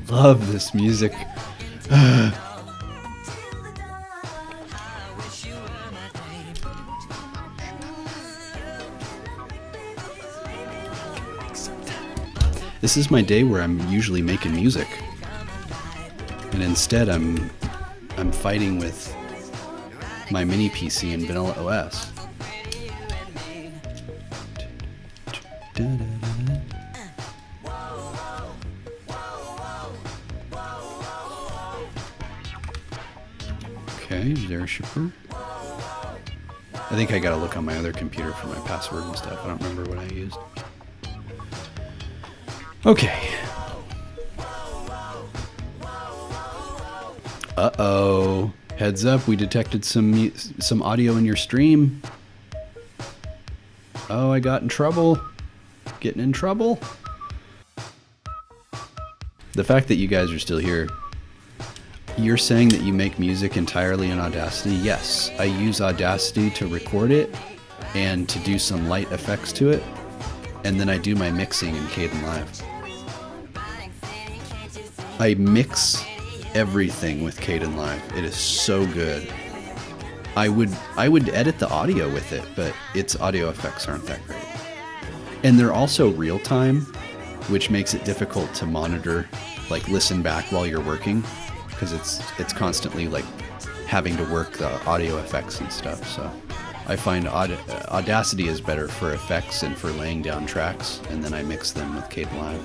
Love this music. This is my day where I'm usually making music, and instead I'm fighting with my mini PC in Vanilla OS. Okay, is there a shipper? I think I gotta look on my other computer for my password and stuff. I don't remember what I used. Okay. Uh-oh. Heads up, we detected some audio in your stream. Oh, I got in trouble. Getting in trouble. The fact that you guys are still here. You're saying that you make music entirely in Audacity? Yes, I use Audacity to record it and to do some light effects to it, and then I do my mixing in Kdenlive. I mix everything with Kdenlive. It is so good. I would edit the audio with it, but its audio effects aren't that great. And they're also real time, which makes it difficult to monitor, like listen back while you're working. Because it's constantly like having to work the audio effects and stuff. So I find Audacity is better for effects and for laying down tracks, and then I mix them with Kdenlive.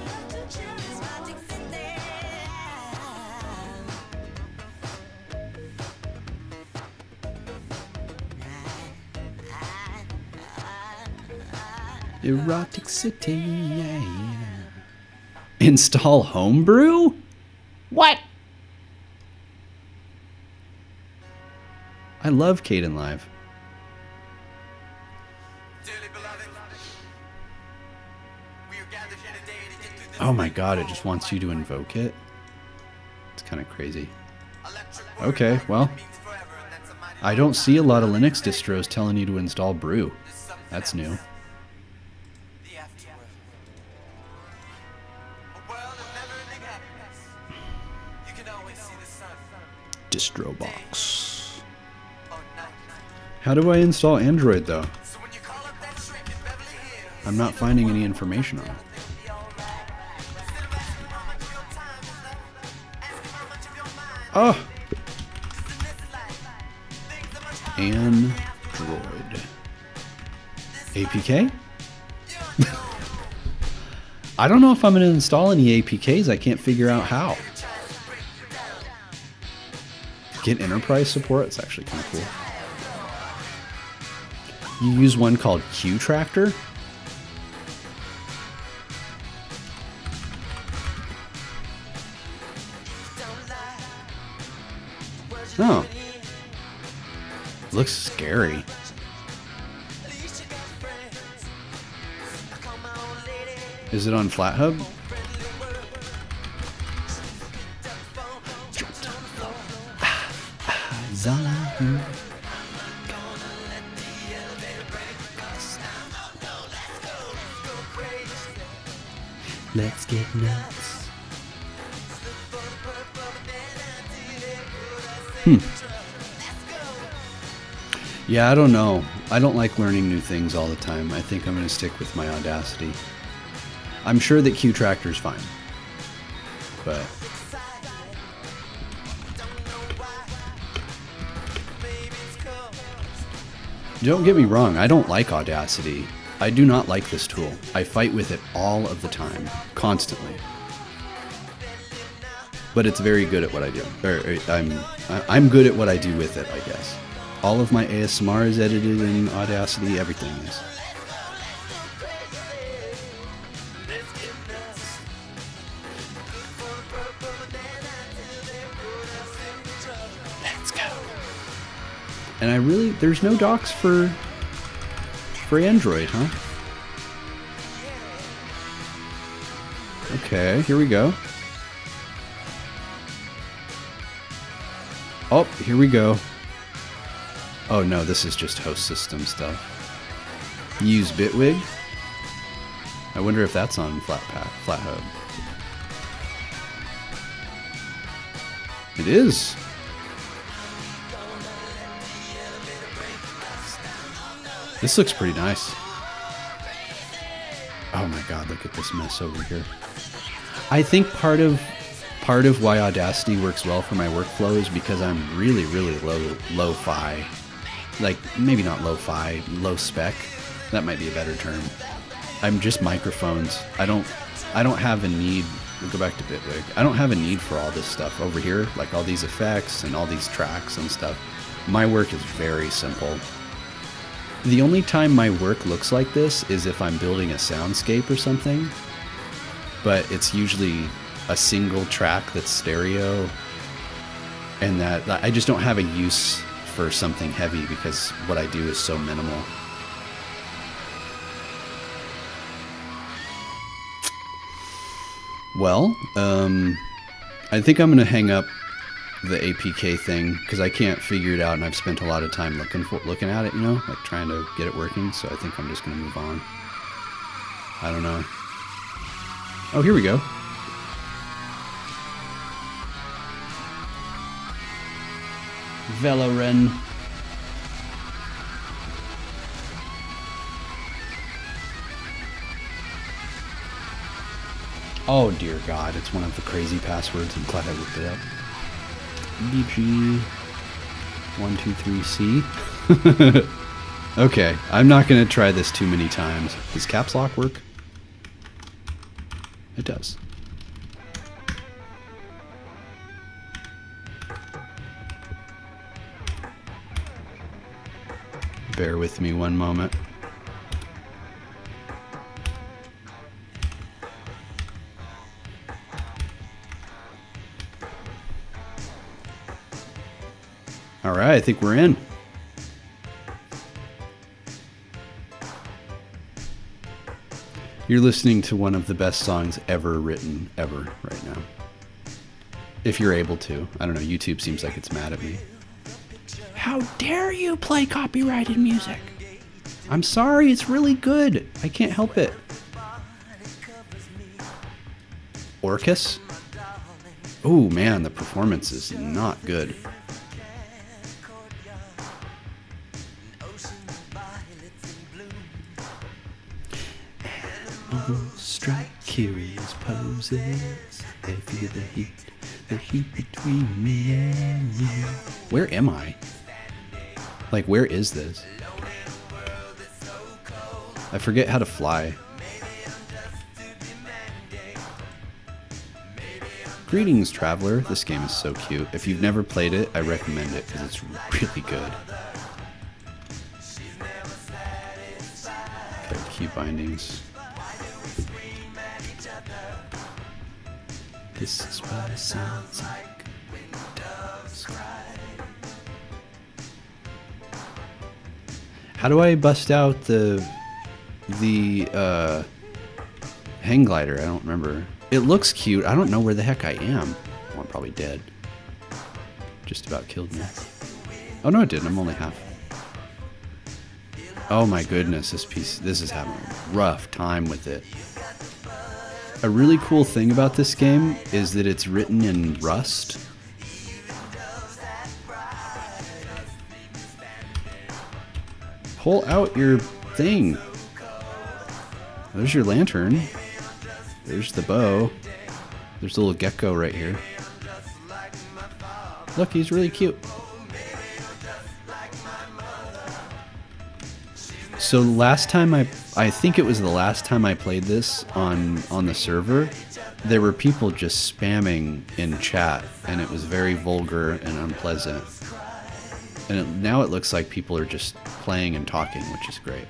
Erotic City, yeah. Install Homebrew? What? I love Kdenlive. Oh my god, it just wants you to invoke it? It's kind of crazy. Okay, well, I don't see a lot of Linux distros telling you to install Brew. That's new. Distrobox. How do I install Android though? I'm not finding any information on it. Oh! Android. APK? I don't know if I'm going to install any APKs. I can't figure out how. Get enterprise support? It's actually kind of cool. You use one called QTractor? Oh. Looks scary. Is it on FlatHub? Let's get nuts. Yeah, I don't know. I don't like learning new things all the time. I think I'm going to stick with my Audacity. I'm sure that QTractor's fine. But don't get me wrong, I don't like Audacity. I do not like this tool. I fight with it all of the time, constantly. But it's very good at what I do. I'm good at what I do with it, I guess. All of my ASMR is edited in Audacity, everything is. Let's go. And there's no docs for Android, huh? Okay, here we go. Oh, here we go. Oh no, this is just host system stuff. Use Bitwig. I wonder if that's on FlatHub. It is. This looks pretty nice. Oh my god, look at this mess over here. I think part of why Audacity works well for my workflow is because I'm really lo-fi. Like, maybe not lo-fi, low spec. That might be a better term. I'm just microphones. I don't have a need. We'll go back to Bitwig. I don't have a need for all this stuff over here, like all these effects and all these tracks and stuff. My work is very simple. The only time my work looks like this is if I'm building a soundscape or something, but it's usually a single track that's stereo, and that I just don't have a use for something heavy because what I do is so minimal. Well, I think I'm going to hang up the APK thing because I can't figure it out, and I've spent a lot of time looking at it, you know, like trying to get it working. So I think I'm just going to move on. I don't know. Oh, here we go. Veloren. Oh dear God, it's one of the crazy passwords. I'm glad I looked it up. DG123C. Okay, I'm not going to try this too many times. Does caps lock work? It does. Bear with me one moment. All right, I think we're in. You're listening to one of the best songs ever written, ever, right now. If you're able to. I don't know, YouTube seems like it's mad at me. How dare you play copyrighted music? I'm sorry, it's really good. I can't help it. Orchid? Oh man, the performance is not good. strike curious poses. They feel the heat between me and you. Where am I? Like, where is this? I forget how to fly. Greetings, traveler. This game is so cute. If you've never played it, I recommend it because it's really good. Okay, key bindings. This is what it sounds like when doves cry. How do I bust out the hang glider? I don't remember. It looks cute. I don't know where the heck I am. Oh, I'm probably dead. Just about killed me. Oh no, it didn't. I'm only half. Oh my goodness, this is having a rough time with it. A really cool thing about this game is that it's written in Rust. Pull out your thing. There's your lantern. There's the bow. There's a little gecko right here. Look, he's really cute. So last time I think it was the last time I played this on the server, there were people just spamming in chat, and it was very vulgar and unpleasant. And now it looks like people are just playing and talking, which is great.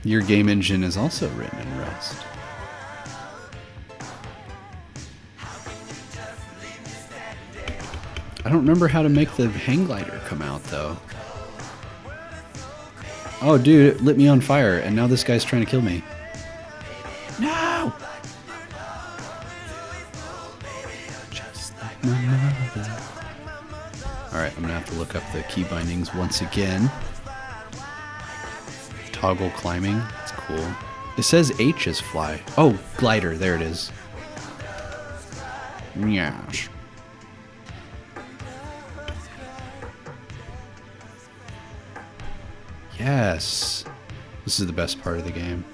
Your game engine is also written in Rust. I don't remember how to make the hang glider come out, though. Oh, dude, it lit me on fire, and now this guy's trying to kill me. No! Just like my mother. Alright, I'm gonna have to look up the key bindings once again. Toggle climbing. That's cool. It says H is fly. Oh, glider. There it is. Yes. Yes. This is the best part of the game.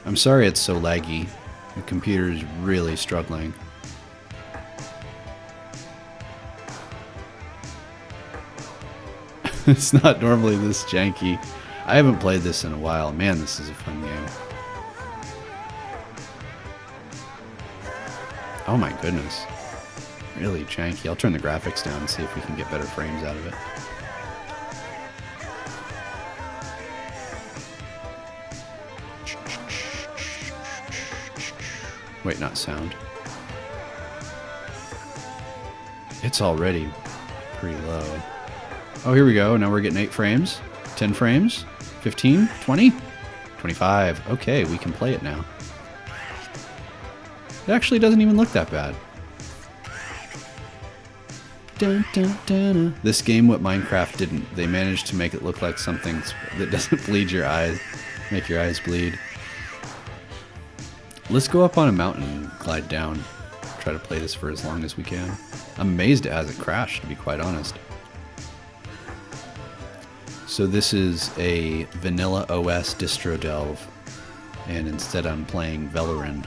I'm sorry it's so laggy. The computer is really struggling. It's not normally this janky. I haven't played this in a while. Man, this is a fun game. Oh my goodness. Really janky. I'll turn the graphics down and see if we can get better frames out of it. Wait, not sound. It's already pretty low. Oh, here we go. Now we're getting 8 frames. 10 frames. 15? 20? 25. Okay, we can play it now. It actually doesn't even look that bad. Dun, dun, dun, dun. This game, what Minecraft didn't, they managed to make it look like something that doesn't bleed your eyes, make your eyes bleed. Let's go up on a mountain and glide down. Try to play this for as long as we can. I'm amazed it hasn't crashed, to be quite honest. So this is a vanilla OS Distro Delve, and instead I'm playing Valoran.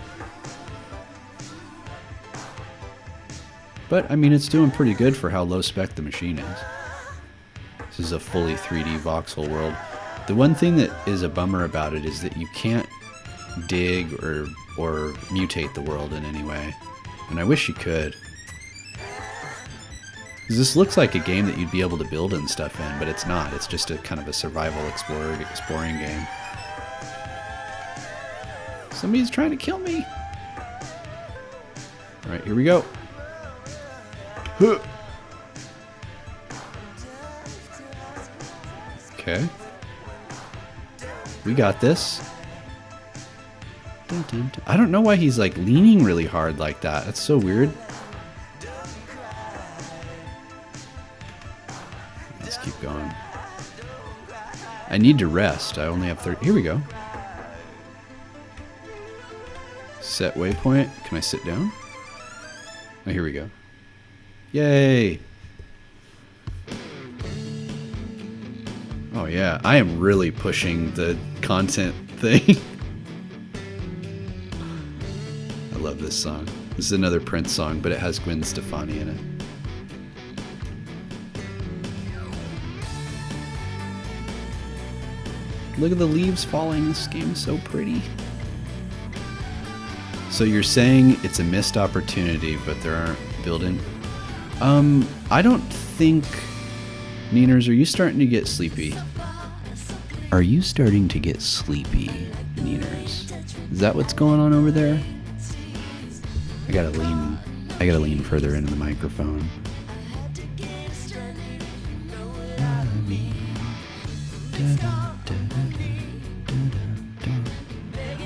But, I mean, it's doing pretty good for how low spec the machine is. This is a fully 3D voxel world. The one thing that is a bummer about it is that you can't dig or mutate the world in any way. And I wish you could. This looks like a game that you'd be able to build and stuff in, but it's not. It's just a kind of a survival exploring game. Somebody's trying to kill me. All right, here we go. Okay. We got this. Dun, dun, dun. I don't know why he's like leaning really hard like that. That's so weird. Let's keep going. I need to rest. I only have 30. Here we go. Set waypoint. Can I sit down? Oh, here we go. Yay! Oh yeah. I am really pushing the content thing. I love this song. This is another Prince song, but it has Gwen Stefani in it. Look at the leaves falling. This game is so pretty. So you're saying it's a missed opportunity, but there aren't built-in... I don't think... Nieners, are you starting to get sleepy? Are you starting to get sleepy, Nieners? Is that what's going on over there? I gotta lean further into the microphone.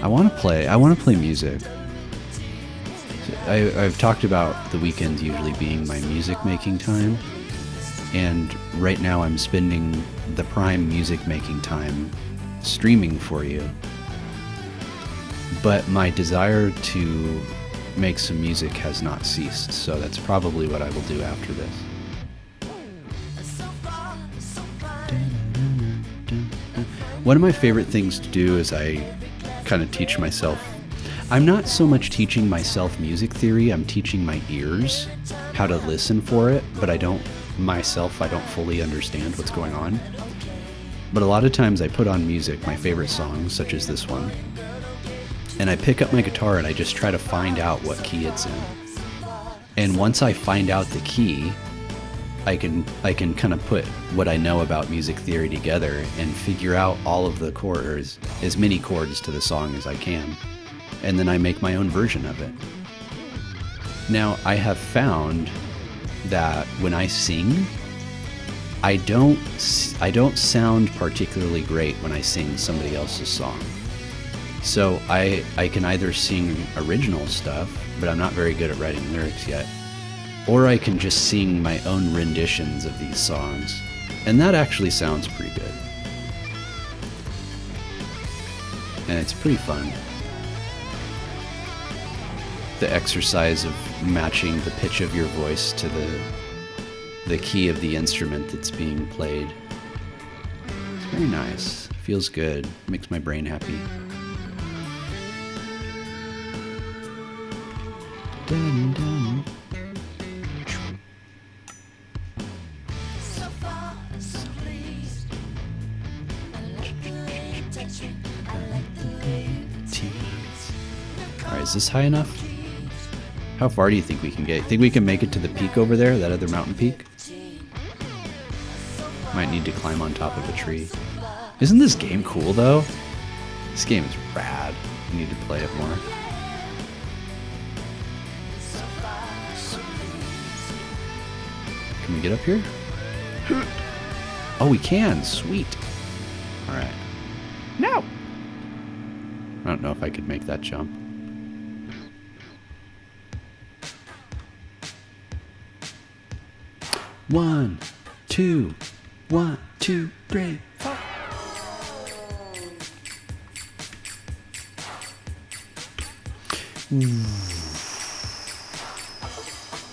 I want to play music. I've talked about the weekends usually being my music making time, and right now I'm spending the prime music making time streaming for you. But my desire to make some music has not ceased, so that's probably what I will do after this. One of my favorite things to do is I kind of teach myself. I'm not so much teaching myself music theory, I'm teaching my ears how to listen for it, but I don't fully understand what's going on. But a lot of times I put on music, my favorite songs, such as this one, and I pick up my guitar and I just try to find out what key it's in. And once I find out the key, I can kind of put what I know about music theory together and figure out all of the chords, as many chords to the song as I can. And then I make my own version of it. Now, I have found that when I sing, I don't sound particularly great when I sing somebody else's song. So I can either sing original stuff, but I'm not very good at writing lyrics yet, or I can just sing my own renditions of these songs, and that actually sounds pretty good. And it's pretty fun. The exercise of matching the pitch of your voice to the key of the instrument that's being played. It's very nice. Feels good. Makes my brain happy. Dun, dun. Alright, is this high enough? How far do you think we can get? Think we can make it to the peak over there, that other mountain peak? Might need to climb on top of a tree. Isn't this game cool though? This game is rad. I need to play it more. Can we get up here? Oh, we can. Sweet. Alright. No! I don't know if I could make that jump. One, two, 1, 2, 3, 4.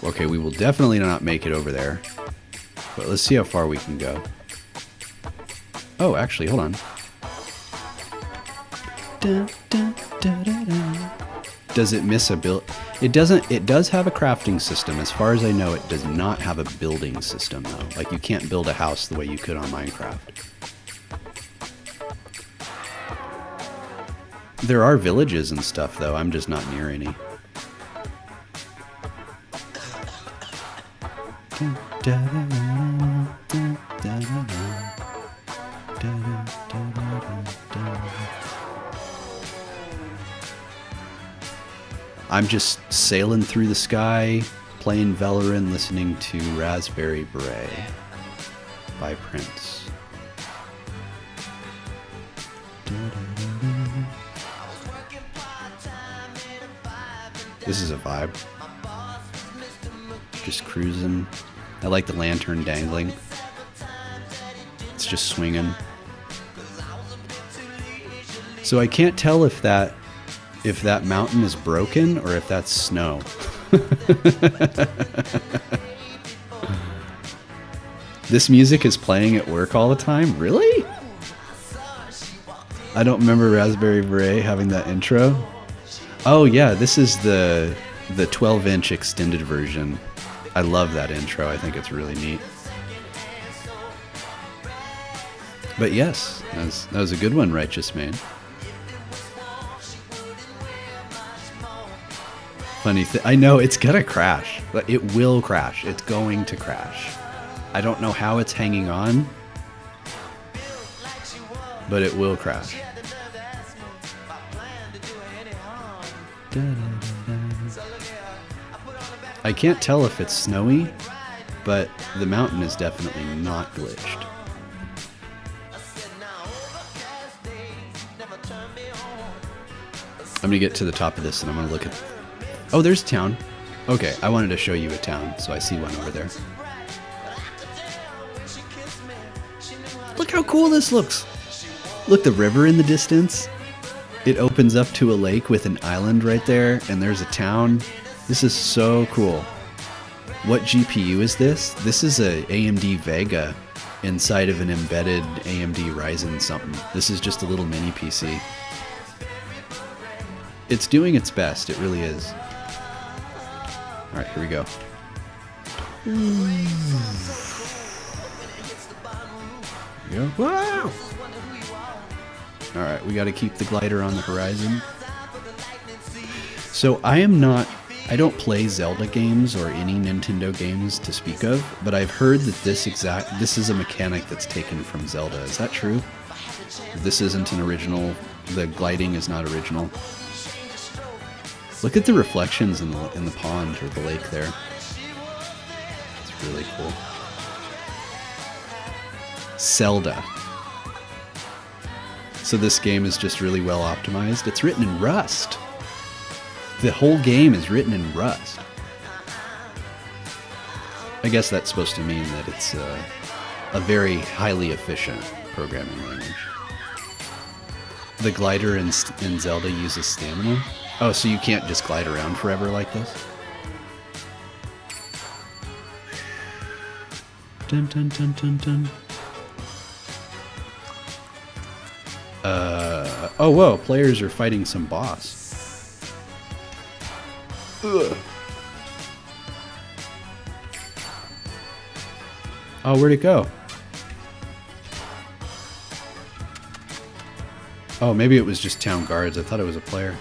Okay, we will definitely not make it over there. But let's see how far we can go. Oh, actually, hold on. Dun, dun, dun, dun, dun. Does it miss a build? It doesn't. It does have a crafting system. As far as I know, it does not have a building system, though. Like, you can't build a house the way you could on Minecraft. There are villages and stuff, though. I'm just not near any. I'm just sailing through the sky, playing Valorant, listening to Raspberry Beret by Prince. This is a vibe. Just cruising. I like the lantern dangling. It's just swinging. So I can't tell if that mountain is broken or if that's snow. This music is playing at work all the time? Really? I don't remember Raspberry Beret having that intro. Oh yeah, this is the 12-inch extended version. I love that intro. I think it's really neat. But yes, that was a good one, Righteous Man. Funny thing, I know it's gonna crash. But it will crash. It's going to crash. I don't know how it's hanging on, but it will crash. I can't tell if it's snowy, but the mountain is definitely not glitched. I'm gonna get to the top of this and I'm gonna look at... Oh, there's a town. Okay, I wanted to show you a town, so I see one over there. Look how cool this looks. Look, the river in the distance. It opens up to a lake with an island right there, and there's a town. This is so cool. What GPU is this? This is a AMD Vega inside of an embedded AMD Ryzen something. This is just a little mini PC. It's doing its best, it really is. Alright, here we go. Here we go. Wow! Alright, we gotta keep the glider on the horizon. So I don't play Zelda games or any Nintendo games to speak of, but I've heard that this is a mechanic that's taken from Zelda. Is that true? This isn't an original, the gliding is not original. Look at the reflections in the pond or the lake there. It's really cool. Zelda. So this game is just really well optimized. It's written in Rust. The whole game is written in Rust. I guess that's supposed to mean that it's a very highly efficient programming language. The glider in Zelda uses stamina. Oh, so you can't just glide around forever like this? Dun dun dun dun dun. Oh, whoa, players are fighting some boss. Ugh. Oh, where'd it go? Oh, maybe it was just town guards. I thought it was a player.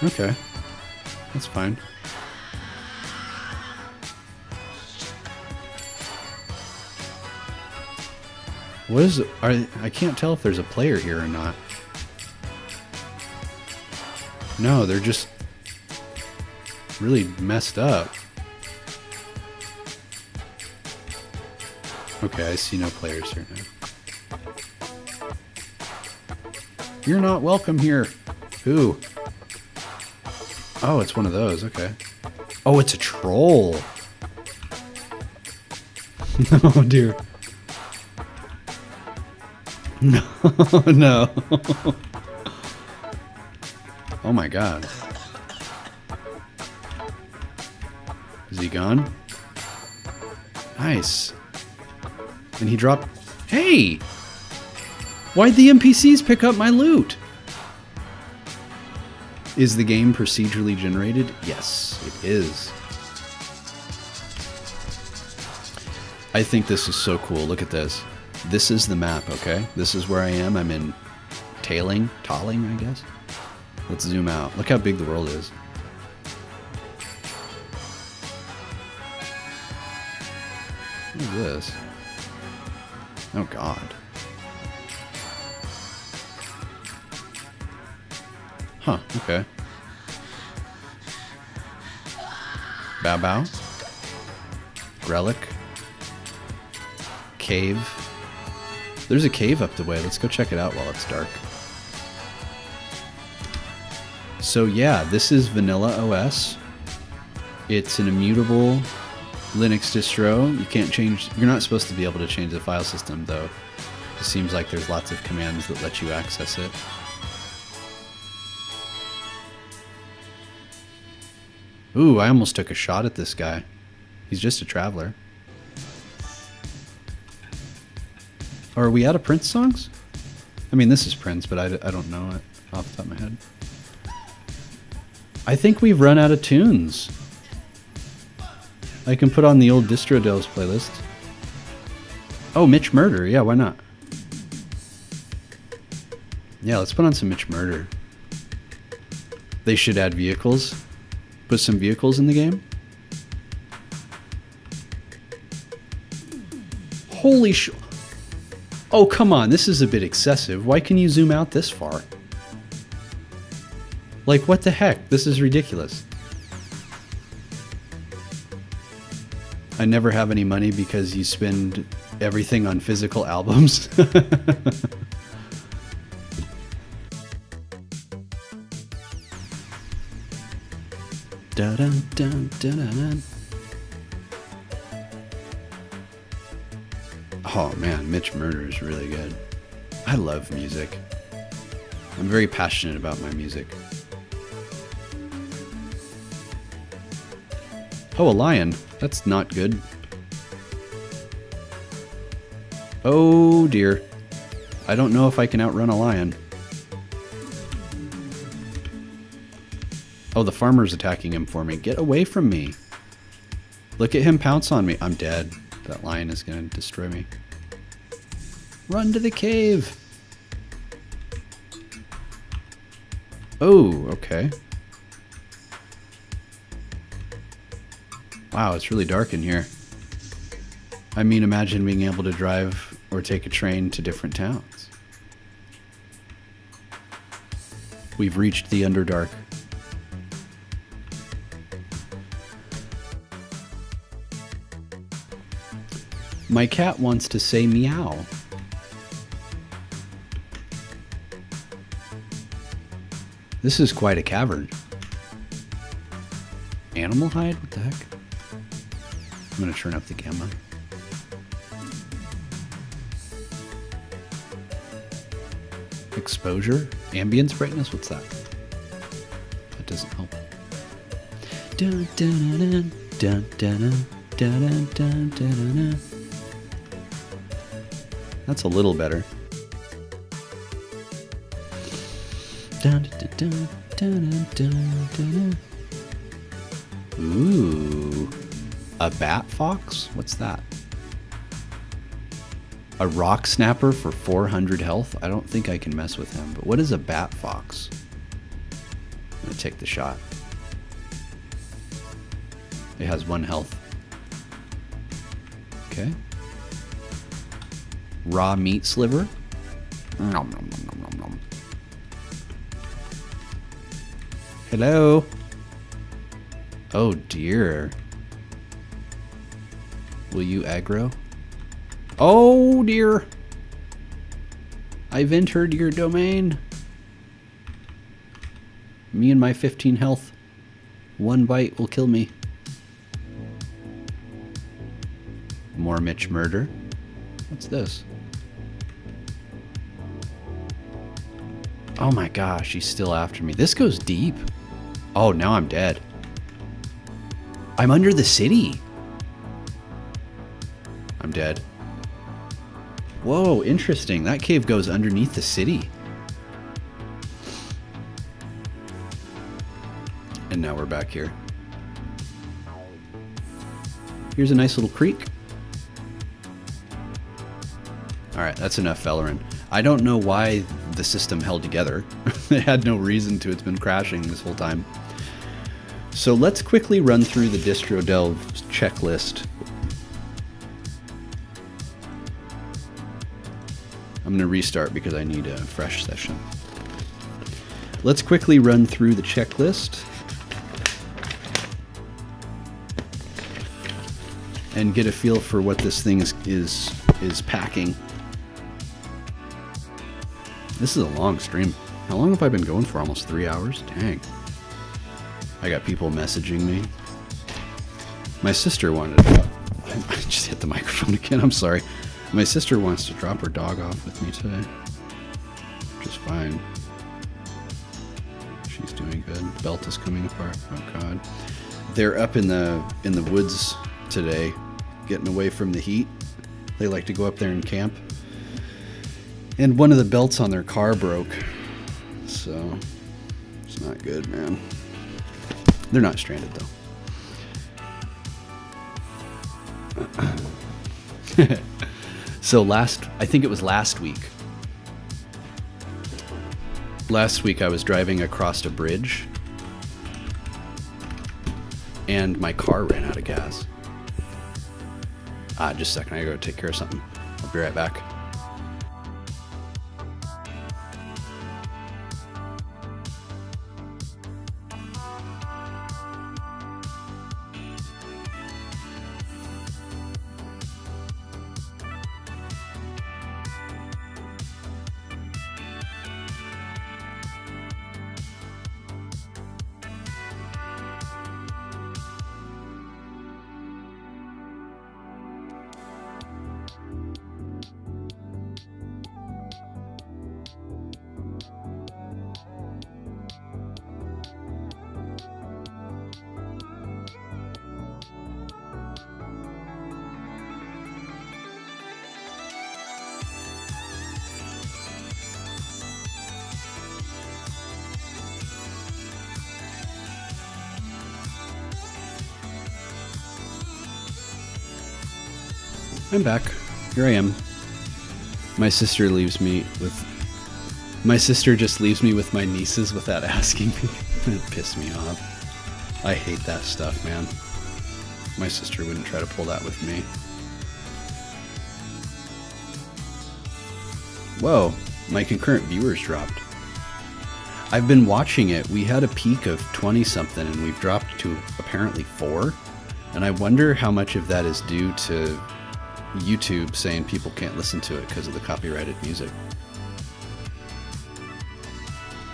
Okay. That's fine. What is it? I can't tell if there's a player here or not. No, they're just really messed up. Okay, I see no players here now. You're not welcome here. Who? Oh, it's one of those. Okay. Oh, it's a troll. Oh, dear. No, no. Oh my god. Is he gone? Nice. And he dropped... Hey! Why'd the NPCs pick up my loot? Is the game procedurally generated? Yes, it is. I think this is so cool. Look at this. This is the map, okay? This is where I am. I'm in Talling, I guess. Let's zoom out. Look how big the world is. What is this? Oh, God. Huh, okay. Bow Bow. Relic. Cave. There's a cave up the way. Let's go check it out while it's dark. So yeah, this is Vanilla OS. It's an immutable Linux distro. You can't change... You're not supposed to be able to change the file system, though. It seems like there's lots of commands that let you access it. Ooh, I almost took a shot at this guy. He's just a traveler. Are we out of Prince songs? I mean, this is Prince, but I don't know it off the top of my head. I think we've run out of tunes. I can put on the old Distro Delves playlist. Oh, Mitch Murder. Yeah, why not? Yeah, let's put on some Mitch Murder. They should add vehicles. Put some vehicles in the game. Holy sh... Oh, come on. This is a bit excessive. Why can you zoom out this far? Like, what the heck? This is ridiculous. I never have any money because you spend everything on physical albums. Dun, dun, dun, dun, dun. Oh man, Mitch Murder is really good. I love music. I'm very passionate about my music. Oh, a lion. That's not good. Oh dear. I don't know if I can outrun a lion. Oh, the farmer's attacking him for me. Get away from me. Look at him pounce on me. I'm dead. That lion is going to destroy me. Run to the cave. Oh, okay. Wow, it's really dark in here. I mean, imagine being able to drive or take a train to different towns. We've reached the Underdark. My cat wants to say meow. This is quite a cavern. Animal hide? What the heck? I'm going to turn up the gamma. Exposure? Ambience brightness? What's that? That doesn't help. Dun, dun, dun, dun, dun, dun, dun, dun, dun, dun. That's a little better. Dun, dun, dun, dun, dun, dun. Ooh. A bat fox? What's that? A rock snapper for 400 health? I don't think I can mess with him, but what is a bat fox? I'm gonna take the shot. It has 1 health. Okay. Raw meat sliver. Nom, nom, nom, nom, nom, nom. Hello. Oh dear. Will you aggro? Oh dear. I've entered your domain. Me and my 15 health. 1 bite will kill me. More Mitch Murder. What's this? Oh my gosh, he's still after me. This goes deep. Oh, now I'm dead. I'm under the city. I'm dead. Whoa, interesting. That cave goes underneath the city. And now we're back here. Here's a nice little creek. Alright, that's enough Valoran. I don't know why the system held together. It had no reason to. It's been crashing this whole time. So let's quickly run through the Distro Delves checklist. I'm going to restart because I need a fresh session. Let's quickly run through the checklist and get a feel for what this thing is packing. This is a long stream. How long have I been going for? Almost 3 hours? Dang. I got people messaging me. My sister wanted to... I just hit the microphone again. I'm sorry. My sister wants to drop her dog off with me today. Which is fine. She's doing good. The belt is coming apart. Oh god. They're up in the woods today, getting away from the heat. They like to go up there and camp. And one of the belts on their car broke. So, it's not good, man. They're not stranded, though. So I think it was last week. Last week I was driving across a bridge and my car ran out of gas. Just a second, I gotta go take care of something. I'll be right back. I'm back. Here I am. My sister just leaves me with my nieces without asking me. It pissed me off. I hate that stuff, man. My sister wouldn't try to pull that with me. Whoa, my concurrent viewers dropped. I've been watching it. We had a peak of 20 something and we've dropped to apparently 4. And I wonder how much of that is due to YouTube saying people can't listen to it because of the copyrighted music.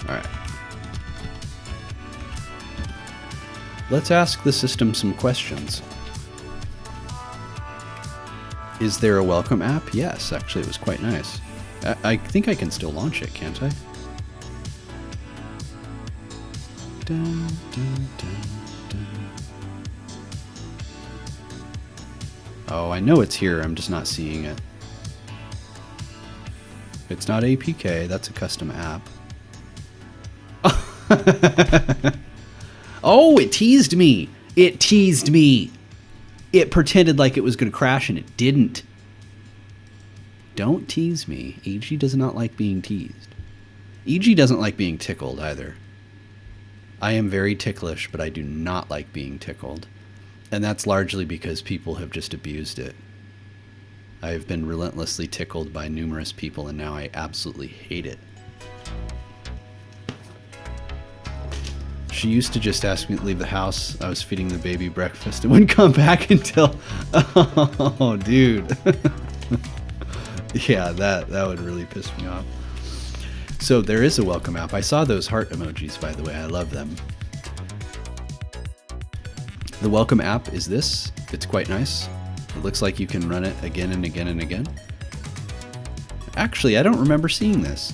Alright. Let's ask the system some questions. Is there a welcome app? Yes, actually it was quite nice. I think I can still launch it, can't I? Dun, dun, dun, dun. Oh, I know it's here. I'm just not seeing it. It's not APK. That's a custom app. Oh, it teased me. It teased me. It pretended like it was going to crash and it didn't. Don't tease me. EG does not like being teased. EG doesn't like being tickled either. I am very ticklish, but I do not like being tickled. And that's largely because people have just abused it. I have been relentlessly tickled by numerous people, and now I absolutely hate it. She used to just ask me to leave the house. I was feeding the baby breakfast and wouldn't come back until... Oh, dude. Yeah, that would really piss me off. So there is a welcome app. I saw those heart emojis, by the way. I love them. The welcome app is this. It's quite nice. It looks like you can run it again and again and again. Actually, I don't remember seeing this.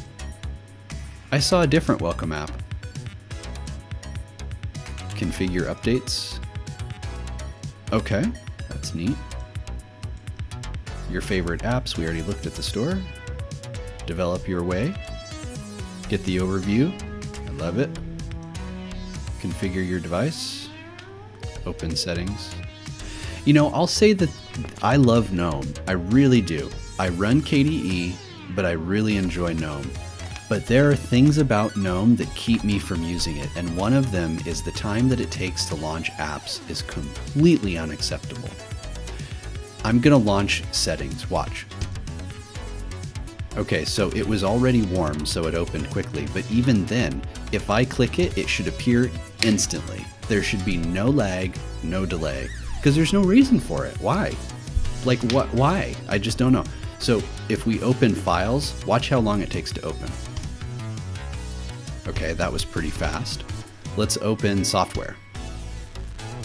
I saw a different welcome app. Configure updates. Okay, that's neat. Your favorite apps, we already looked at the store. Develop your way. Get the overview. I love it. Configure your device. Open settings. You know, I'll say that I love GNOME. I really do. I run KDE, but I really enjoy GNOME. But there are things about GNOME that keep me from using it, and one of them is the time that it takes to launch apps is completely unacceptable. I'm gonna launch settings. Watch. Okay, so it was already warm, so it opened quickly, but even then, if I click it, it should appear instantly. There should be no lag, no delay, because there's no reason for it. Why? Like what? Why? I just don't know. So if we open files, watch how long it takes to open. Okay, that was pretty fast. Let's open software.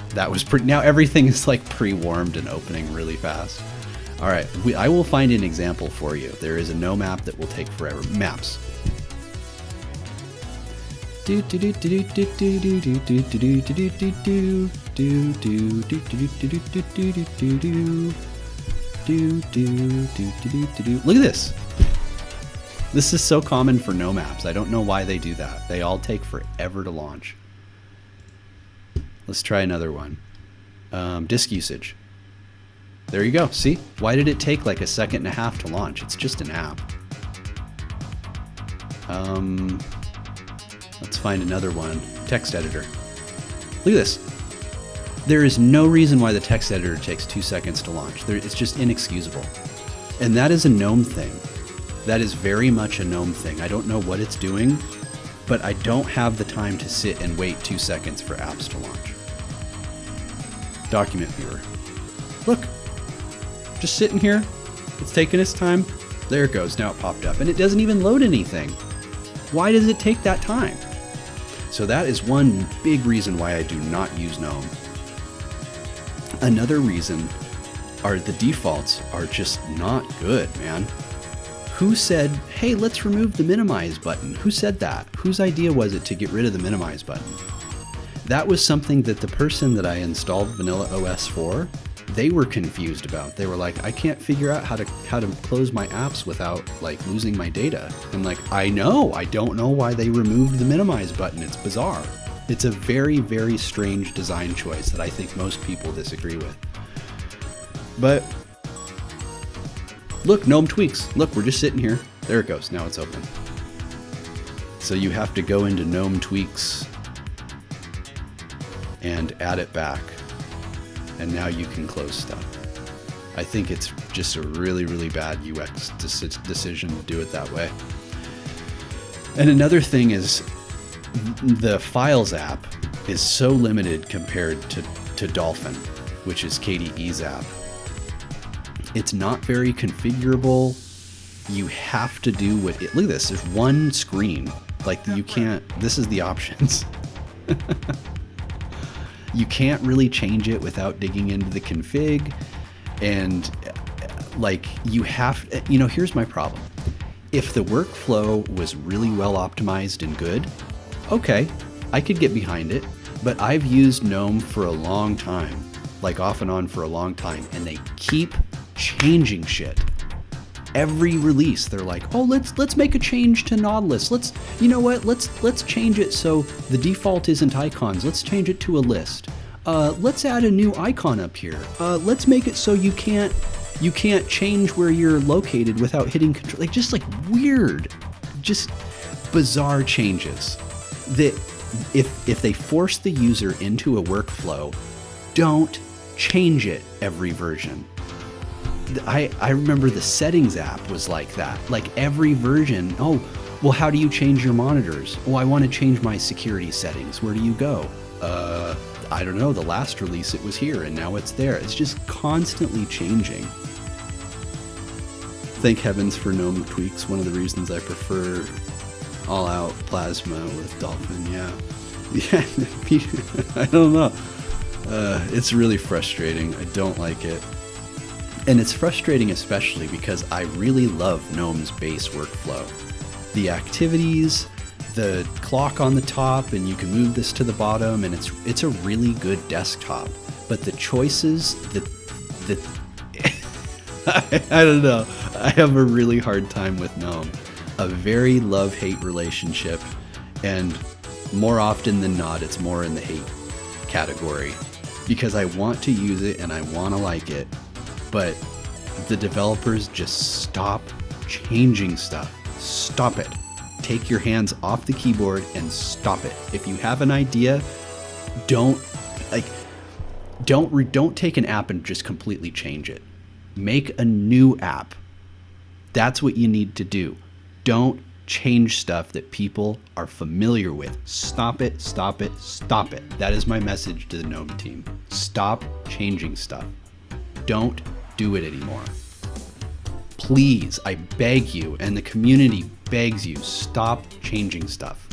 That was pretty, now everything is like pre-warmed and opening really fast. All right, I will find an example for you. There is a GNOME app that will take forever. Maps. Look at this. This is so common for GNOME apps. I don't know why they do that. They all take forever to launch. Let's try another one. Disk usage. There you go. See? Why did it take like a second and a half to launch? It's just an app. Let's find another one. Text editor. Look at this. There is no reason why the text editor takes 2 seconds to launch. It's just inexcusable. And that is a GNOME thing. That is very much a GNOME thing. I don't know what it's doing, but I don't have the time to sit and wait 2 seconds for apps to launch. Document viewer. Look, just sitting here. It's taking its time. There it goes. Now it popped up. And it doesn't even load anything. Why does it take that time? So that is one big reason why I do not use GNOME. Another reason are the defaults are just not good, man. Who said, hey, let's remove the minimize button? Who said that? Whose idea was it to get rid of the minimize button? That was something that the person that I installed Vanilla OS for, they were confused about. They were like, I can't figure out how to close my apps without like losing my data. I'm like, I know. I don't know why they removed the minimize button. It's bizarre. It's a very, very strange design choice that I think most people disagree with. But look, GNOME tweaks. Look, we're just sitting here. There it goes. Now it's open. So you have to go into GNOME tweaks and add it back. And now you can close stuff. I think it's just a really, really bad UX decision to do it that way. And another thing is the Files app is so limited compared to Dolphin, which is KDE's app. It's not very configurable. You have to do what it, look at this, there's one screen. Like you can't, this is the options. You can't really change it without digging into the config. And like you have, you know, here's my problem. If the workflow was really well optimized and good, okay, I could get behind it. But I've used GNOME for a long time, like off and on for a long time, and they keep changing shit. Every release, they're like, oh, let's make a change to Nautilus. You know what? Let's change it so the default isn't icons. Let's change it to a list. Let's add a new icon up here. Let's make it so you can't change where you're located without hitting control. Like just like weird, just bizarre changes that if they force the user into a workflow, don't change it every version. I remember the settings app was like that. Like every version, oh, well, how do you change your monitors? Oh, I want to change my security settings. Where do you go? I don't know. The last release it was here and now it's there. It's just constantly changing. Thank heavens for GNOME tweaks. One of the reasons I prefer all-out Plasma with Dolphin. Yeah, I don't know. It's really frustrating. I don't like it. And it's frustrating especially because I really love GNOME's base workflow. The activities, the clock on the top, and you can move this to the bottom, and it's a really good desktop. But the choices, I don't know. I have a really hard time with GNOME. A very love-hate relationship, and more often than not, it's more in the hate category. Because I want to use it and I want to like it, but the developers just stop changing stuff. Stop it. Take your hands off the keyboard and stop it. If you have an idea, don't take an app and just completely change it. Make a new app. That's what you need to do. Don't change stuff that people are familiar with. Stop it, stop it, stop it. That is my message to the GNOME team. Stop changing stuff. Don't do it anymore. Please, I beg you, and the community begs you, stop changing stuff.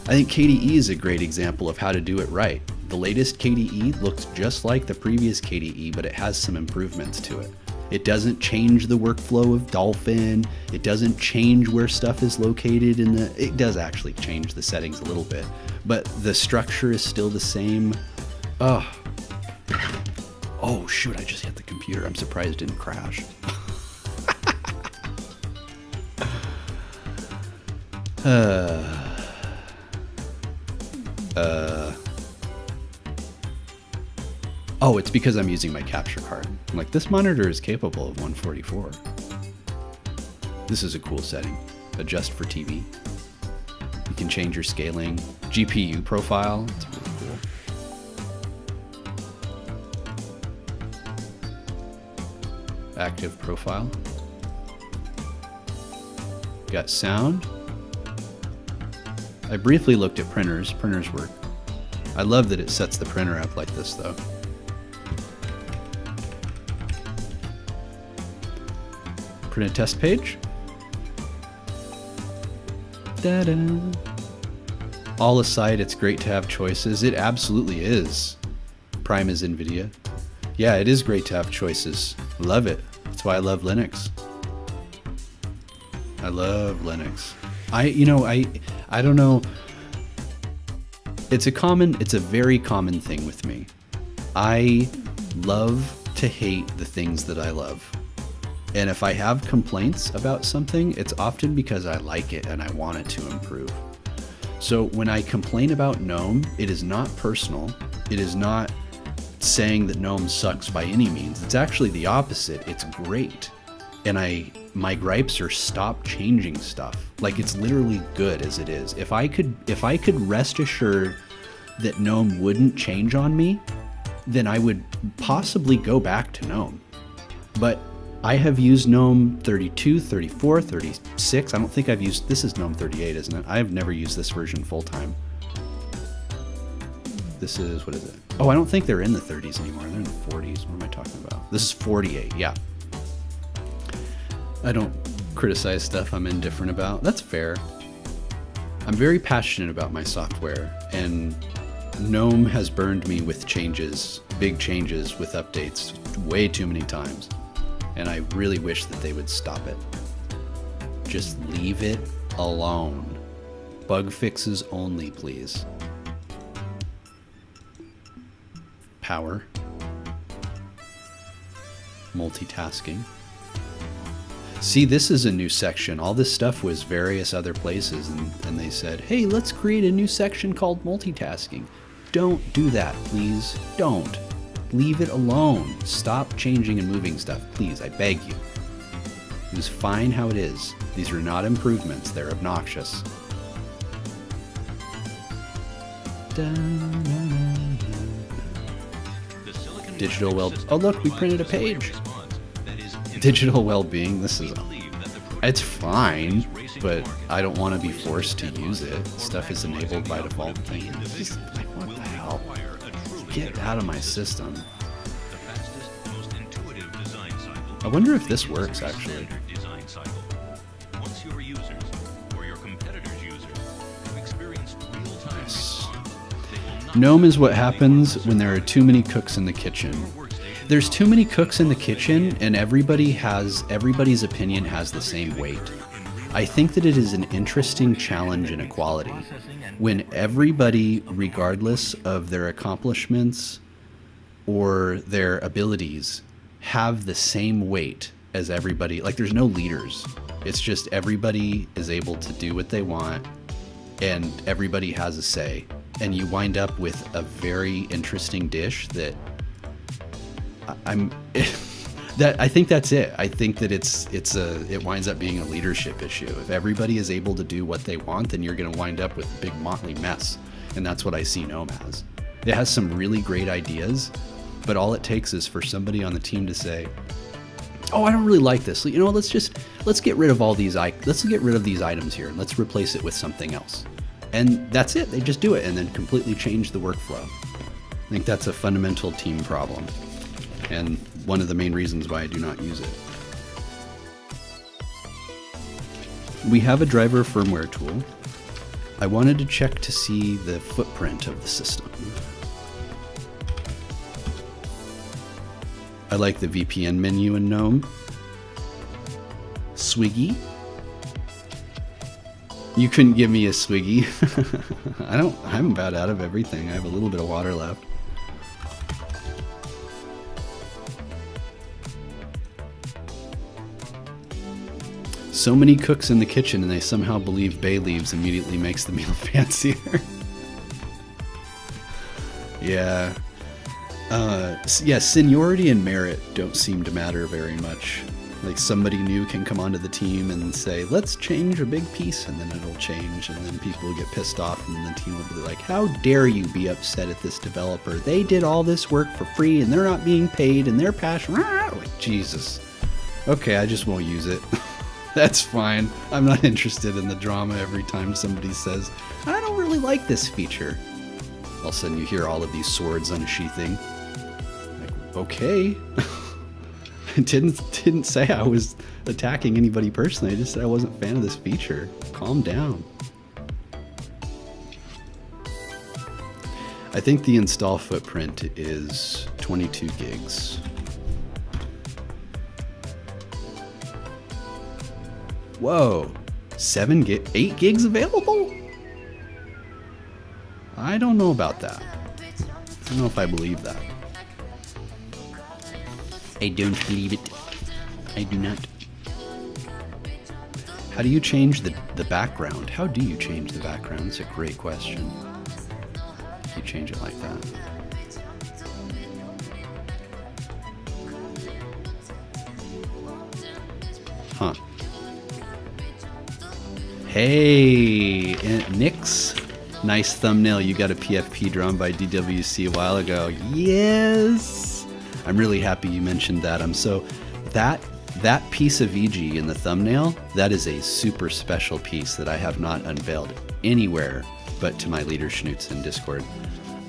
I think KDE is a great example of how to do it right. The latest KDE looks just like the previous KDE, but it has some improvements to it. It doesn't change the workflow of Dolphin. It doesn't change where stuff is located it does actually change the settings a little bit, but the structure is still the same. Oh shoot, I just hit the computer. I'm surprised it didn't crash. Oh, it's because I'm using my capture card. I'm like, this monitor is capable of 144. This is a cool setting. Adjust for TV. You can change your scaling. GPU profile. It's really cool. Active profile. Got sound. I briefly looked at printers. Printers work. I love that it sets the printer up like this, though. Print a test page. Da-da. All aside, it's great to have choices. It absolutely is. Prime is NVIDIA. Yeah, it is great to have choices. Love it. That's why I love Linux. I love Linux. I don't know. It's a very common thing with me. I love to hate the things that I love. And if I have complaints about something, it's often because I like it and I want it to improve. So when I complain about GNOME, it is not personal. It is not saying that GNOME sucks by any means. It's actually the opposite. It's great. And my gripes are stop changing stuff. Like, it's literally good as it is. If I could rest assured that GNOME wouldn't change on me, then I would possibly go back to GNOME. But I have used GNOME 32, 34, 36. I don't think I've used, this is GNOME 38, isn't it? I have never used this version full time. This is, what is it? Oh, I don't think they're in the 30s anymore. They're in the 40s. What am I talking about? This is 48, yeah. I don't criticize stuff I'm indifferent about. That's fair. I'm very passionate about my software, and GNOME has burned me with changes, big changes with updates way too many times. And I really wish that they would stop it. Just leave it alone. Bug fixes only, please. Power. Multitasking. See, this is a new section. All this stuff was various other places, and they said, hey, let's create a new section called multitasking. Don't do that, please. Don't. Leave it alone. Stop changing and moving stuff, please. I beg you. It was fine how it is. These are not improvements. They're obnoxious. Digital well. Oh, look, we printed a page. Digital well-being. This is. It's fine, but I don't want to be forced to use it. Stuff is enabled by default. Just, like, what the hell? Get out of my system. I wonder if this works, actually. Nice. GNOME is what happens when there are too many cooks in the kitchen. There's too many cooks in the kitchen, and everybody's opinion has the same weight. I think that it is an interesting challenge in equality when everybody, regardless of their accomplishments or their abilities, have the same weight as everybody. Like, there's no leaders. It's just everybody is able to do what they want, and everybody has a say. And you wind up with a very interesting dish that I think that's it. I think that it winds up being a leadership issue. If everybody is able to do what they want, then you're going to wind up with a big motley mess. And that's what I see GNOME as. It has some really great ideas, but all it takes is for somebody on the team to say, oh, I don't really like this. You know, let's get rid of these items here and let's replace it with something else. And that's it. They just do it and then completely change the workflow. I think that's a fundamental team problem, and one of the main reasons why I do not use it. We have a driver firmware tool. I wanted to check to see the footprint of the system. I like the VPN menu in GNOME. Swiggy. You couldn't give me a Swiggy. I'm about out of everything. I have a little bit of water left. So many cooks in the kitchen, and they somehow believe bay leaves immediately makes the meal fancier. Yeah. Yeah, seniority and merit don't seem to matter very much. Like, somebody new can come onto the team and say, let's change a big piece, and then it'll change, and then people will get pissed off, and then the team will be like, how dare you be upset at this developer? They did all this work for free, and they're not being paid, and they're passionate. Like, Jesus. Okay, I just won't use it. That's fine. I'm not interested in the drama every time somebody says, I don't really like this feature. All of a sudden you hear all of these swords unsheathing. Like, okay. I didn't say I was attacking anybody personally. I just said I wasn't a fan of this feature. Calm down. I think the install footprint is 22 gigs. Whoa, 8 gigs available? I don't know about that. I don't know if I believe that. I don't believe it. I do not. How do you change the background? How do you change the background? It's a great question. You change it like that. Huh. Hey, Nix. Nice thumbnail. You got a PFP drawn by DWC a while ago. Yes. I'm really happy you mentioned that. That piece of EG in the thumbnail, that is a super special piece that I have not unveiled anywhere but to my leader Schnutz in Discord.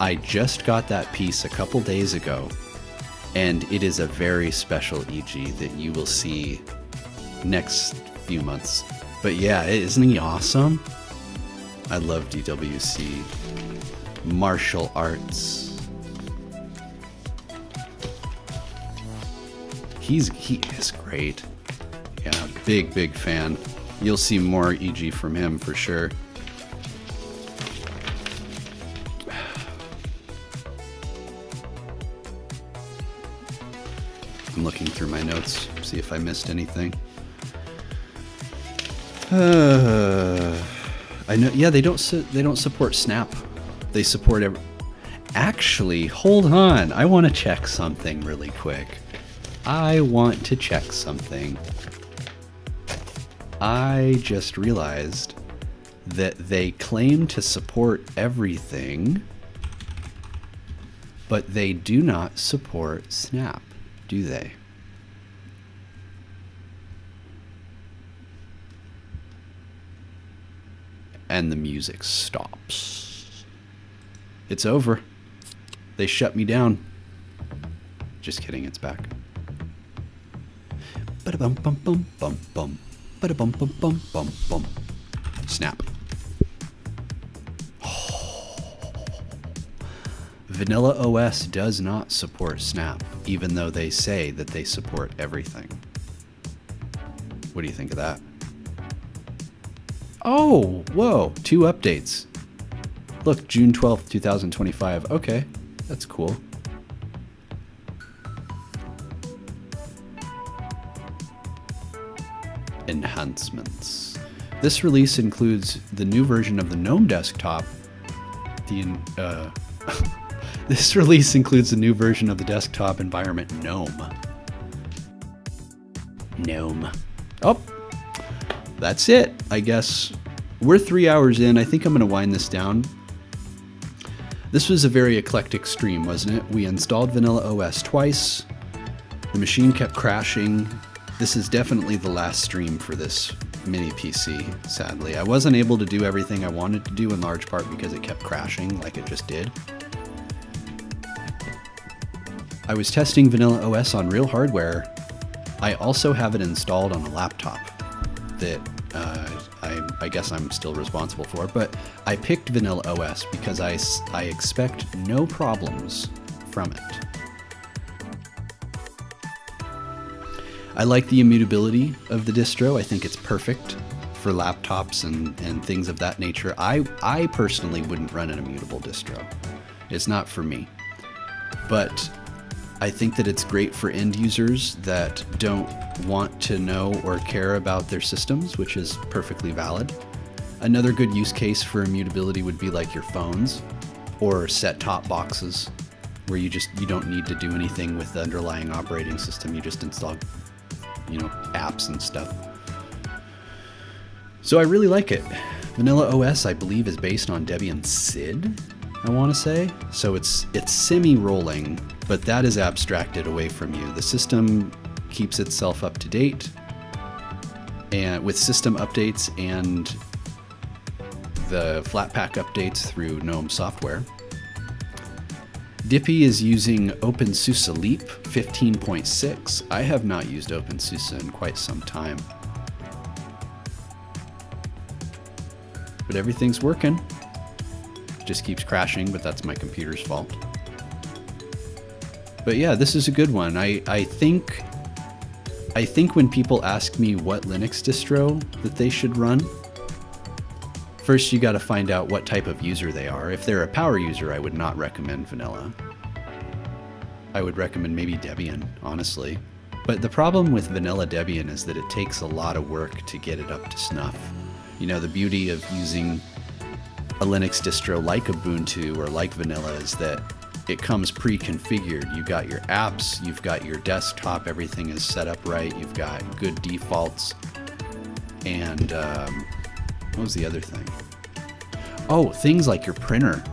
I just got that piece a couple days ago, and it is a very special EG that you will see next few months. But yeah, isn't he awesome? I love DWC. Martial arts. He is great. Yeah, big fan. You'll see more EG from him for sure. I'm looking through my notes, see if I missed anything. I know. Yeah, they don't support Snap. They support every. Actually, hold on. I want to check something really quick. I want to check something. I just realized that they claim to support everything, but they do not support Snap, do they? And the music stops. It's over. They shut me down. Just kidding, it's back. Ba-da-bum bum bum bum bum. Ba-da-bum bum bum bum bum. Snap. Vanilla OS does not support Snap, even though they say that they support everything. What do you think of that? Oh, whoa, 2 updates. Look, June 12th, 2025. Okay, that's cool. Enhancements. This release includes the new version of the GNOME desktop. This release includes the new version of the desktop environment GNOME. GNOME. Oh, that's it, I guess. We're 3 hours in. I think I'm going to wind this down. This was a very eclectic stream, wasn't it? We installed Vanilla OS twice. The machine kept crashing. This is definitely the last stream for this mini PC, sadly. I wasn't able to do everything I wanted to do in large part because it kept crashing like it just did. I was testing Vanilla OS on real hardware. I also have it installed on a laptop that I guess I'm still responsible for, but I picked Vanilla OS because I expect no problems from it. I like the immutability of the distro. I think it's perfect for laptops and things of that nature. I personally wouldn't run an immutable distro. It's not for me. But I think that it's great for end users that don't want to know or care about their systems, which is perfectly valid. Another good use case for immutability would be like your phones or set-top boxes, where you don't need to do anything with the underlying operating system. You just install, apps and stuff. So I really like it. Vanilla OS, I believe, is based on Debian SID, I want to say. So it's semi-rolling, but that is abstracted away from you. The system keeps itself up to date, and with system updates and the Flatpak updates through GNOME software. Dippy is using OpenSUSE Leap 15.6. I have not used OpenSUSE in quite some time. But everything's working. Just keeps crashing, but that's my computer's fault. But yeah, this is a good one. I think when people ask me what Linux distro that they should run, first you got to find out what type of user they are. If they're a power user, I would not recommend vanilla. I would recommend maybe Debian, honestly. But the problem with vanilla Debian is that it takes a lot of work to get it up to snuff. The beauty of using a Linux distro like Ubuntu or like vanilla is that it comes pre-configured. You've got your apps, you've got your desktop, everything is set up right, you've got good defaults, and what was the other thing? Oh, things like your printer.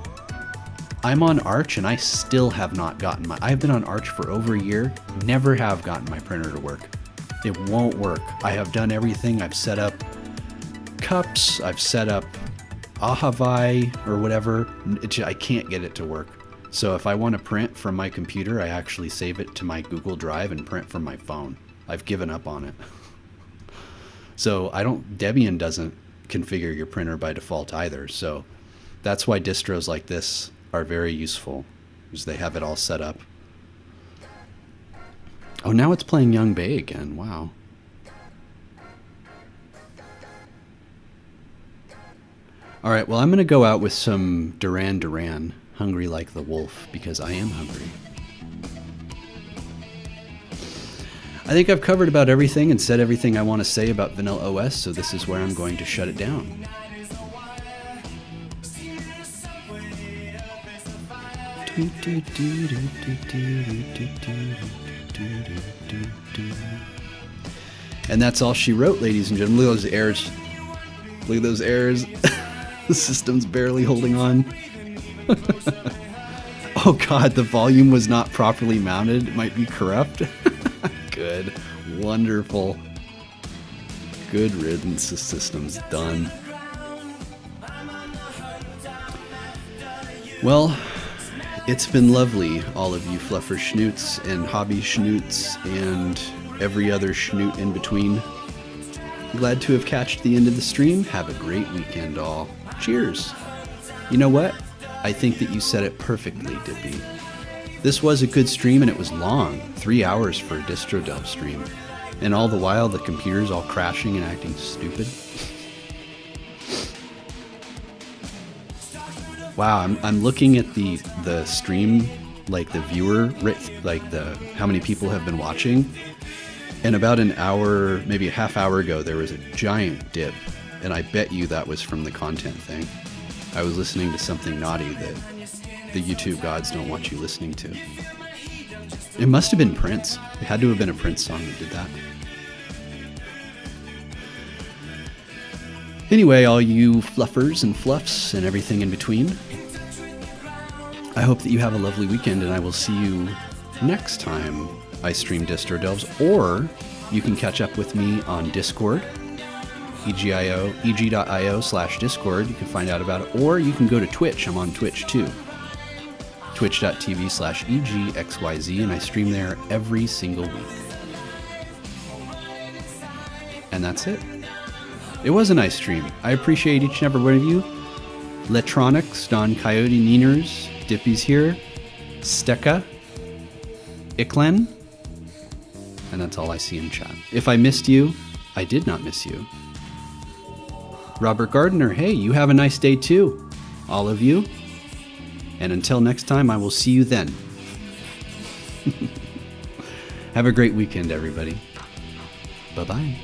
I'm on Arch and I still have not gotten I've been on Arch for over a year, never have gotten my printer to work. It won't work. I have done everything. I've set up cups, I've set up Ahavai or whatever. I can't get it to work. So if I want to print from my computer, I actually save it to my Google Drive and print from my phone. I've given up on it. So Debian doesn't configure your printer by default either. So that's why distros like this are very useful, because they have it all set up. Oh, now it's playing Young Bay again. Wow. All right, well, I'm going to go out with some Duran Duran, Hungry Like the Wolf, because I am hungry. I think I've covered about everything and said everything I want to say about Vanilla OS, so this is where I'm going to shut it down. And that's all she wrote, ladies and gentlemen. Look at those errors. Look at those errors. The system's barely holding on. Oh god, the volume was not properly mounted. It might be corrupt. Good. Wonderful. Good riddance. The system's done. Well, it's been lovely, all of you fluffer schnoots and hobby schnoots and every other schnoot in between. Glad to have catched the end of the stream. Have a great weekend, all. Cheers. You know what? I think that you said it perfectly, Dippy. This was a good stream, and it was long. 3 hours for a Distro Delves stream. And all the while, the computer's all crashing and acting stupid. Wow, I'm looking at the stream, like the viewer, like how many people have been watching. And about an hour, maybe a half hour ago, there was a giant dip. And I bet you that was from the content thing. I was listening to something naughty that the YouTube gods don't want you listening to. It must have been Prince. It had to have been a Prince song that did that. Anyway, all you fluffers and fluffs and everything in between, I hope that you have a lovely weekend, and I will see you next time I stream Distro Delves, or you can catch up with me on Discord, eg.io/Discord. You can find out about it, or you can go to Twitch. I'm on Twitch too. Twitch.tv/EGXYZ, and I stream there every single week. And that's it. It was a nice stream. I appreciate each and every one of you. Letronics, Don Coyote, Nieners, Dippy's here, Steka, Iklen, and that's all I see in chat. If I missed you, I did not miss you. Robert Gardner, hey, you have a nice day too, all of you. And until next time, I will see you then. Have a great weekend, everybody. Bye-bye.